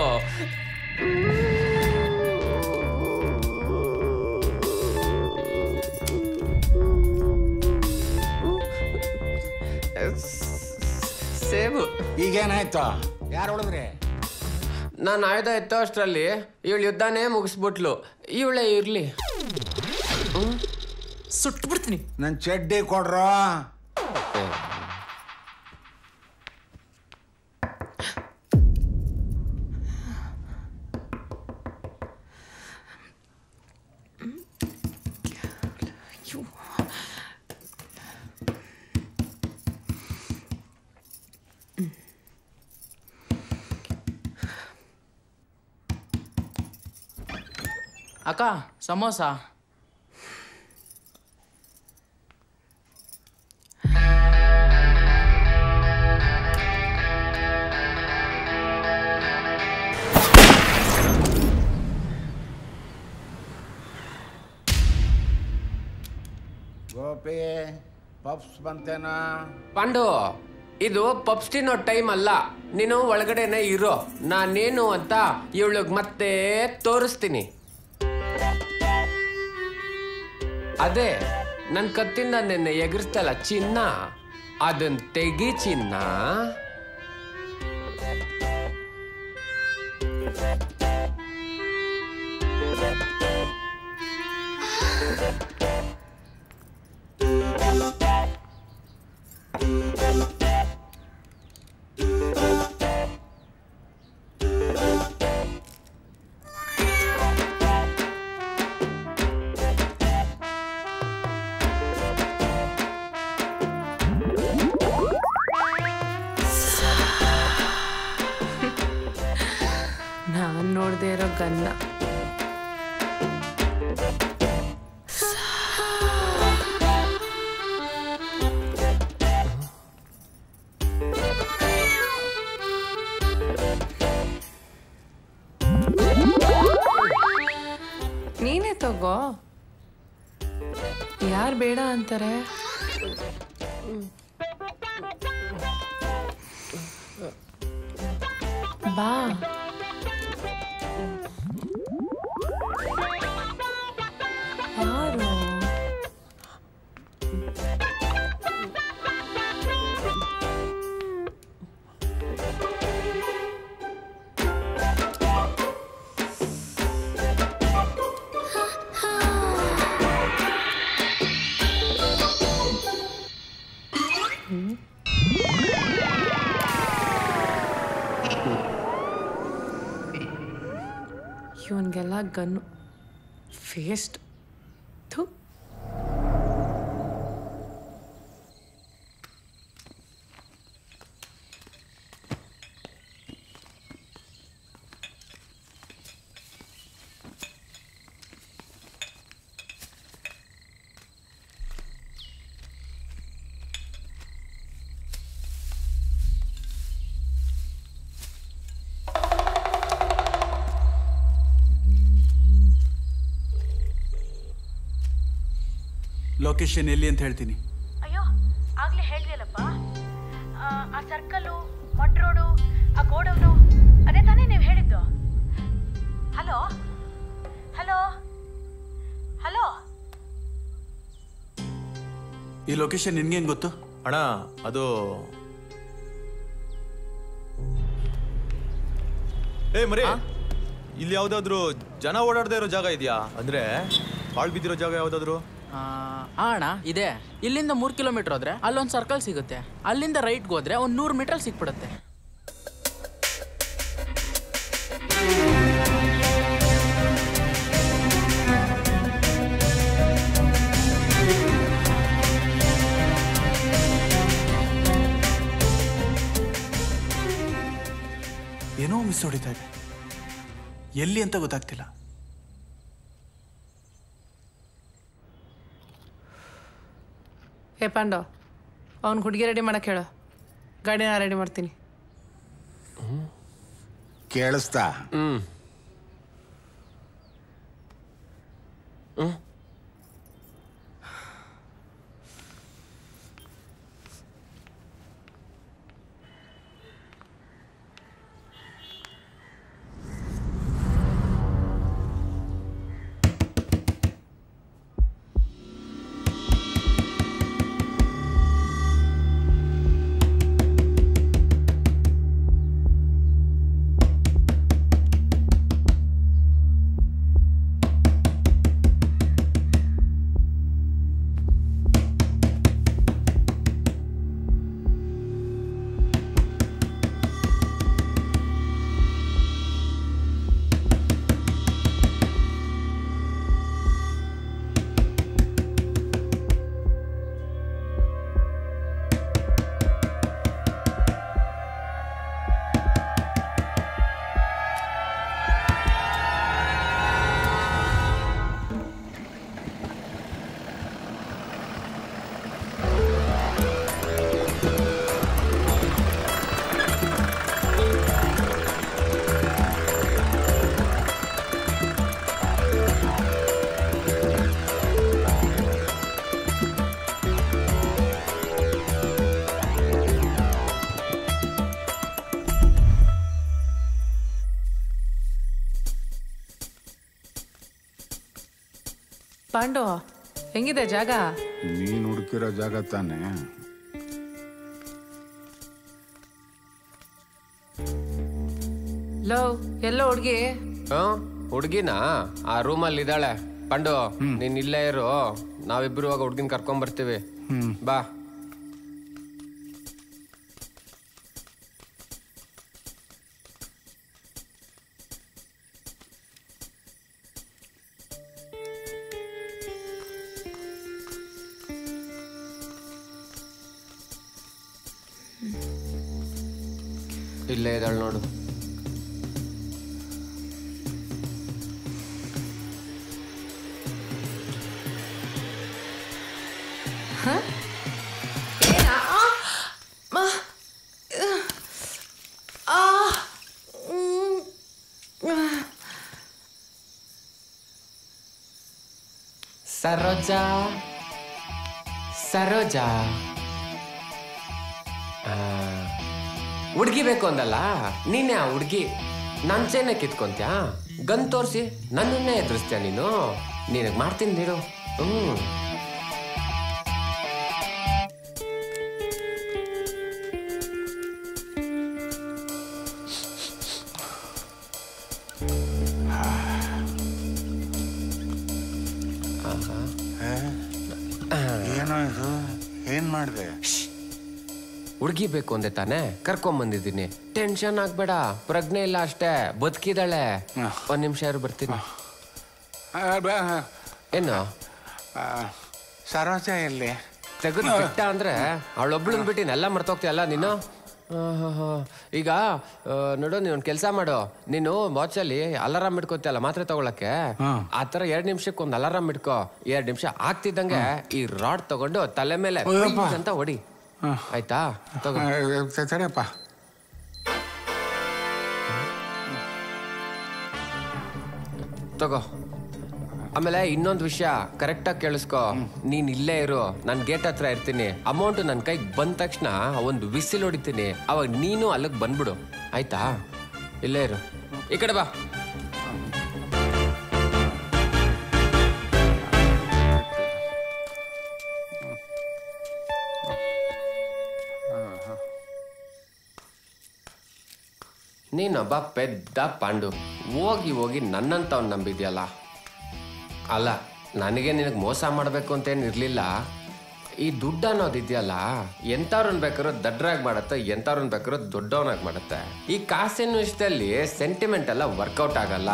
ಸೇಬು. ಈಗೇನಾಯ್ತು? ಯಾರು ಹೊಡೆದ್ರಿ? ನಾನು ಆಯ್ದ ಎತ್ತೋ ಅಷ್ಟರಲ್ಲಿ ಇವಳು ಯುದ್ಧನೇ ಮುಗಿಸ್ಬಿಟ್ಲು. ಇವಳೇ ಇರ್ಲಿ, ಸುಟ್ಬಿಡ್ತೀನಿ. ನನ್ನ ಚಡ್ಡಿ ಕೊಡ್ರೋ. ಅಕ್ಕ ಸಮೋಸ. ಗೋಪಿ, ಪಪ್ಸ್ ಬಂತೇನಾ? ಪಾಂಡು, ಇದು ಪಪ್ಸ್ ತಿನ್ನೋ ಟೈಮ್ ಅಲ್ಲ. ನೀನು ಒಳಗಡೆನೆ ಇರೋ, ನಾನೇನು ಅಂತ ಇವಳಿಗೆ ಮತ್ತೆ ತೋರಿಸ್ತೀನಿ. ಅದೇ ನನ್ನ ಕತ್ತಿಂದ ನಿನ್ನೆ ಎಗರಿಸ್ತಲ್ಲ ಚಿನ್ನ, ಅದನ್ ತೆಗಿ ಚಿನ್ನ. ನಾನು ನೋಡದೆ ಇರೋ ಗನ್ನ. ನೀನೇ ತಗೋ. ಯಾರು ಬೇಡ ಅಂತಾರೆ? ಬಾ. ಯಾರು? ಇವನ್ಗೆಲ್ಲ ಗನ್ನು ಫೇಸ್ಟ್. ಥು. ಲೊಕೇಶನ್ ಎಲ್ಲಿ ಅಂತ ಹೇಳ್ತೀನಿ. ಅಯ್ಯೋ, ಆಗ್ಲೇ ಹೇಳಿದ್ರಲ್ಲಪ್ಪ, ಆ ಸರ್ಕಲ್ಲು, ಮಡ್ ರೋಡು, ಆ ಗೋಡೌನು, ಅದೇ ತಾನೇ ನೀವು ಹೇಳಿದ್ದು. Hello hello hello. ಈ ಲೊಕೇಶನ್ ನಿನ್ಗೇನು ಗೊತ್ತು? ಅಣ್ಣ ಅದು ಏ ಮರಿ ಇಲ್ಲಿ ಯಾವ್ದಾದ್ರು ಜನ ಓಡಾಡದೇ ಇರೋ ಜಾಗ ಇದೆಯಾ? ಅಂದ್ರೆ ಹಾಳ್ ಬಿದ್ದಿರೋ ಜಾಗ ಯಾವ್ದಾದ್ರು? ಅಣ್ಣ ಇದೆ. ಇಲ್ಲಿಂದ 3 ಕಿಲೋಮೀಟರ್ ಹೋದ್ರೆ ಅಲ್ಲೊಂದು ಸರ್ಕಲ್ ಸಿಗುತ್ತೆ. ಅಲ್ಲಿಂದ ರೈಟ್ಗೆ ಹೋದ್ರೆ ಒಂದು 100 ಮೀಟರ್ ಸಿಕ್ಬಿಡುತ್ತೆ. ಏನೋ ಮಿಸ್ ಹೊಡಿತಾ ಇದೆ, ಎಲ್ಲಿ ಅಂತ ಗೊತ್ತಾಗ್ತಿಲ್ಲ. ಹೇ ಪಾಂಡು, ಅವ್ನು ಹುಡುಗಿ ರೆಡಿ ಮಾಡಕ್ಕೆ ಹೇಳು, ಗಾಡಿನ ರೆಡಿ ಮಾಡ್ತೀನಿ. ಕೇಳಿಸ್ತಾ? ಪಾಂಡು, ಹೆಂಗಿದೆ ಜಾಗ? ನೀನ್ ಹುಡುಕಿರೋ ಜಾಗ ತಾನೆ. ಲೋ, ಎಲ್ಲೋ ಹುಡುಗಿ? ಹುಡ್ಗಿನಾ ಆ ರೂಮಲ್ಲಿ ಇದ್ದಾಳೆ. ಪಂಡು, ನೀನ್ ಇಲ್ಲೇ ಇರು, ನಾವಿಬ್ರು ಇವಾಗ ಹುಡ್ಗಿನ ಕರ್ಕೊಂಡ್ ಬರ್ತೀವಿ. ಬಾ. ಇಲ್ಲೇ ಇದ್ದಾಳೆ ನೋಡು. ಸರೋಜಾ, ಸರೋಜಾ, ಹುಡ್ಗಿ ಬೇಕು ಅಂದಲ್ಲ, ನೀನೇ ಆ ಹುಡ್ಗಿ. ನನ್ ಚೈನ ಕಿತ್ಕೊಂತ್ಯಾ? ಗನ್ ತೋರಿಸಿ ನನ್ನನ್ನೇ ಎದುರಿಸ್ತೀಯ ನೀನು? ನಿನಗೆ ಮಾಡ್ತೀನಿ ನೀರು. ಏನೋ ಇದು, ಏನ್ ಮಾಡಿದೆ? ಹುಡ್ಗಿ ಬೇಕು ಅಂದೆ ತಾನೆ ಕರ್ಕೊಂಡ್ ಬಂದಿದ್ದೀನಿ. ಟೆನ್ಷನ್ ಆಗ್ಬೇಡ, ಪ್ರಜ್ಞೆ ಇಲ್ಲ ಅಷ್ಟೇ, ಬದುಕಿದಾಳೆ. ಒಂದ್ ನಿಮಿಷ ಇರು, ಬರ್ತೀನಿ. ಏನು ಸರೋಜ ಎಲ್ಲಿ? ತೆಗೆದು ಬಿಟ್ಟ ಅಂದ್ರೆ ಅವಳೊಬ್ಳನ್ ಬಿಟ್ಟಿನ ಎಲ್ಲ ಮರ್ತೋಗ್ತೀಯಲ್ಲ ನೀನು. ಈಗ ನೋಡು, ನೀನು ಒಂದು ಕೆಲಸ ಮಾಡು. ನೀನು ವಾಚಲ್ಲಿ ಅಲಾರಾಮ್ ಇಟ್ಕೋತಿಯಲ್ಲ ಮಾತ್ರೆ ತಗೊಳಕ್ಕೆ, ಆ ಥರ 2 ನಿಮಿಷಕ್ಕೆ ಒಂದು ಅಲಾರಾಮ್ ಇಟ್ಕೋ. 2 ನಿಮಿಷ ಆಗ್ತಿದ್ದಂಗೆ ಈ ರಾಡ್ ತಗೊಂಡು ತಲೆ ಮೇಲೆ ಅಂತ ಹೊಡಿ, ಆಯ್ತಾ? ಸರಿಯಪ್ಪ. ತಗೋ. ಆಮೇಲೆ ಇನ್ನೊಂದು ವಿಷಯ ಕರೆಕ್ಟಾಗಿ ಕೇಳಿಸ್ಕೊ. ನೀನ್ ಇಲ್ಲೇ ಇರು, ನಾನು ಗೇಟ್ ಹತ್ರ ಇರ್ತೀನಿ. ಅಮೌಂಟ್ ನನ್ನ ಕೈಗೆ ಬಂದ ತಕ್ಷಣ ಒಂದು ವಿಸಿಲ್ ಹೊಡಿತೀನಿ, ಅವಾಗ ನೀನು ಅಲ್ಲಿಗೆ ಬಂದ್ಬಿಡು, ಆಯ್ತಾ? ಇಲ್ಲೇ ಇರು. ಈ ಕಡೆ ಬಾ. ನೀನೊಬ್ಬ ಪೆದ್ದ ಪಾಂಡು. ಹೋಗಿ ಹೋಗಿ ನನ್ನಂತವ್ನು ನಂಬಿದ್ಯಲ್ಲ. ಅಲ್ಲ, ನನಗೆ ನಿನಗೆ ಮೋಸ ಮಾಡಬೇಕು ಅಂತೇನಿರಲಿಲ್ಲ. ಈ ದುಡ್ಡು ಅನ್ನೋದಿದೆಯಲ್ಲ, ಎಂಥವ್ರನ್ನ ಬೇಕಾದ್ರೂ ದಡ್ರಾಗಿ ಮಾಡುತ್ತೆ, ಎಂಥವ್ರನ್ನ ಬೇಕಾದ್ರೂ ದೊಡ್ಡವನಾಗಿ ಮಾಡುತ್ತೆ. ಈ ಕಾಸಿನ ವಿಷಯದಲ್ಲಿ ಸೆಂಟಿಮೆಂಟ್ ಎಲ್ಲ ವರ್ಕೌಟ್ ಆಗಲ್ಲ.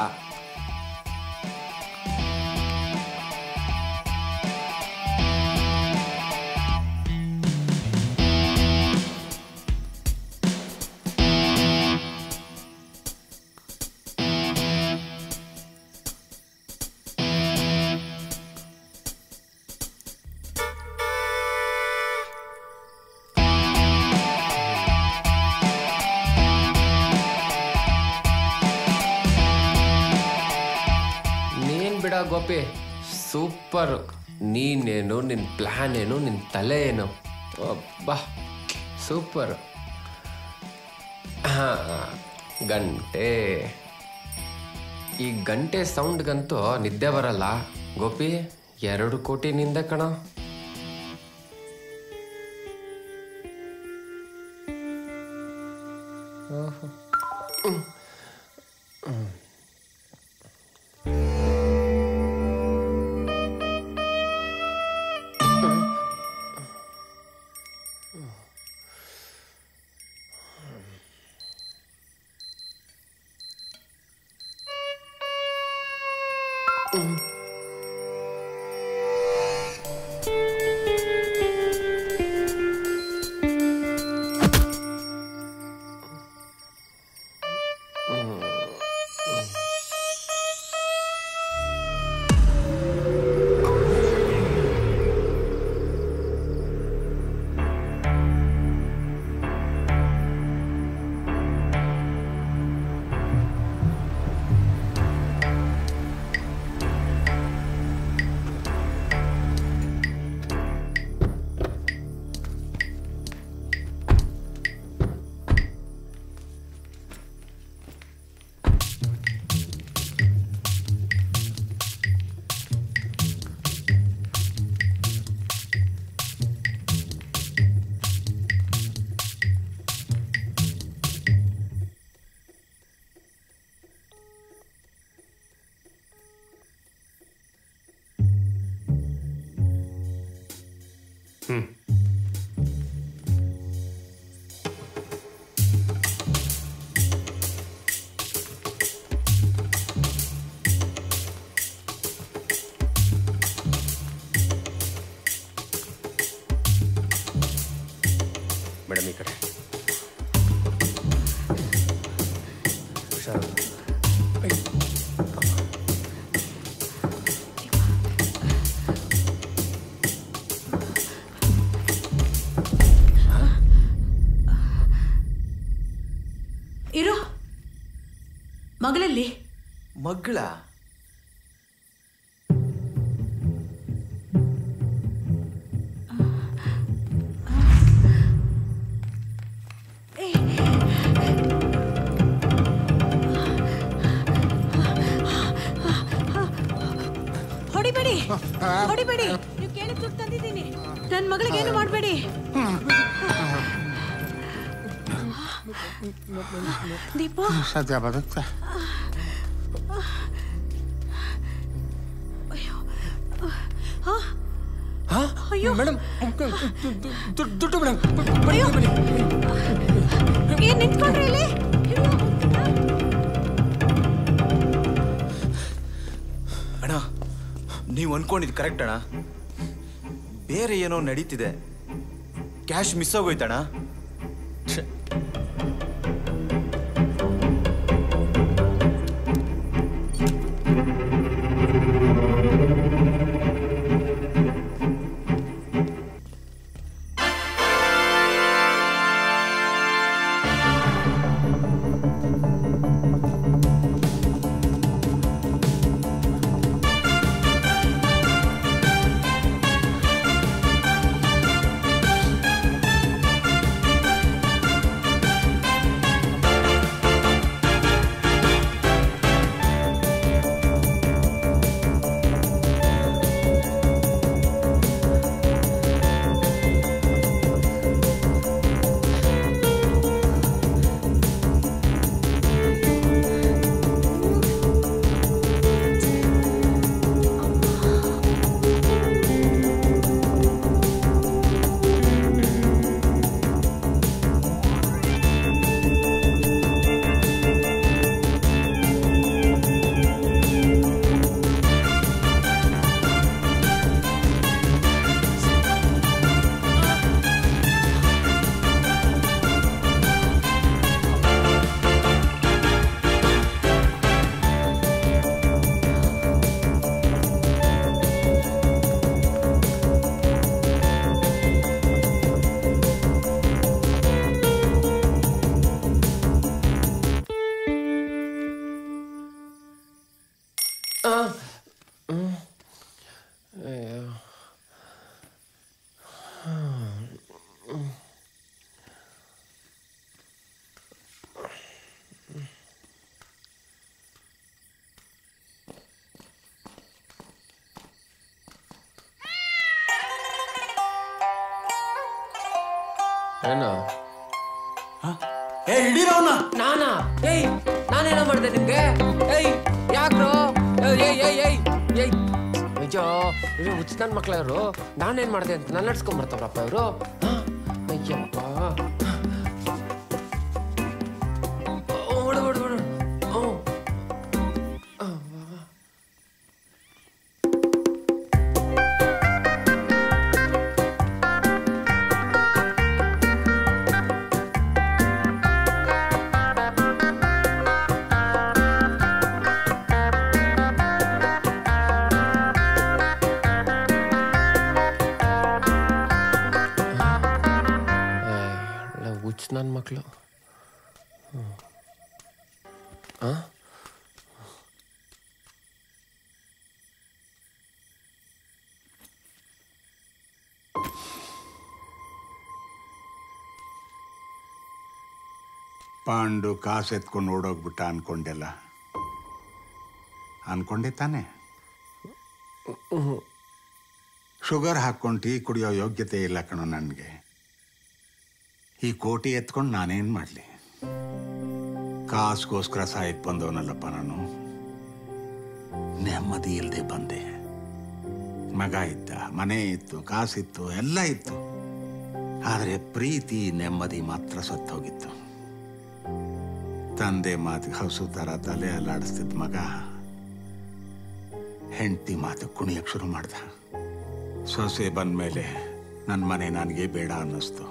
ಗೋಪಿ, ಸೂಪರ್. ನೀನೇನು, ನಿನ್ನ ಪ್ಲಾನ್ ಏನು, ನಿನ್ನ ತಲೆ ಏನು, ಬಾ ಸೂಪರ್. ಗಂಟೆ, ಈ ಗಂಟೆ ಸೌಂಡ್ಗಂತೂ ನಿದ್ದೆ ಬರಲ್ಲ ಗೋಪಿ. 2 ಕೋಟಿ ನಿಂದ ಕಣ. ಮೇಡಮ್ ಈ ಕಡೆ ಇರು. ಮಗಳಲ್ಲಿ ಮಗಳ ಹೊಡಿಬೇಡಿ, ಹೊಡಿಬೇಡಿ. ನೀವು ಕೇಳಿ ದುಡ್ಡು ತಂದಿದ್ದೀನಿ. ನನ್ನ ಮಗಳಿಗೆ ಏನು ಮಾಡಬೇಡಿ. ದೀಪ ಸದ್ಯ ಬದುಕ್ತಾ. ಅಯ್ಯೋ ಮೇಡಮ್, ದುಡ್ಡು ಮೇಡಮ್. ಏನ್ ನಿಂತ್ಕೊಂಡ್ರಿ ಇಲ್ಲಿ? ಅಣ್ಣ, ನೀವು ಅನ್ಕೊಂಡಿದ್ದು ಕರೆಕ್ಟ್ ಅಣ್ಣ. ಬೇರೆ ಏನೋ ನಡೀತಿದೆ. ಕ್ಯಾಶ್ ಮಿಸ್ ಆಗೋಯ್ತಣ್ಣ. ಏನು ನಾನಾ? ಏಯ್ ನಾನೇನೋ ಮಾಡಿದೆ ನಿಮ್ಗೆ? ಏಯ್ ಯಾಕ್ರೋ? ಏಯ್ ಅಯ್ಯೋ ಇವ್ರು ಹುಚ್ಚ ನನ್ನ ಮಕ್ಳವ್ರು. ನಾನೇನ್ ಮಾಡಿದೆ ಅಂತ ನಾನು ನಡ್ಸ್ಕೊಂಡ್ಬರ್ತಾವ್ರಪ್ಪ ಇವರು. ಅಯ್ಯಪ್ಪ ನನ್ನ ಮಕ್ಕಳು. ಪಾಂಡು ಕಾಸು ಎತ್ಕೊಂಡು ಓಡೋಗ್ಬಿಟ್ಟ ಅನ್ಕೊಂಡೆಲ್ಲ. ಅನ್ಕೊಂಡೆ ತಾನೆ? ಶುಗರ್ ಹಾಕ್ಕೊಂಡು ಟೀ ಕುಡಿಯೋ ಯೋಗ್ಯತೆ ಇಲ್ಲ ಕಣೋ ನನಗೆ. ಈ ಕೋಟಿ ಎತ್ಕೊಂಡು ನಾನೇನು ಮಾಡಲಿ? ಕಾಸ್ಗೋಸ್ಕರ ಸಾಯಕ್ಕೆ ಬಂದವನಲ್ಲಪ್ಪ ನಾನು. ನೆಮ್ಮದಿ ಇಲ್ಲದೆ ಬಂದೆ. ಮಗ ಇದ್ದ, ಮನೆ ಇತ್ತು, ಕಾಸಿತ್ತು, ಎಲ್ಲ ಇತ್ತು. ಆದರೆ ಪ್ರೀತಿ ನೆಮ್ಮದಿ ಮಾತ್ರ ಸತ್ತೋಗಿತ್ತು. ತಂದೆ ಮಾತಿಗೆ ಹಸು ಥರ ತಲೆ ಅಲ್ಲಾಡಿಸ್ತಿದ್ದ ಮಗ ಹೆಂಡತಿ ಮಾತು ಕುಣಿಯಕ್ಕೆ ಶುರು ಮಾಡ್ದ. ಸೊಸೆ ಬಂದಮೇಲೆ ನನ್ನ ಮನೆ ನನಗೆ ಬೇಡ ಅನ್ನಿಸ್ತು.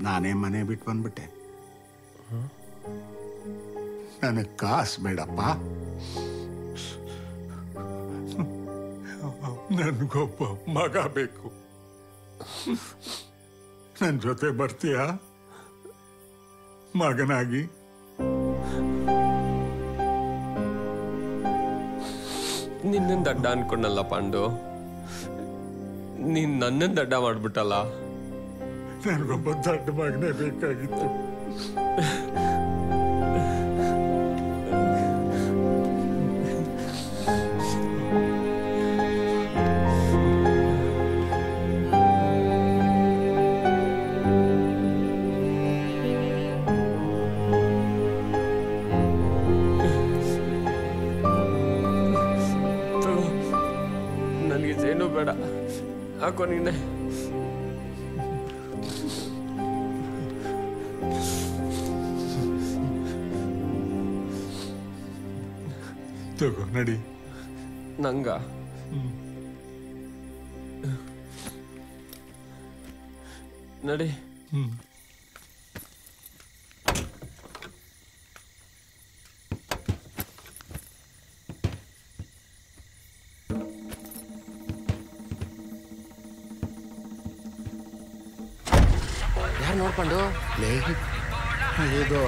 ನಾನೇ ಮನೆ ಬಿಟ್ಟು ಬಂದ್ಬಿಟ್ಟೆ. ನನಗೆ ಕಾಸು ಬೇಡಪ್ಪ, ನನಗೊಬ್ಬ ಮಗ ಬೇಕು. ನನ್ನ ಜೊತೆ ಬರ್ತೀಯಾ ಮಗನಾಗಿ? ನಿನ್ನ ದಡ್ಡ ಅನ್ಕೊಂಡಲ್ಲ ಪಾಂಡು, ನೀನ್ ನನ್ನನ್ನು ದಡ್ಡ ಮಾಡ್ಬಿಟ್ಟಲ್ಲ. ನನಗೊಬ್ಬ ದಡ್ಡ ಮಗನೇ ಬೇಕಾಗಿತ್ತು. ನನಗೆ ಏನು ಬೇಡ, ಹಾಕೋ ನೀನೆ. ತಗೋ ನಡಿ. ನಂಗ ನಡಿ. ಯಾರು ನೋಡ್ಕೊಂಡು? ಇದು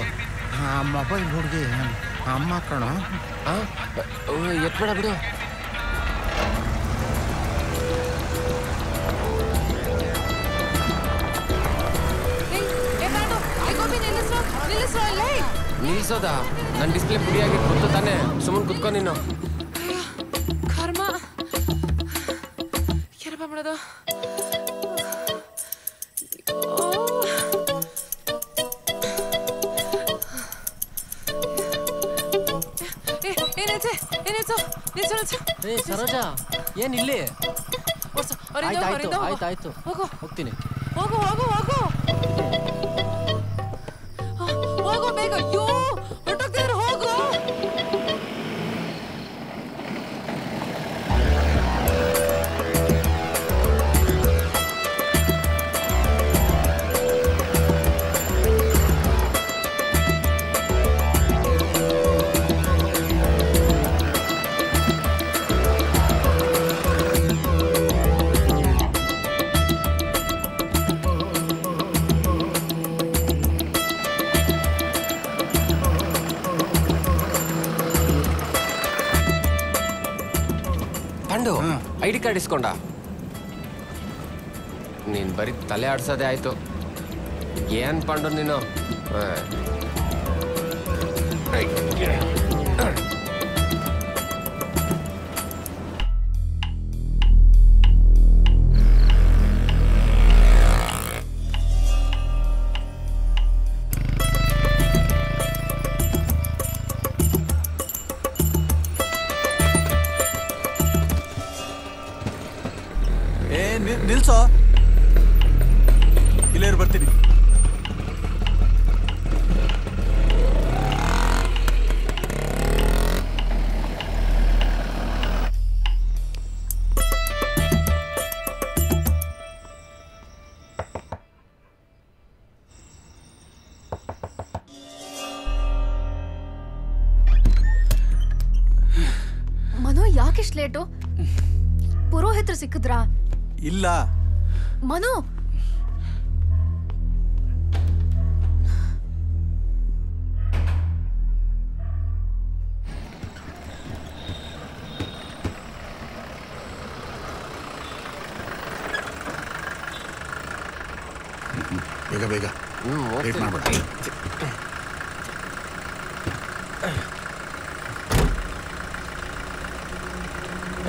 ಮೊಬೈಲ್ ಹುಡುಗಿ ಅಮ್ಮ ಕಣೋ. ಎತ್ಬೇಡ ಬಿಡು. ನಿಲ್ಸೋದ? ನನ್ನ ಡಿಸ್ಪ್ಲೇ ಪುಡಿಯಾಗಿ ಗೊತ್ತು ತಾನೆ, ಸುಮ್ಮನೆ ಕುತ್ಕೊ ನೀನು. ಕರ್ಮ ಏನಪ್ಪ ಮಾಡೋದು? ಸರೋಜಾ ಏನ್ ಇಲ್ಲಿ? ಆಯ್ತಾಯ್ತು ಹೋಗ್ತೀನಿ. ಹೋಗು ಹೋಗು ಹೋಗು ಹೋಗು ಬೇಗ. ಅಯ್ಯೋ ಹೊರಟೋಗ್ತಿದ್ರು, ಹೋಗು. ಐಡಿ ಕಾರ್ಡ್ ಇಸ್ಕೊಂಡ? ನೀನ್ ಬರೀ ತಲೆ ಆಡ್ಸೋದೇ ಆಯ್ತು. ಏನ್ ಪಾಂಡು ನೀನು? ಇಲ್ಲೇ ಬರ್ತೀನಿ. ಮನು ಯಾಕಿಷ್ಟು ಲೇಟು? ಪುರೋಹಿತರು ಸಿಕ್ಕಿದ್ರಾ? ಇಲ್ಲ. ಮನು ಬೇಗ ಬೇಗ ಲೇಟ್ ಮಾಡ್ಬೇಡ.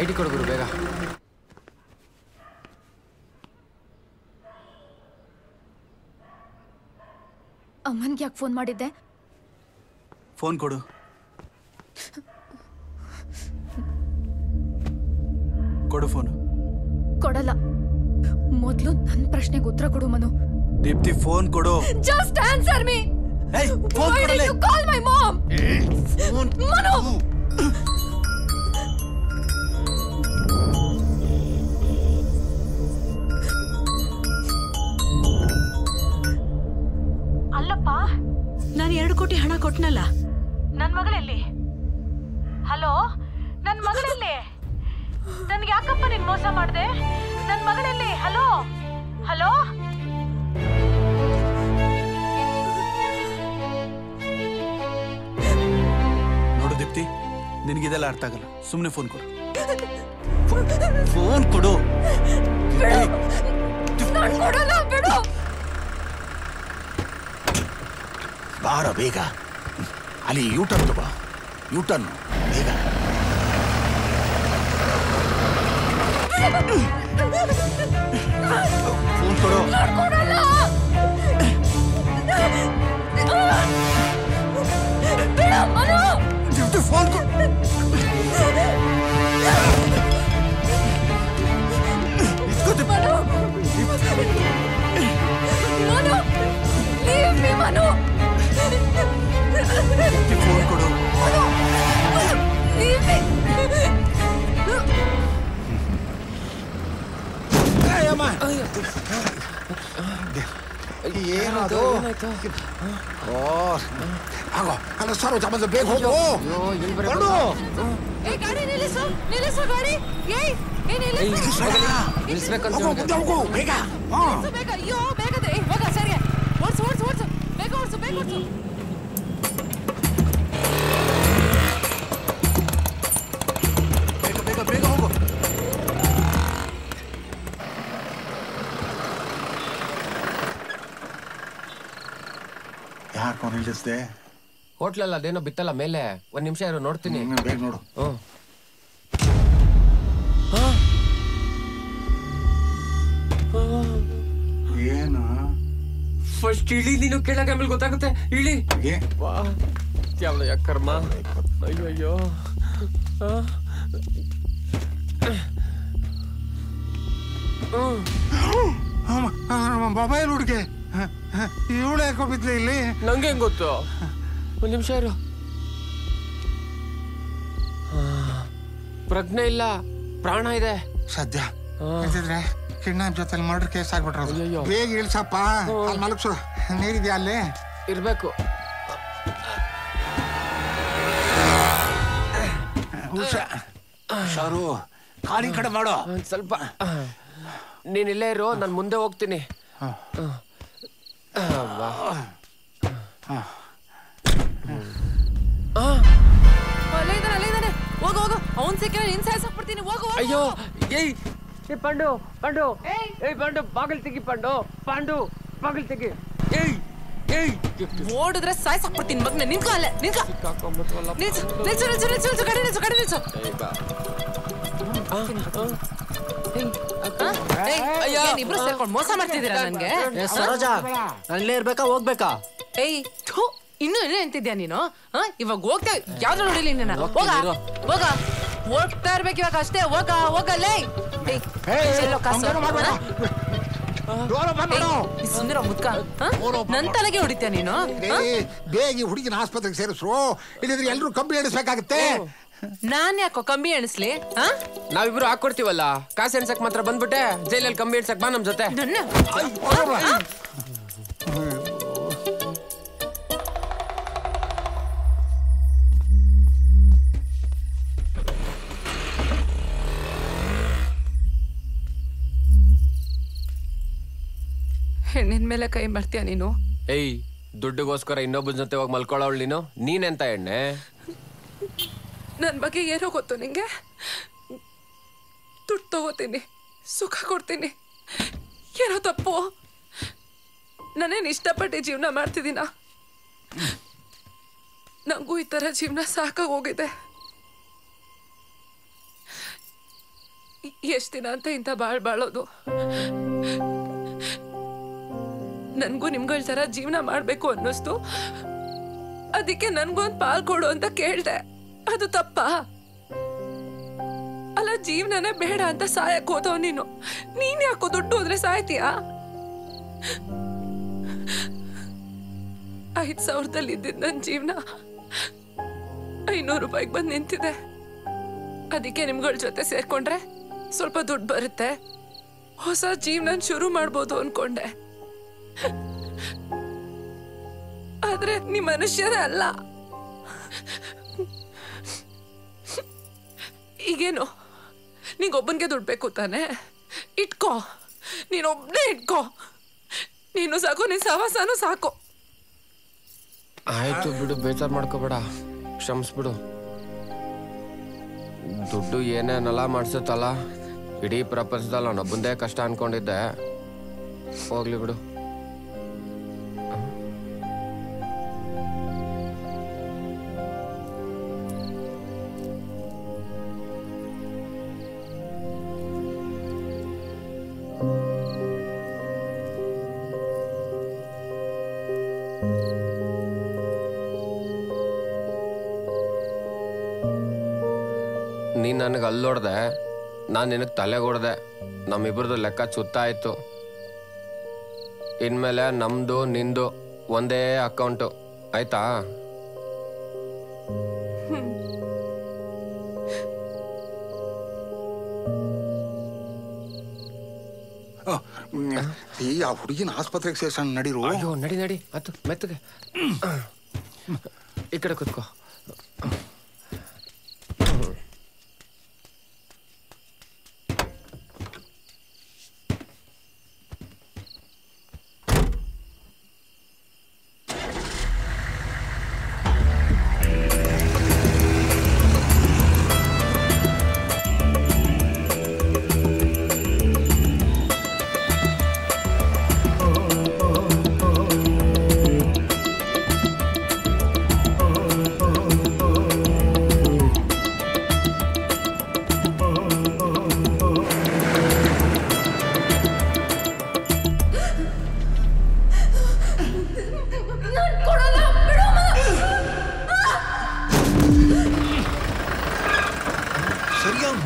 ಐ ಟಿ ಕೊಡು ಗುರು ಬೇಗ. ಅಮ್ಮನ್ಗೆ ಯಾಕೆ ಫೋನ್ ಮಾಡಿದ್ದೆ? ಫೋನ್ ಕೊಡು. ಕೊಡು ಫೋನು. ಕೊಡಲ್ಲ. ಮೊದಲು ನನ್ನ ಪ್ರಶ್ನೆಗೆ ಉತ್ತರ ಕೊಡು ಮನು. ದೀಪ್ತಿ ಫೋನ್ ಕೊಡು. Just answer me. ಫೋನ್ ಕೊಡಲೇ. You call my mom. Manu ಅಲ್ಲಪ್ಪ, ನಾನು 2 ಕೋಟಿ ಹಣ ಕೊಟ್ನಲ್ಲ, ನನ್ ಮಗಳಲ್ಲಿ. ಹಲೋ, ನನ್ ಮಗಳಲ್ಲಿ. ನನ್ಗೆ ಯಾಕಪ್ಪ ನೀನ್ ಮೋಸ ಮಾಡ್ದೆ? ನನ್ ಮಗಳಲ್ಲಿ. Hello hello. ನೋಡು ದೀಪ್ತಿ, ನಿನಗಿದೆಲ್ಲ ಅರ್ಥ ಆಗಲ್ಲ. ಸುಮ್ಮನೆ ಫೋನ್ ಕೊಡು. ಫೋನ್ ಕೊಡು. ಬಿಡು. ಬಾರ ಬೇಗ. ಅಲ್ಲಿ ಯೂಟರ್ನ್ ತಗೋ. ಯೂಟರ್ನ್ ಬೇಗ. ಫೋನ್ ಕೊಡು. ಫೋನ್ ಕೊಡು. ಫೋನ್ ಕೊಡು. ಏನದು? ಆಗೋ ಅಲ್ಲ ಸರೋಜ, ಬಂದು ಬೇಗ ಹೋಗು. ಗಾಡಿ ನಿಲ್ಲಿಸು, ನಿಲ್ಲಿಸು ಗಾಡಿ. ಬೇಗ. ಅಯ್ಯೋ ಬೇಗದೆ ಹೋಗ. ಸರಿ, ಓಡ್ಸು ಓಡ್ಸು ಓಡ್ಸು, ಬೇಗ ಓಡ್ಸು, ಬೇಗ ಓಡ್ಸು. ಬೇಗ ಬೇಗ ಬೇಗ ಹೋಗು. ಯಾಕೋ ನಿಲ್ಲಿಸ್ದೆ? ಹೋಟ್ಲಲ್ಲ ಅದೇನೋ ಬಿತ್ತಲ್ಲ ಮೇಲೆ. 1 ನಿಮಿಷ ಇರು, ನೋಡ್ತೀನಿ. ಬೇಗ ನೋಡು. ಏನು? ಫಸ್ಟ್ ಇಳಿ ನೀನು, ಕೆಳಗೆ ಆಮೇಲೆ ಗೊತ್ತಾಗುತ್ತೆ. ಇಳಿ. ಯಾವ ಕರ್ಮ. ಅಯ್ಯೋ ಮೊಬೈಲ್ ಹುಡುಗೆ ಇವಳು ಯಾಕೋ ಬಿದ್ಲೆ ಇಲ್ಲಿ? ನಂಗೆ ಹೆಂಗ್ ಗೊತ್ತು? 1 ನಿಮಿಷ ಇರು. ಪ್ರಜ್ಞೆ ಇಲ್ಲ, ಪ್ರಾಣ ಇದೆ. ಸದ್ಯ ಇದ್ರೆ ಕಿಡ್ನಾಪ್ ಜೊತೆ ಮರ್ಡರ್ ಕೇಸ್ ಆಗ್ಬಿಟ್ರು. ಬೇಗ ಇಳ್ಸಪ್ಪ. ಅಲ್ಲಿ ಮಲಗ್ಸು. ನೀರಿದ್ಯಾ ಅಲ್ಲಿ? ಇರ್ಬೇಕು. ಹುಷಾರು, ಕಾಲಿ ಕಡೆ ಮಾಡೋ. ಸ್ವಲ್ಪ ನೀನ್ ಇಲ್ಲೇ ಇರು, ನಾನು ಮುಂದೆ ಹೋಗ್ತೀನಿ. ಅಲ್ಲಿದ್ದಾನೆ. ಹೋಗು ಹೋಗು, ಅವ್ನ್ ಸಿಕ್ಕಿದ್ರೆ ನಿನ್ ಸಾಯಿಸಾಕ್ಬಿಡ್ತೀನಿ. ಹೋಗು. ಅಯ್ಯೋ ಏಯ್ ಪಾಂಡು ಪಾಂಡು, ಏಯ್ ಪಾಂಡು ಬಾಗಿಲು ತೆಗಿ. ಪಾಂಡು ಬಾಗಿಲು ತೆಗಿ. ಏಯ್ ಏಯ್ ಓಡಿದ್ರೆ ಸಾಯಿಸಾಕ್ಬಿಡ್ತೀನಿ ಮಗನ. ನಿನ್ಕೋ ಅಲ್ಲೇ, ನಿನ್ಕೋ. ನಿಲ್ಸು ನಿಲ್ಸು ನಿಲ್ಸು ನಿಲ್ಸು, ಗಾಡಿ ನಿಲ್ಸು, ಗಾಡಿ ನಿಲ್ಸು. ಇಬ್ರು ಸೇರ್ಕೊಂಡು ಮೋಸ ಮಾಡ್ತಿದ್ದೀರಾ ನನ್ಗೆ? ಸರೋಜಾ, ಅಲ್ಲೇ ಇರ್ಬೇಕಾ ಹೋಗ್ಬೇಕಾ? ಏಯ್ ಇನ್ನು ಇಲ್ಲೇ ನಿಂತಿದ್ಯಾ ನೀನು? ಇವಾಗ ಹೋಗ್ತಾ ಯಾವ್ದು ನೋಡಿಲಿ ನಿನ್ನ? ಹೋಗ ಹೋಗ, ಹೋಗ್ತಾ ಇರ್ಬೇಕು ಇವಾಗ ಅಷ್ಟೇ. ಹೋಗಲ್ಲೇ. ಕಾಸು ಸುಂದರ ಮುದ್ಕ ನನ್ ತಲೆಗೆ ಹೊಡಿತ್ಯಾ ನೀನು ಬೇಗ ಹುಡುಗಿನ ಆಸ್ಪತ್ರೆಗೆ ಸೇರಿಸ್ರು, ಇಲ್ಲಿದ್ರೆ ಎಲ್ರು ಕಂಬಿ ಎಣಿಸ್ಬೇಕಾಗತ್ತೆ. ನಾನ್ ಯಾಕೋ ಕಂಬಿ ಎಣಿಸ್ಲಿ? ನಾವಿಬ್ರು ಹಾಕೊಡ್ತೀವಲ್ಲ, ಕಾಸು ಎಣ್ಸಕ್ ಮಾತ್ರ ಬಂದ್ಬಿಟ್ಟೆ, ಜೈಲಲ್ಲಿ ಕಂಬಿ ಎಣ್ಸಕ್ ಬಾ ನಮ್ ಜೊತೆ. ಹೆಣ್ಣಿನ ಮೇಲೆ ಕೈ ಮಾಡ್ತೀಯ ನೀನು? ಏಯ್, ದುಡ್ಡಿಗೋಸ್ಕರ ಇನ್ನೊಬ್ಬನ ಜೊತೆ ಹೋಗಿ ಮಲ್ಕೊಳ್ಳೋಳು ನೀನು. ನೀನೆಂತ ಎಣ್ಣೆ? ನನ್ ಬಗ್ಗೆ ಏನೋ ಗೊತ್ತು ನಿಂಗೆ. ದುಡ್ಡು ತಗೋತೀನಿ, ಸುಖ ಕೊಡ್ತೀನಿ, ಏನೋ ತಪ್ಪು? ನಾನೇನು ಇಷ್ಟಪಟ್ಟು ಜೀವನ ಮಾಡ್ತಿದ್ದೀನ? ನಂಗೂ ಈ ತರ ಜೀವನ ಸಾಕಾಗಿ ಹೋಗಿದೆ. ಎಷ್ಟ್ ದಿನ ಅಂತ ಇಂಥ ಬಾಳೋದು? ನನ್ಗೂ ನಿಮ್ಗಳ ತರ ಜೀವನ ಮಾಡ್ಬೇಕು ಅನ್ನಿಸ್ತು, ಅದಕ್ಕೆ ನನ್ಗೊಂದ್ ಪಾಲ್ ಕೊಡು ಅಂತ ಕೇಳ್ದೆ. ಅದು ತಪ್ಪಾ? ಅಲ್ಲ, ಜೀವನನೇ ಬೇಡ ಅಂತ ಸಾಯಕ್ ಹೋದವ್ ನೀನು. ನೀನ್ ಯಾಕೋ ದುಡ್ಡು ಹೋದ್ರೆ ಸಾಯ್ತೀಯಾ? 5,000ದಲ್ಲಿ ಇದ್ದಿದ್ ನನ್ ಜೀವನ 500 ರೂಪಾಯಿಗೆ ಬಂದ್ ನಿಂತಿದೆ. ಅದಕ್ಕೆ ನಿಮ್ಗಳ ಜೊತೆ ಸೇರ್ಕೊಂಡ್ರೆ ಸ್ವಲ್ಪ ದುಡ್ಡು ಬರುತ್ತೆ, ಹೊಸ ಜೀವನ ಶುರು ಮಾಡ್ಬೋದು ಅನ್ಕೊಂಡೆ. ಆದ್ರೆ ನೀ ಮನುಷ್ಯರೇ ಅಲ್ಲ. ಈಗೇನು ನಿಂಗೊಬ್ಬನ್ಗೆ ದುಡ್ಡು ಬೇಕು ತಾನೆ? ಇಟ್ಕೋ, ನೀನೊಬ್ನೇ ಇಟ್ಕೋ. ನೀನು ಸಾಕು, ನಿನ್ ಸಹವಾಸನೂ ಸಾಕು. ಆಯ್ತು ಬಿಡು, ಬೇಜಾರು ಮಾಡ್ಕೋಬೇಡ, ಕ್ಷಮಿಸ್ಬಿಡು. ದುಡ್ಡು ಏನೇನೆಲ್ಲ ಮಾಡ್ಸುತ್ತಲ್ಲ, ಇಡೀ ಪ್ರಪಂಚದಲ್ಲಿ ನಾನೊಬ್ಬಂದೇ ಕಷ್ಟ ಅನ್ಕೊಂಡಿದ್ದೆ. ಹೋಗ್ಲಿ ಬಿಡು. ನೀನು ನನಗೆ ಅಲ್ಲೋಡ್ದೆ, ನಾನು ನಿನಗೆ ತಲೆಗೆ ಹೊಡ್ದೆ. ನಮ್ಮಿಬ್ರದ್ದು ಲೆಕ್ಕ ಚುತ್ತಾಯಿತು. ಇನ್ಮೇಲೆ ನಮ್ದು ನಿಂದು ಒಂದೇ ಅಕೌಂಟು, ಆಯ್ತಾ? ಆ ಹುಡುಗಿನ ಆಸ್ಪತ್ರೆಗೆ ಸೇರ್ಸೋಣ ನಡೀರು. ಅಯ್ಯೋ, ನಡಿ ನಡಿ, ಆತು ಮೆತ್ತಗೆ. ಈ ಕಡೆ ಕೂತ್ಕೋ.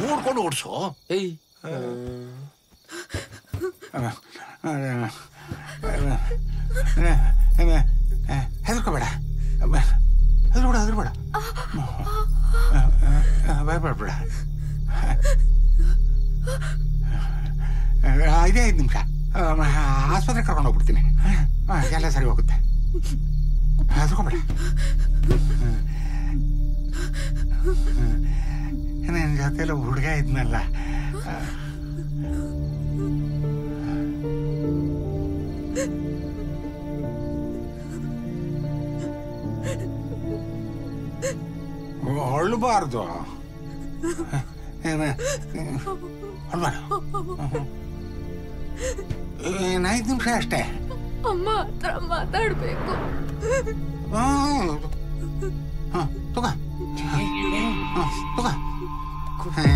ನೋಡ್ಕೊಂಡು ಓಡಿಸು. ಹೆದರ್ಕೋಬೇಡ, ಹೆದರ್ಬೇಡ, ಭಯಪಡ್ಬೇಡ. 5 ನಿಮಿಷ ಆಸ್ಪತ್ರೆ ಕರ್ಕೊಂಡು ಹೋಗ್ಬಿಡ್ತೀನಿ, ಎಲ್ಲ ಸರಿ ಹೋಗುತ್ತೆ. ಹೆದರ್ಕೋಬೇಡ. ನನ್ನ ಜೊತೆಲ್ಲ ಹುಡುಗ ಇದ್ನಲ್ಲ, ಅಳ್ಬಾರ್ದು. ಏನ್ 5 ನಿಮಿಷ ಅಷ್ಟೇ. ಅಮ್ಮ ಹತ್ರ ಮಾತಾಡ್ಬೇಕು.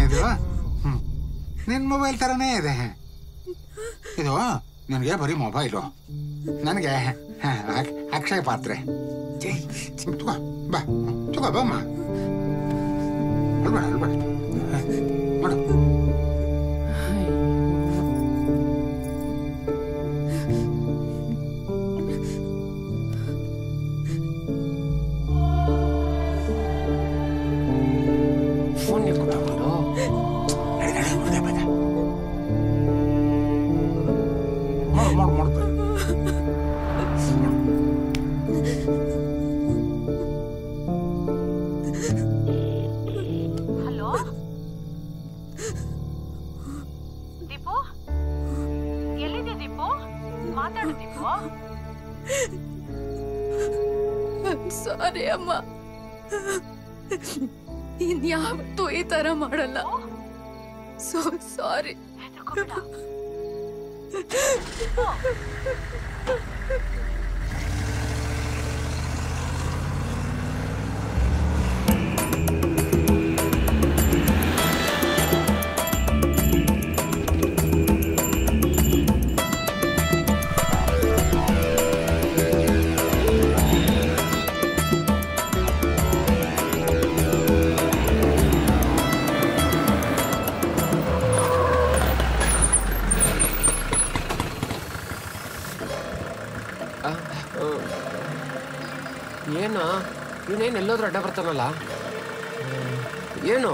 ಇದು ನಿನ್ನ ಮೊಬೈಲ್ ತರನೇ ಇದೆ ಇದು. ನಿನಗೆ ಬರೀ ಮೊಬೈಲು, ನನಗೆ ಅಕ್ಷಯ ಪಾತ್ರೆ. ತಗೋ ಬಾ, ತಗೋ ಬಮ್ಮ. ಅಲ್ಬೇಡ ಅಲ್ಬೇಡ ಮಾಡು. ಫೋನ್ ಎತ್ಕೊಂಡು ಹಲೋ ದೀಪು, ಎಲ್ಲಿದೆ ದೀಪು? ಮಾತಾಡು ದೀಪು. ಸಾರಿ ಅಮ್ಮ, ಇನ್ಯಾವತ್ತೂ ಈ ತರ ಮಾಡಲ್ಲ. So sorry. ಏನು ಇವನೇನು ಎಲ್ಲೋದ್ರೂ ಅಡ್ಡ ಬರ್ತಾನಲ್ಲ, ಏನು?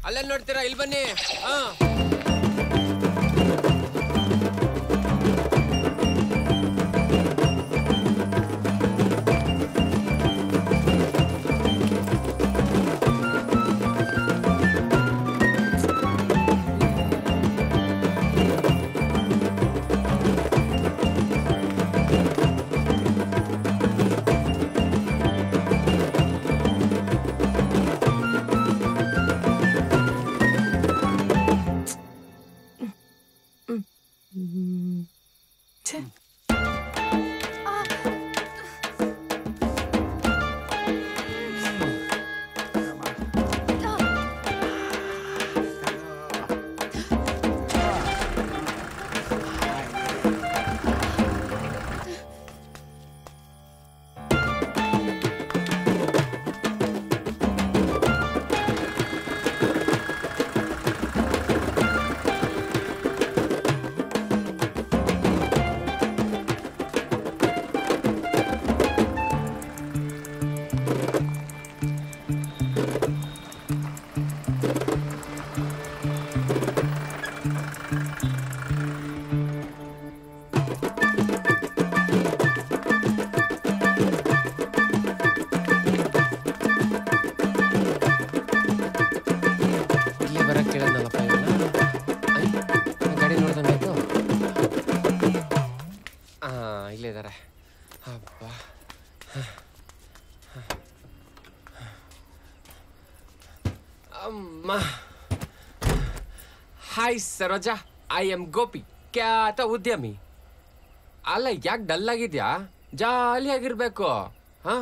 ಅಲ್ಲೆಲ್ಲಿ ನೋಡ್ತೀರಾ? ಇಲ್ಲಿ ಬನ್ನಿ. ಇಲ್ಲಿದ್ದಾರೆ. ಅಬ್ಬ, ಅಮ್ಮ. Hi Saroja, I M Gopi, ಖ್ಯಾತ ಉದ್ಯಮಿ. ಅಲ್ಲ, ಯಾಕೆ ಡಲ್ ಆಗಿದ್ಯಾ? ಜಾಲಿಯಾಗಿರ್ಬೇಕು. ಹಾ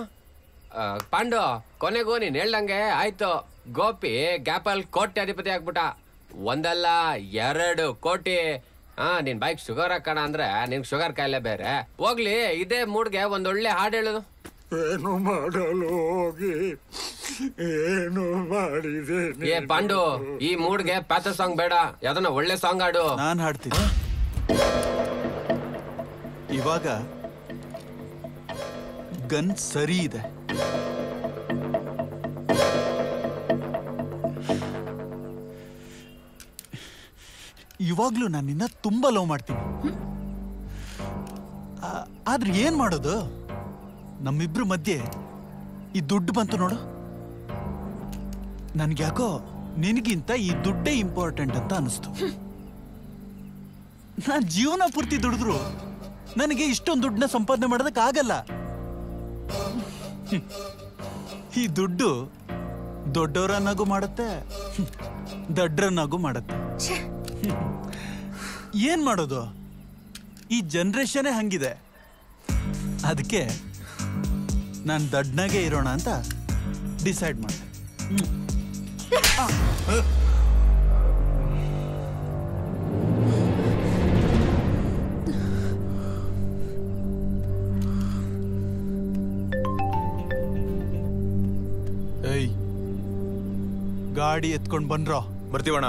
ಪಾಂಡು, ಕೊನೆಗೂ ನೀನು ಹೇಳ್ದಂಗೆ ಆಯ್ತು. ಗೋಪಿ ಗ್ಯಾಪಲ್ಲಿ ಕೋಟ್ಯಾಧಿಪತಿ ಆಗ್ಬಿಟ್ಟ. ಒಂದಲ್ಲ 2 ಕೋಟಿ. ನಿನ್ ಬೈಕ್ ಶುಗರ್ ಹಾಕೋಣ ಅಂದ್ರೆ ನಿನ್ ಶುಗರ್ ಕಾಯಿಲೆ ಬೇರೆ. ಹೋಗ್ಲಿ, ಇದೇ ಮೂಡ್ಗೆ ಒಂದೊಳ್ಳೆ ಹಾಡು ಹೇಳೋದು. ಏನು ಮಾಡಲು ಹೋಗಿ ಏನು ಮಾಡಿದೆ? ಏ ಪಾಂಡು, ಈ ಮೂಡ್ಗೆ ಪ್ಯಾಥ ಸಾಂಗ್ ಬೇಡ, ಯಾವ್ದನ್ನ ಒಳ್ಳೆ ಸಾಂಗ್ ಹಾಡು. ನಾನು ಹಾಡ್ತೀನಿ. ಇವಾಗ ಗನ್ ಸರಿ ಇದೆ. ಇವಾಗ್ಲೂ ನಾನು ನಿನ್ನ ತುಂಬಾ ಲವ್ ಮಾಡ್ತೀನಿ. ಆದ್ರೆ ಏನ್ ಮಾಡೋದು? ನಮ್ಮಿಬ್ರ ಮಧ್ಯೆ ಈ ದುಡ್ಡು ಬಂತು ನೋಡು. ನನ್ಗ್ಯಾಕೋ ನಿನಗಿಂತ ಈ ದುಡ್ಡೇ ಇಂಪಾರ್ಟೆಂಟ್ ಅಂತ ಅನಿಸ್ತು. ನಾನ್ ಜೀವನ ಪೂರ್ತಿ ದುಡಿದ್ರು ನನಗೆ ಇಷ್ಟೊಂದು ದುಡ್ಡನ್ನ ಸಂಪಾದನೆ ಮಾಡೋದಕ್ಕಾಗಲ್ಲ. ಈ ದುಡ್ಡು ದೊಡ್ಡವರನ್ನಾಗೂ ಮಾಡುತ್ತೆ, ದಡ್ಡರನ್ನಾಗೂ ಮಾಡುತ್ತೆ. ಏನ್ ಮಾಡೋದು? ಈ ಜನರೇಷನ್ ಹಂಗಿದೆ. ಅದಕ್ಕೆ ನಾನು ದಡ್ಡನಾಗೆ ಇರೋಣ ಅಂತ ಡಿಸೈಡ್ ಮಾಡಿದೆ. ಗಾಡಿ ಎತ್ಕೊಂಡು ಬಂದ್ರೋ. ಬರ್ತೀವಣ್ಣ.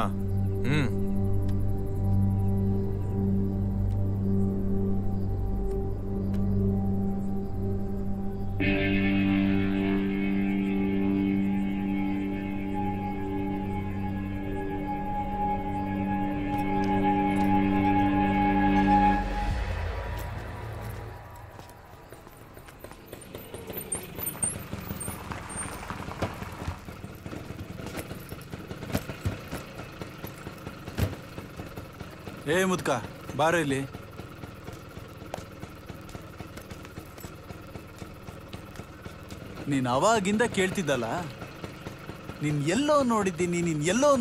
ಏ ಮುದ್ಕ ಬಾರೋ ಇಲ್ಲಿ. ನೀನು ಅವಾಗಿಂದ ಕೇಳ್ತಿದ್ದಲ್ಲ, ನೀನು ಎಲ್ಲೋ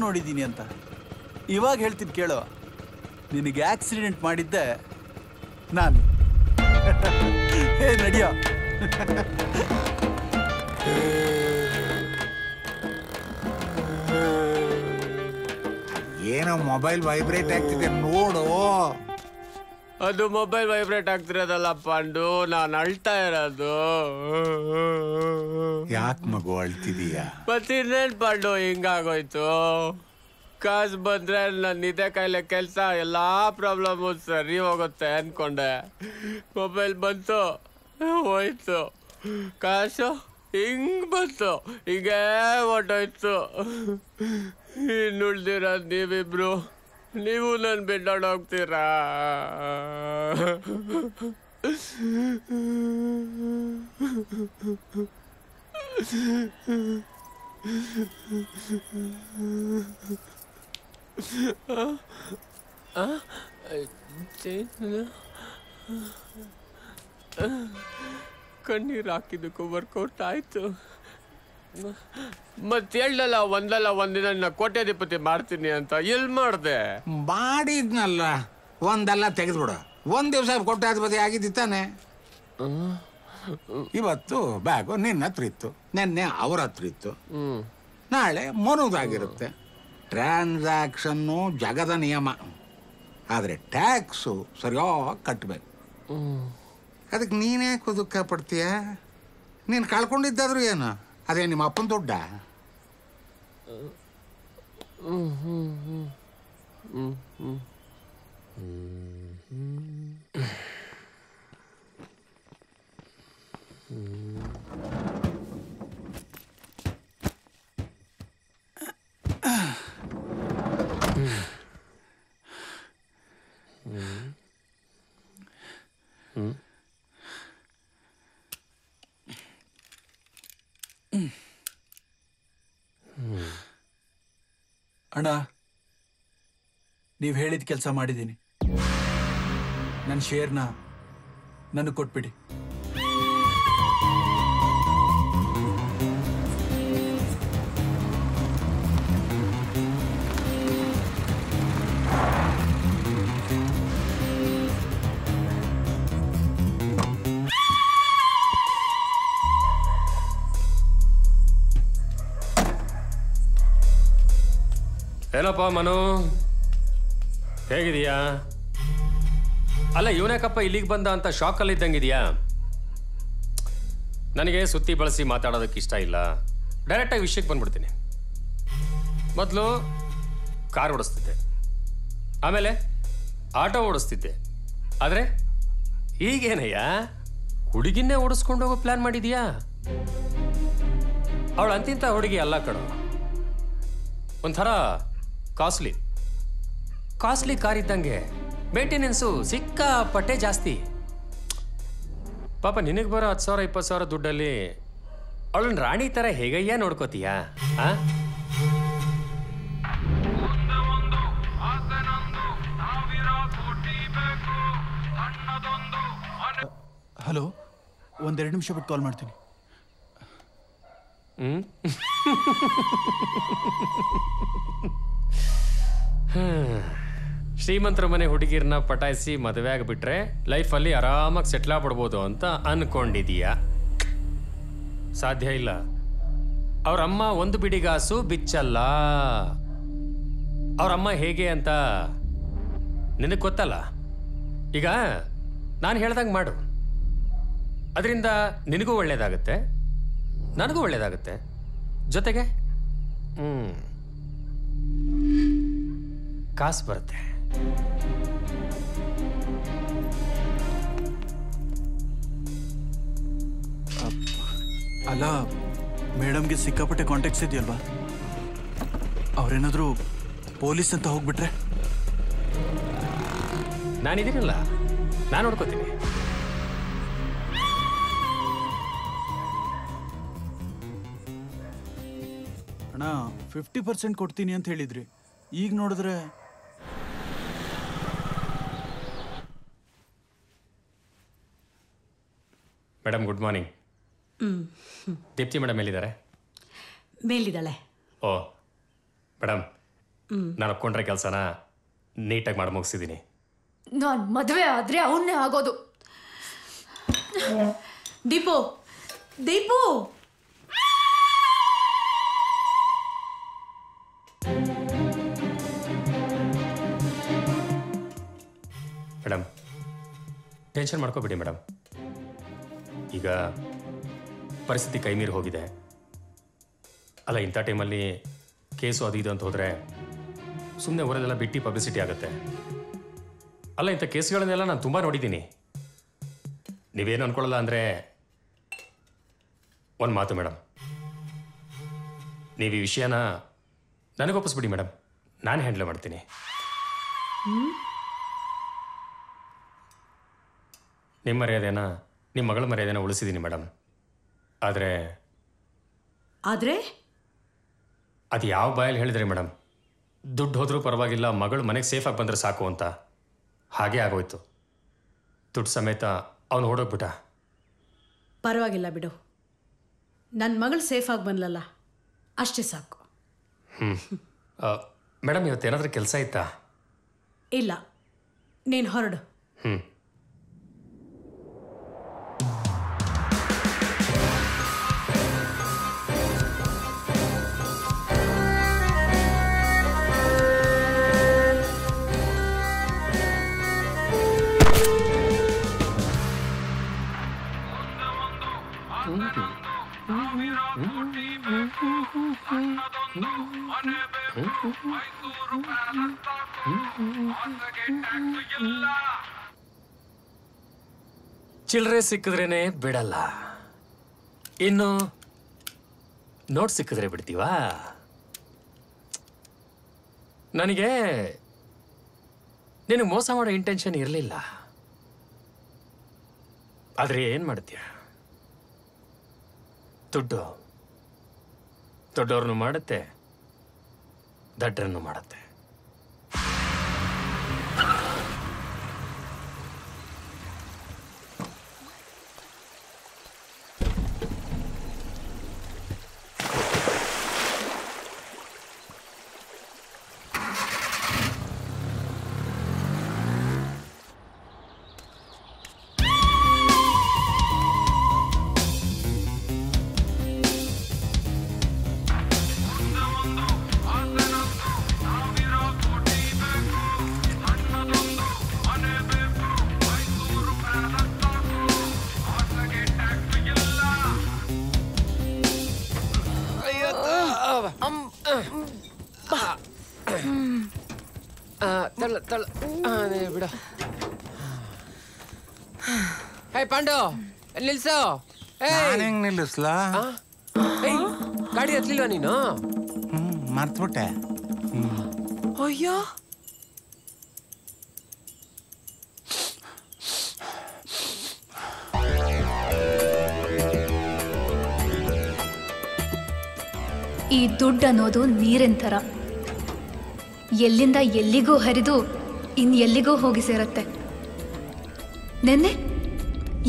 ನೋಡಿದ್ದೀನಿ ಅಂತ. ಇವಾಗ ಹೇಳ್ತೀನಿ ಕೇಳೋ, ನಿನಗೆ ಆಕ್ಸಿಡೆಂಟ್ ಮಾಡಿದ್ದೆ ನಾನು. ಏ ನಡಿಯೋ. ಏನೋ ಮೊಬೈಲ್ ವೈಬ್ರೇಟ್ ಆಗ್ತಿದೆ ನೋಡು. ಅದು ಮೊಬೈಲ್ ವೈಬ್ರೇಟ್ ಆಗ್ತಿರೋದಲ್ಲ ಪಾಂಡು, ನಾನು ಅಳ್ತಾ ಇರೋದು. ಯಾಕೆ ಮಗು ಅಳ್ತಿದೀಯ? ಮತ್ತಿನ್ನೇನು ಪಾಂಡು ಹಿಂಗಾಗೋಯ್ತು? ಕಾಸು ಬಂದ್ರೆ ನನ್ನ ನಿದ್ದೆ ಕಾಯಿಲೆ ಕೆಲಸ ಎಲ್ಲಾ ಪ್ರಾಬ್ಲಮ್ಮು ಸರಿ ಹೋಗುತ್ತೆ ಅನ್ಕೊಂಡೆ. ಮೊಬೈಲ್ ಬಂತು, ಹೋಯ್ತು. ಕಾಸು ಹಿಂಗ್ ಬಂತು, ಹೀಗೇ ಹೊಟ್ಟೋಯ್ತು. ಇನ್ನುಳ್ದಿರೋದು ನೀವಿಬ್ರು, ನೀವು ನನ್ನ ಬಿಟ್ಟಾಡ್ ಹೋಗ್ತೀರಾ? ಕಣ್ಣೀರು ಹಾಕಿದ್ದಕ್ಕೂ ವರ್ಕೌಟ್ ಆಯ್ತು. ಮತ್ತೆ ಹೇಳಲ್ಲ ಒಂದಿನ ಕೋಟ್ಯಾಧಿಪತಿ ಮಾಡ್ತೀನಿ ಅಂತ. ಎಲ್ಲಿ ಮಾಡಿದೆ? ಮಾಡಿದ್ನಲ್ಲ, ಒಂದೆಲ್ಲ ತೆಗೆದ್ಬಿಡು. ಒಂದ್ ದಿವಸ ಕೋಟ್ಯಾಧಿಪತಿ ಆಗಿದ್ದಾನೆ. ಇವತ್ತು ಬ್ಯಾಗು ನಿನ್ನ ಹತ್ರ ಇತ್ತು, ನೆನ್ನೆ ಅವ್ರ ಹತ್ರ ಇತ್ತು, ನಾಳೆ ಮನುದಾಗಿರುತ್ತೆ. ಟ್ರಾನ್ಸಾಕ್ಷನ್ನು ಜಗದ ನಿಯಮ, ಆದರೆ ಟ್ಯಾಕ್ಸು ಸರಿಯಾಗಿ ಕಟ್ಟಬೇಕು. ಅದಕ್ಕೆ ನೀನೇ ದುಃಖ ಪಡ್ತೀಯ? ನೀನು ಕಳ್ಕೊಂಡಿದ್ದಾದ್ರೂ ಏನು, ಅದೇ ನಿಮ್ಮ ಅಪ್ಪನ ದುಡ್ಡ? ಅಣ್ಣ, ನೀವು ಹೇಳಿದ ಕೆಲಸ ಮಾಡಿದ್ದೀನಿ. ನನ್ನ ಶೇರ್ನ ನನಗೆ ಕೊಟ್ಬಿಡಿ. ಏನಪ್ಪ ಮನು, ಹೇಗಿದೀಯಾ? ಅಲ್ಲ, ಇವನೇಕಪ್ಪ ಇಲ್ಲಿಗೆ ಬಂದ ಅಂತ ಶಾಕಲ್ಲಿ ಇದ್ದಂಗಿದೆಯಾ? ನನಗೆ ಸುತ್ತಿ ಬಳಸಿ ಮಾತಾಡೋದಕ್ಕೆ ಇಷ್ಟ ಇಲ್ಲ. ಡೈರೆಕ್ಟಾಗಿ ವಿಷಯಕ್ಕೆ ಬಂದ್ಬಿಡ್ತೀನಿ. ಮೊದಲು ಕಾರ್ ಓಡಿಸ್ತಿದ್ದೆ, ಆಮೇಲೆ ಆಟೋ ಓಡಿಸ್ತಿದ್ದೆ. ಆದರೆ ಈಗೇನಯ್ಯ ಹುಡುಗಿನ್ನೇ ಓಡಿಸ್ಕೊಂಡು ಹೋಗೋ ಪ್ಲ್ಯಾನ್ ಮಾಡಿದೀಯಾ? ಅವಳು ಅಂತಿಂತ ಹುಡುಗಿ ಅಲ್ಲ ಕಣೋ, ಒಂಥರ ಕಾಸ್ಟ್ಲಿ ಕಾರ್ ಇದ್ದಂಗೆ. ಮೇಂಟೆನೆನ್ಸು ಸಿಕ್ಕಾಪಟ್ಟೆ ಜಾಸ್ತಿ. ಪಾಪ ನಿನಗೆ ಬರೋ 10,000 20,000 ದುಡ್ಡಲ್ಲಿ ಅವಳನ್ನ ರಾಣಿ ಥರ ಹೇಗಯ್ಯ ನೋಡ್ಕೋತೀಯಾ? ಹಲೋ, 1-2 ನಿಮಿಷ ಬಿಟ್ಟು ಕಾಲ್ ಮಾಡ್ತೀನಿ. ಶ್ರೀಮಂತರ ಮನೆ ಹುಡುಗಿರನ್ನ ಪಟಾಯಿಸಿ ಮದುವೆ ಆಗಿಬಿಟ್ರೆ ಲೈಫಲ್ಲಿ ಆರಾಮಾಗಿ ಸೆಟ್ಲ್ ಆಗ್ಬಿಡ್ಬೋದು ಅಂತ ಅನ್ಕೊಂಡಿದೀಯ. ಸಾಧ್ಯ ಇಲ್ಲ. ಅವರಮ್ಮ ಒಂದು ಬಿಡಿಗಾಸು ಬಿಚ್ಚಲ್ಲ. ಅವರಮ್ಮ ಹೇಗೆ ಅಂತ ನಿನಗೆ ಗೊತ್ತಲ್ಲ. ಈಗ ನಾನು ಹೇಳ್ದಂಗೆ ಮಾಡು, ಅದರಿಂದ ನಿನಗೂ ಒಳ್ಳೇದಾಗತ್ತೆ, ನನಗೂ ಒಳ್ಳೇದಾಗತ್ತೆ. ಜೊತೆಗೆ ಕಾಸು ಬರುತ್ತೆ. ಅಲ್ಲ, ಮೇಡಮ್ಗೆ ಸಿಕ್ಕಾಪಟ್ಟೆ ಕಾಂಟ್ಯಾಕ್ಟ್ಸ್ ಇದೆಯಲ್ವಾ? ಅವ್ರೇನಾದರೂ ಪೊಲೀಸ್ ಅಂತ ಹೋಗ್ಬಿಟ್ರೆ? ನಾನಿದ್ದೀನಲ್ಲ, ನಾನು ನೋಡ್ಕೋತೀನಿ. ಅಣ್ಣ 50% ಕೊಡ್ತೀನಿ ಅಂತ ಹೇಳಿದ್ರಿ, ಈಗ ನೋಡಿದ್ರೆ madam good morning. Deepti madam ಎಲ್ಲಿದ್ದಾರೆ? ಮೇಲಿದ್ದಾಳೆ. ಓ ಮೇಡಮ್, ನಾನು ಒಪ್ಕೊಂಡ್ರೆ ಕೆಲಸನ ನೀಟಾಗಿ ಮಾಡಿ ಮುಗಿಸಿದ್ದೀನಿ. ನಾನು ಮದುವೆ ಆದರೆ ಅವನ್ನೇ ಆಗೋದು. ದೀಪು ದೀಪು ಮೇಡಮ್ ಟೆನ್ಷನ್ ಮಾಡ್ಕೋಬೇಡಿ ಮೇಡಮ್. ಈಗ ಪರಿಸ್ಥಿತಿ ಕೈ ಮೀರಿ ಹೋಗಿದೆ ಅಲ್ಲ. ಇಂಥ ಟೈಮಲ್ಲಿ ಕೇಸು ಅದು ಇದು ಅಂತ ಹೋದರೆ ಸುಮ್ಮನೆ ಊರಲ್ಲೆಲ್ಲ ಬಿಟ್ಟು ಪಬ್ಲಿಸಿಟಿ ಆಗುತ್ತೆ ಅಲ್ಲ. ಇಂಥ ಕೇಸ್ಗಳನ್ನೆಲ್ಲ ನಾನು ತುಂಬ ನೋಡಿದ್ದೀನಿ. ನೀವೇನು ಅಂದ್ಕೊಳ್ಳಲ್ಲ ಅಂದರೆ ಒಂದು ಮಾತು ಮೇಡಮ್, ನೀವು ಈ ವಿಷಯನ ನನಗೊಪ್ಪಿಸ್ಬಿಡಿ ಮೇಡಮ್, ನಾನು ಹ್ಯಾಂಡಲ್ ಮಾಡ್ತೀನಿ. ನಿಮ್ಮ ಮರ್ಯಾದೆನ, ನಿಮ್ಮ ಮಗಳ ಮರ್ಯಾದೆನ ಉಳಿಸಿದ್ದೀನಿ ಮೇಡಮ್. ಆದರೆ ಅದು ಯಾವ ಬಾಯಲ್ಲಿ ಹೇಳಿದ್ರಿ ಮೇಡಮ್? ದುಡ್ಡು ಹೋದರೂ ಪರವಾಗಿಲ್ಲ, ಮಗಳು ಮನೆಗೆ ಸೇಫಾಗಿ ಬಂದರೆ ಸಾಕು ಅಂತ. ಹಾಗೇ ಆಗೋಯ್ತು. ದುಡ್ಡು ಸಮೇತ ಅವನು ಓಡೋಗ್ಬಿಟ್ಟ. ಪರವಾಗಿಲ್ಲ ಬಿಡು, ನನ್ನ ಮಗಳು ಸೇಫಾಗಿ ಬಂದ್ಲಲ್ಲ, ಅಷ್ಟೇ ಸಾಕು. ಮೇಡಮ್ ಇವತ್ತೇನಾದರೂ ಕೆಲಸ ಇತ್ತಾ? ಇಲ್ಲ, ನೀನು ಹೊರಡು. ಚಿಲ್ಲರೆ ಸಿಕ್ಕಿದ್ರೇನೆ ಬಿಡಲ್ಲ, ಇನ್ನು ನೋಟ್ ಸಿಕ್ಕಿದ್ರೆ ಬಿಡ್ತೀವಾ? ನನಗೆ ನಿನಗೆ ಮೋಸ ಮಾಡೋ ಇಂಟೆನ್ಷನ್ ಇರಲಿಲ್ಲ. ಆದರೆ ಏನು ಮಾಡ್ತೀಯ, ದುಡ್ಡು ದೊಡ್ಡವ್ರನ್ನು ಮಾಡುತ್ತೆ, ದಡ್ಡರನ್ನು ಮಾಡುತ್ತೆ. ಬಿಡ. ಹೇ ಪಾಂಡು, ನಿಲ್ಸು. ಹೆಂಗ್ ನಿಲ್ಲಿಸ್ಲಾ? ಗಾಡಿ ಹತ್ಲಿಲ್ವಾ ನೀನು? ಮರ್ತ್ಬಿಟ್ಟೆ. ಅಯ್ಯೋ, ಈ ದುಡ್ಡು ಅನ್ನೋದು ನೀರಿನ ಥರ, ಎಲ್ಲಿಂದ ಎಲ್ಲಿಗೂ ಹರಿದು ಇನ್ನು ಎಲ್ಲಿಗೂ ಹೋಗಿ ಸೇರತ್ತೆ. ನೆನ್ನೆ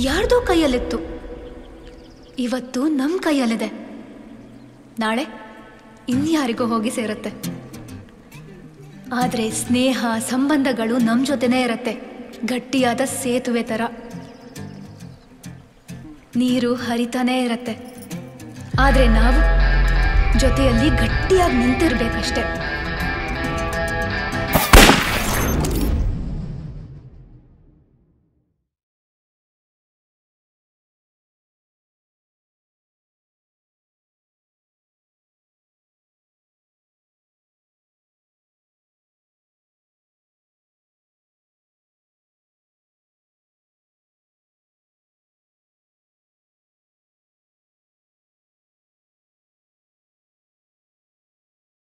ಯಾರ್ದೋ ಕೈಯಲ್ಲಿತ್ತು, ಇವತ್ತು ನಮ್ಮ ಕೈಯಲ್ಲಿದೆ, ನಾಳೆ ಇನ್ಯಾರಿಗೂ ಹೋಗಿ ಸೇರತ್ತೆ. ಆದರೆ ಸ್ನೇಹ ಸಂಬಂಧಗಳು ನಮ್ಮ ಜೊತೆನೇ ಇರತ್ತೆ, ಗಟ್ಟಿಯಾದ ಸೇತುವೆ ಥರ. ನೀರು ಹರಿತಾನೇ ಇರತ್ತೆ, ಆದರೆ ನಾವು ಜೊತೆಯಲ್ಲಿ ಗಟ್ಟಿಯಾಗಿ ನಿಂತಿರ್ಬೇಕಷ್ಟೆ.